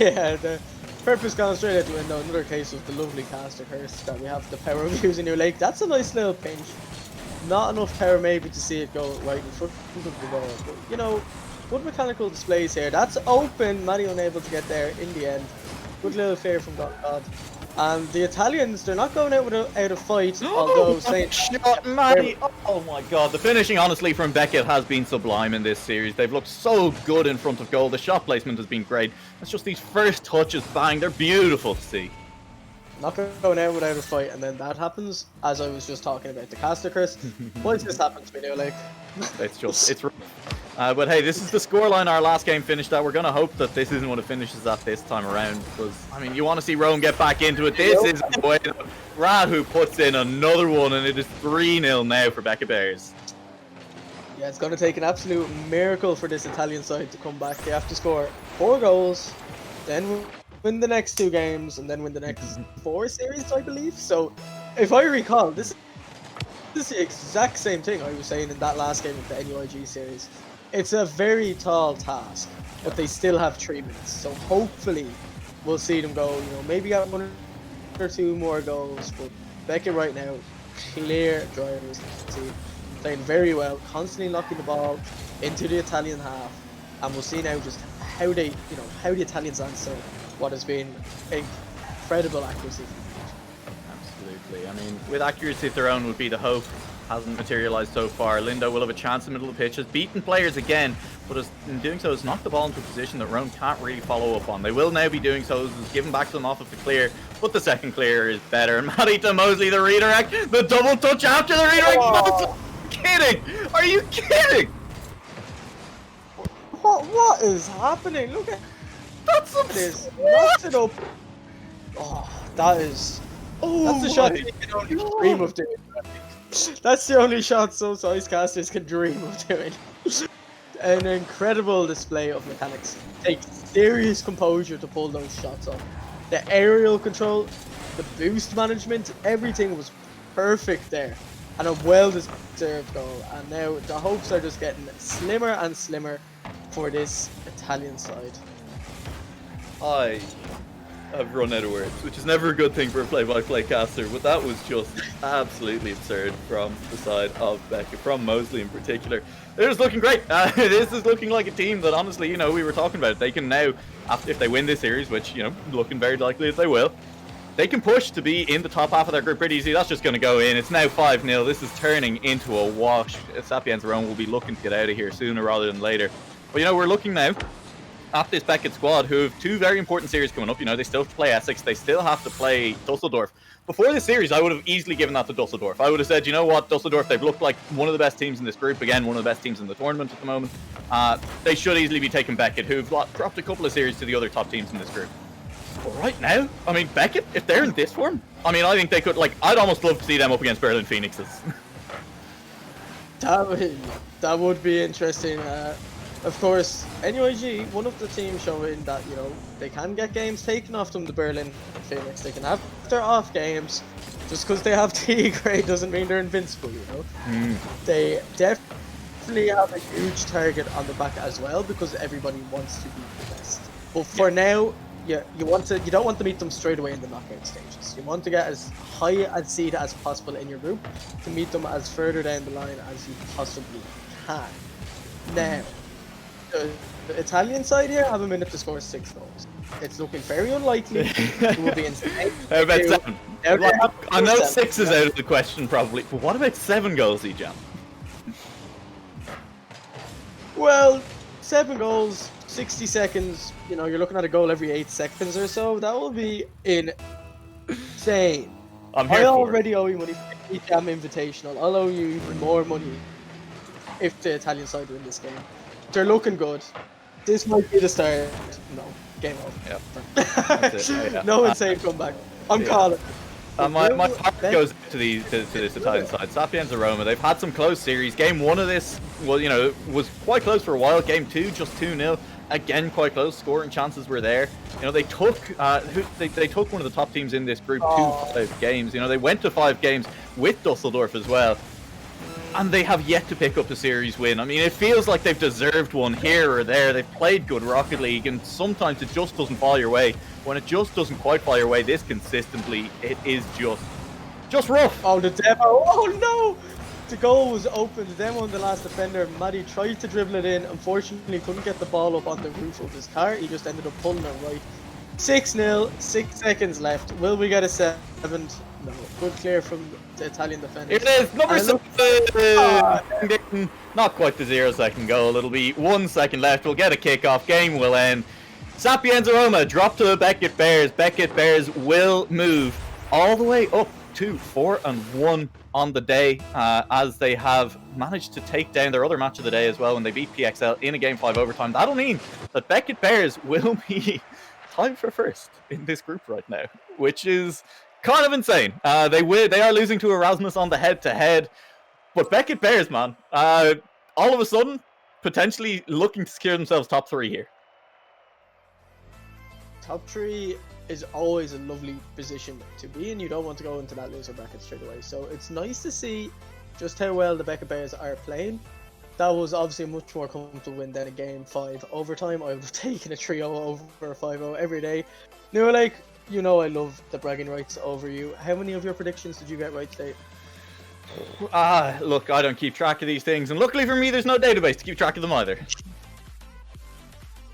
Yeah, the purpose gone straight out the window. Another case of the lovely caster curse that we have the power of using New Lake. That's a nice little pinch. Not enough power maybe to see it go right in front of the goal. But, you know, good mechanical displays here. That's open. Matty unable to get there in the end. Good little fear from God. And the Italians, they're not going out without a fight, although saying shot, Matty. Oh my god, the finishing honestly from Beckett has been sublime in this series. They've looked so good in front of goal. The shot placement has been great. It's just these first touches, bang, they're beautiful to see. Not going out without a fight, and then that happens, as I was just talking about the caster curse. Why does this happen to me now, like? It's rough. But hey, this is the scoreline our last game finished at. We're going to hope that this isn't what it finishes at this time around, because, I mean, you want to see Rome get back into it. This is the way. Rahu puts in another one, and it is 3-0 now for Becca Bears. Yeah, it's going to take an absolute miracle for this Italian side to come back. They have to score 4 goals, then win the next 2 games, and then win the next 4 series, I believe. So, if I recall, this is the exact same thing I was saying in that last game of the NUIG series. It's a very tall task, but they still have 3 minutes. So hopefully we'll see them go, you know, maybe get 1 or 2 more goals. But Beckett right now, clear drivers, playing very well, constantly knocking the ball into the Italian half. And we'll see now just how the Italians answer what has been incredible accuracy. Absolutely. I mean, with accuracy of their own would be the hope. Hasn't materialized so far. Lindo will have a chance in the middle of the pitch. Has beaten players again, but in doing so has knocked the ball into a position that Rome can't really follow up on. They will now be doing so. It's given back to them off of the clear, but the second clear is better. And Matty to Mosley, the redirect, the double touch after the redirect. Oh. Kidding? Are you kidding? What is happening? Look at that's knocked it up. Oh, that's the shot you can only dream of doing. That's the only shot so size casters can dream of doing. An incredible display of mechanics. Take serious composure to pull those shots off. The aerial control, the boost management, everything was perfect there. And a well-deserved goal. And now the hopes are just getting slimmer and slimmer for this Italian side. I've run out of words, which is never a good thing for a play-by-play caster, but that was just absolutely absurd from the side of Becca, from Mosley in particular. It was looking great. This is looking like a team that, honestly, you know, we were talking about. They can now, if they win this series, which, you know, looking very likely that they will, they can push to be in the top half of their group pretty easy. That's just going to go in. It's now 5-0. This is turning into a wash. Sapiens Rome will be looking to get out of here sooner rather than later. But, you know, we're looking now at this Beckett squad, who have 2 very important series coming up. You know, they still have to play Essex. They still have to play Dusseldorf. Before this series, I would have easily given that to Dusseldorf. I would have said, you know what, Dusseldorf, they've looked like one of the best teams in this group. Again, one of the best teams in the tournament at the moment. They should easily be taking Beckett, who've dropped a couple of series to the other top teams in this group. But right now, I mean, Beckett, if they're in this form, I mean, I think they could, like, I'd almost love to see them up against Berlin Phoenixes. That would be interesting. Of course, NUIG, one of the teams showing that, you know, they can get games taken off them, the Berlin Phoenix. They can have their off games. Just because they have T grade doesn't mean they're invincible, you know? They definitely have a huge target on the back as well, because everybody wants to be the best. But for now, you don't want to meet them straight away in the knockout stages. You want to get as high a seed as possible in your group to meet them as further down the line as you possibly can. Now, the Italian side here have a minute to score 6 goals. It's looking very unlikely. It will be insane. How about 7? I know 6 is out of the question probably, but what about 7 goals, Ejam? Well, 7 goals, 60 seconds, you know, you're looking at a goal every 8 seconds or so. That will be insane. I already owe you money for the Jam Invitational. I'll owe you even more money if the Italian side win this game. They're looking good. This might be the start. No, game over. Yeah. No insane comeback. I'm calling. My heart goes to this Italian side. Sapienza Roma. They've had some close series. Game 1 of this, well, you know, was quite close for a while. Game 2, just 2-0. Again, quite close. Scoring chances were there. You know, they took they took one of the top teams in this group to 5 games. You know, they went to 5 games with Dusseldorf as well. And they have yet to pick up a series win. I mean, it feels like they've deserved one here or there. They've played good Rocket League, and sometimes it just doesn't fall your way. When it just doesn't quite fall your way this consistently, it is just rough. Oh, the demo! Oh no! The goal was open. The demo on the last defender. Maddie tried to dribble it in. Unfortunately, couldn't get the ball up on the roof of his car. He just ended up pulling it right. 6-0, 6 seconds left. Will we get a 7th? No. Good clear from the Italian defender. It is number 7. Not quite the 0-second goal. It'll be 1 second left. We'll get a kickoff. Game will end. Sapienza Roma drop to Beckett Bears. Beckett Bears will move all the way up to 4-1 on the day, as they have managed to take down their other match of the day as well when they beat PXL in a Game 5 overtime. That'll mean that Beckett Bears will be tied for first in this group right now, which is kind of insane. They are losing to Erasmus on the head-to-head, but Beckett Bears, man, all of a sudden, potentially looking to secure themselves top 3 here. Top 3 is always a lovely position to be in. You don't want to go into that loser bracket straight away. So it's nice to see just how well the Beckett Bears are playing. That was obviously a much more comfortable win than a Game 5 overtime. I would have taken a 3-0 over a 5-0 every day. Now, like, you know I love the bragging rights over you. How many of your predictions did you get right today? Look, I don't keep track of these things, and luckily for me, there's no database to keep track of them either.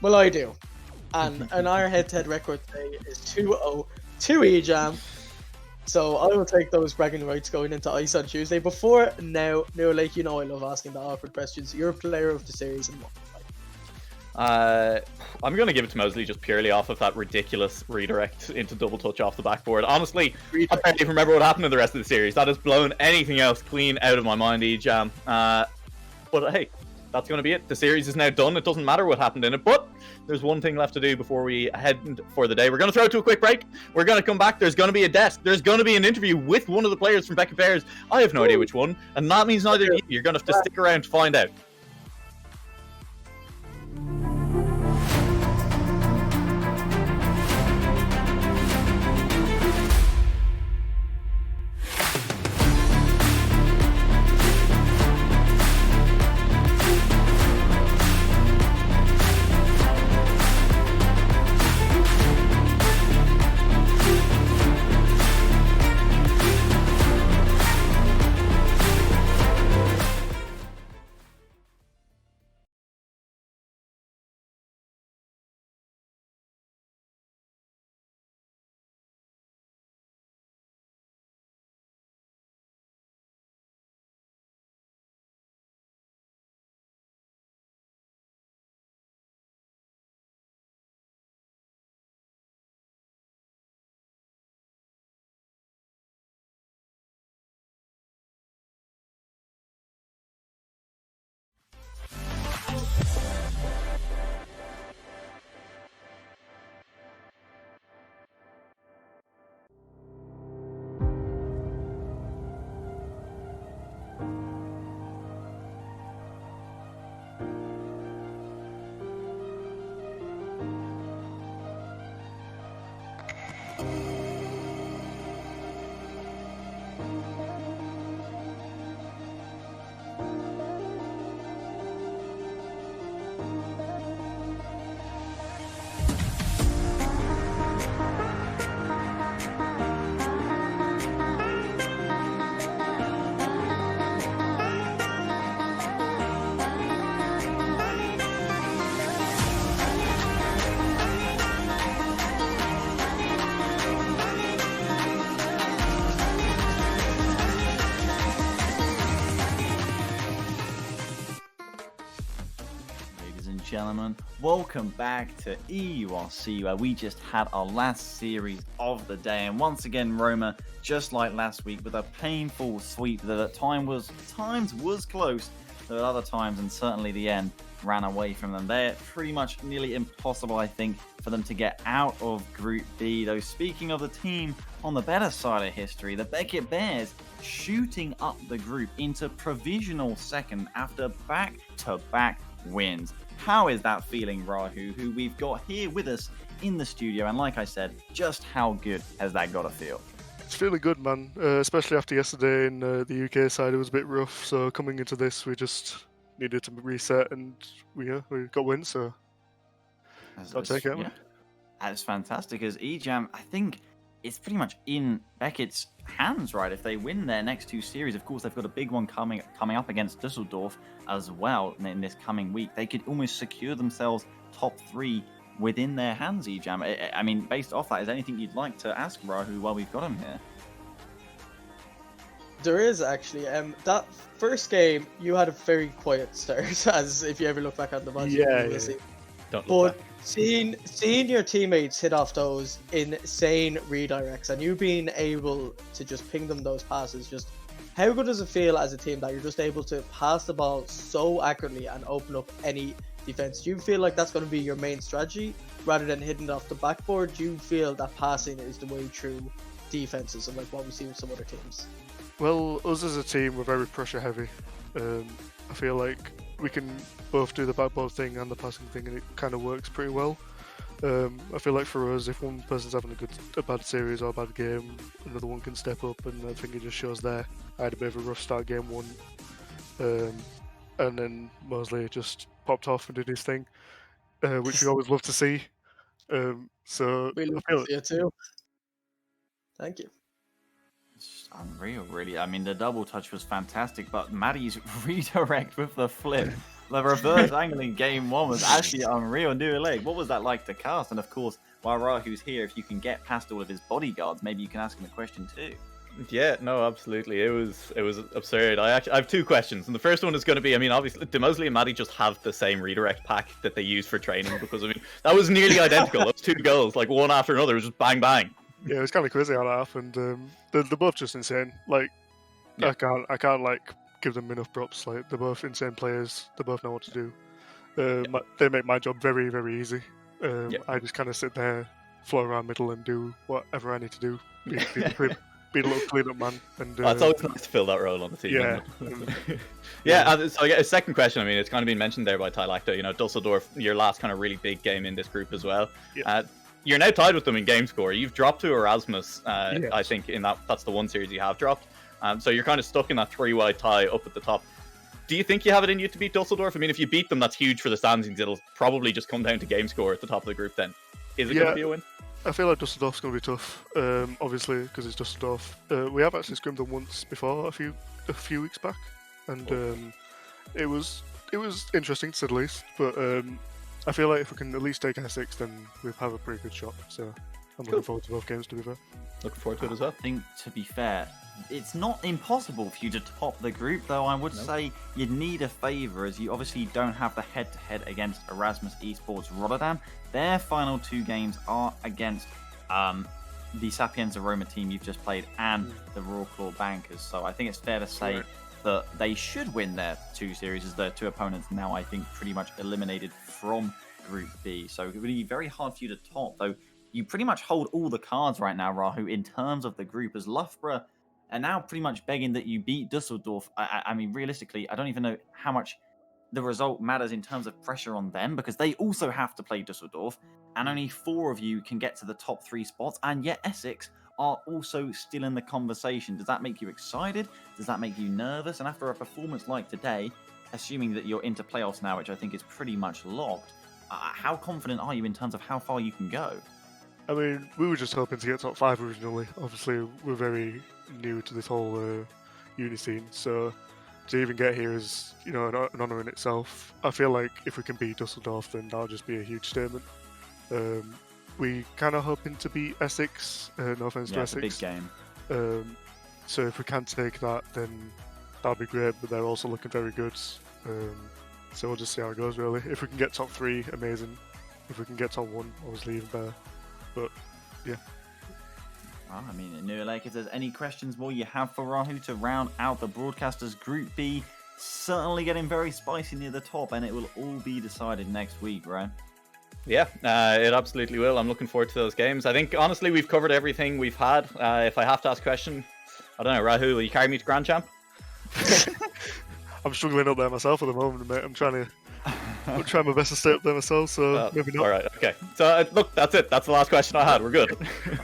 Well, I do. And our head-to-head record today is 2-0 to E-Jam. So I will take those bragging rights going into Ice on Tuesday. Before now, like, you know I love asking the awkward questions. You're a player of the series and what? I'm going to give it to Mosley just purely off of that ridiculous redirect into double touch off the backboard. Honestly, I barely remember what happened in the rest of the series. That has blown anything else clean out of my mind, E-Jam. But hey, that's going to be it. The series is now done. It doesn't matter what happened in it, but there's one thing left to do before we head for the day. We're going to throw it to a quick break. We're going to come back. There's going to be a desk. There's going to be an interview with one of the players from Beckett Bears. I have no idea which one, and that means neither of you. You're going to have to stick around to find out. gentlemen, welcome back to EURC, where we just had our last series of the day. And once again, Roma, just like last week, with a painful sweep that at times was close, but at other times, and certainly the end, ran away from them. They're pretty much nearly impossible, I think, for them to get out of Group B. Though, speaking of the team on the better side of history, the Beckett Bears shooting up the group into provisional second after back-to-back wins. How is that feeling, Rahu, who we've got here with us in the studio? And like I said, just how good has that got to feel? It's feeling good, man. Especially after yesterday in the UK side, it was a bit rough. So coming into this, we just needed to reset, and we got wins. So I'll take it. Yeah, that's fantastic. As EJAM, I think it's pretty much in Beckett's hands, right? If they win their next two series, of course, they've got a big one coming up against Dusseldorf as well in this coming week. They could almost secure themselves top 3 within their hands, EJAM. I mean, based off that, is there anything you'd like to ask Rahu while we've got him here? There is actually. That first game, you had a very quiet start, as if you ever look back on the match. Yeah. Don't look But back. seeing your teammates hit off those insane redirects and you being able to just ping them those passes, just how good does it feel as a team that you're just able to pass the ball so accurately and open up any defense? Do you feel like that's going to be your main strategy rather than hitting it off the backboard? Do you feel that passing is the way through defenses and like what we see with some other teams? Well, us as a team, we're very pressure heavy. I feel like we can both do the backboard thing and the passing thing, and it kind of works pretty well. I feel like for us, if one person's having a bad series or a bad game, another one can step up, and I think it just shows there. I had a bit of a rough start game 1, and then Mosley just popped off and did his thing, which we always love to see. So We love I feel to see it too. Thank you. It's unreal, really. I mean, the double touch was fantastic, but Maddie's redirect with the flip, the reverse angle in game 1 was actually unreal. New leg, what was that like to cast? And of course, while Rahu's here, if you can get past all of his bodyguards, maybe you can ask him a question too. Yeah, no, absolutely. It was absurd. I have 2 questions, and the first one is going to be, I mean, obviously, do Mosley and Maddie just have the same redirect pack that they use for training? Because I mean, that was nearly identical. Those 2 goals, like one after another, it was just bang bang. Yeah, it was kind of crazy how that happened. They're both just insane. Like, Yeah. I can't like give them enough props. Like, they're both insane players. They both know what to do. They make my job very, very easy. I just kind of sit there, flow around middle, and do whatever I need to do. Be a little clean-up man. And It's always nice to fill that role on the team. yeah, Isn't it? Yeah. So I get a second question. I mean, it's kind of been mentioned there by Ty Lacto. You know, Dusseldorf, your last kind of really big game in this group as well. Yeah. You're now tied with them in game score. You've dropped to Erasmus, Yes. I think, that's the one series you have dropped. So you're kind of stuck in that 3-wide tie up at the top. Do you think you have it in you to beat Dusseldorf? I mean, if you beat them, that's huge for the standings. It'll probably just come down to game score at the top of the group then. Is it going to be a win? I feel like Dusseldorf's going to be tough, obviously, because it's Dusseldorf. We have actually scrimmed them once before, a few weeks back, and it was interesting to say the least. But I feel like if we can at least take Essex, then we have a pretty good shot. So I'm looking forward to both games, to be fair. Looking forward to it as well. I think, to be fair, it's not impossible for you to top the group, though I would say you'd need a favour, as you obviously don't have the head-to-head against Erasmus Esports Rotterdam. Their final 2 games are against the Sapienza Roma team you've just played and the Royal Claw Bankers. So I think it's fair to say that they should win their 2 series, as their 2 opponents now, I think, pretty much eliminated from Group B. So it would be very hard for you to top, though. You pretty much hold all the cards right now, Rahu, in terms of the group, as Loughborough are now pretty much begging that you beat Dusseldorf. I mean, realistically, I don't even know how much the result matters in terms of pressure on them, because they also have to play Dusseldorf, and only 4 of you can get to the top 3 spots, and yet Essex are also still in the conversation. Does that make you excited? Does that make you nervous? And after a performance like today, assuming that you're into playoffs now, which I think is pretty much locked, how confident are you in terms of how far you can go? I mean, we were just hoping to get top 5 originally. Obviously, we're very new to this whole uni scene, so to even get here is, you know, an honour in itself. I feel like if we can beat Dusseldorf, then that'll just be a huge statement. We kind of hoping to beat Essex. No offense to Essex. It's a big game. So if we can take that, then that'll be great. But they're also looking very good. So we'll just see how it goes, really. If we can get top 3, amazing. If we can get top 1, obviously even better. But yeah. Well, I mean, Newelake, if there's any questions more you have for Rahu to round out the broadcasters Group B, certainly getting very spicy near the top, and it will all be decided next week, right? Yeah, it absolutely will. I'm looking forward to those games. I think, honestly, we've covered everything we've had. If I have to ask a question, I don't know, Rahu, will you carry me to Grand Champ? I'm struggling up there myself at the moment, mate. I'm trying my best to stay up there myself, so maybe not. All right, okay. So, look, that's it. That's the last question I had. We're good.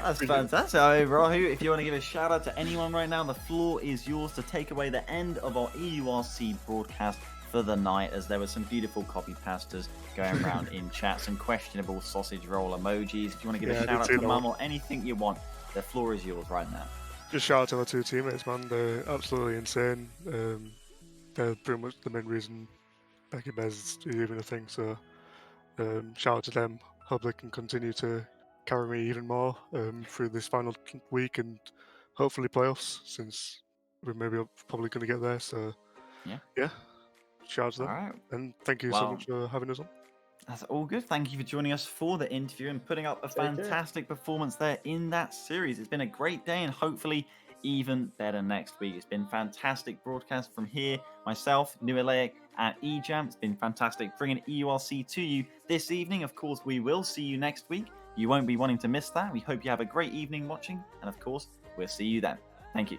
That's fantastic. Rahu, if you want to give a shout out to anyone right now, the floor is yours to take away the end of our EURC broadcast for the night, as there were some beautiful copy pastas going around in chat, some questionable sausage roll emojis. If you want to give a shout out to Mum or anything you want, the floor is yours right now. Just shout out to my 2 teammates, man. They're absolutely insane. They're pretty much the main reason Becky Bez is even a thing. So shout out to them. Hope they can continue to carry me even more through this final week and hopefully playoffs, since we're maybe probably going to get there. So yeah. Shout out to them. All right. And thank you so much for having us on. That's all good. Thank you for joining us for the interview and putting up a fantastic performance there in that series. It's been a great day and hopefully even better next week. It's been fantastic broadcast from here. Myself, Newelake at eJam. It's been fantastic bringing EURC to you this evening. Of course, we will see you next week. You won't be wanting to miss that. We hope you have a great evening watching. And of course, we'll see you then. Thank you.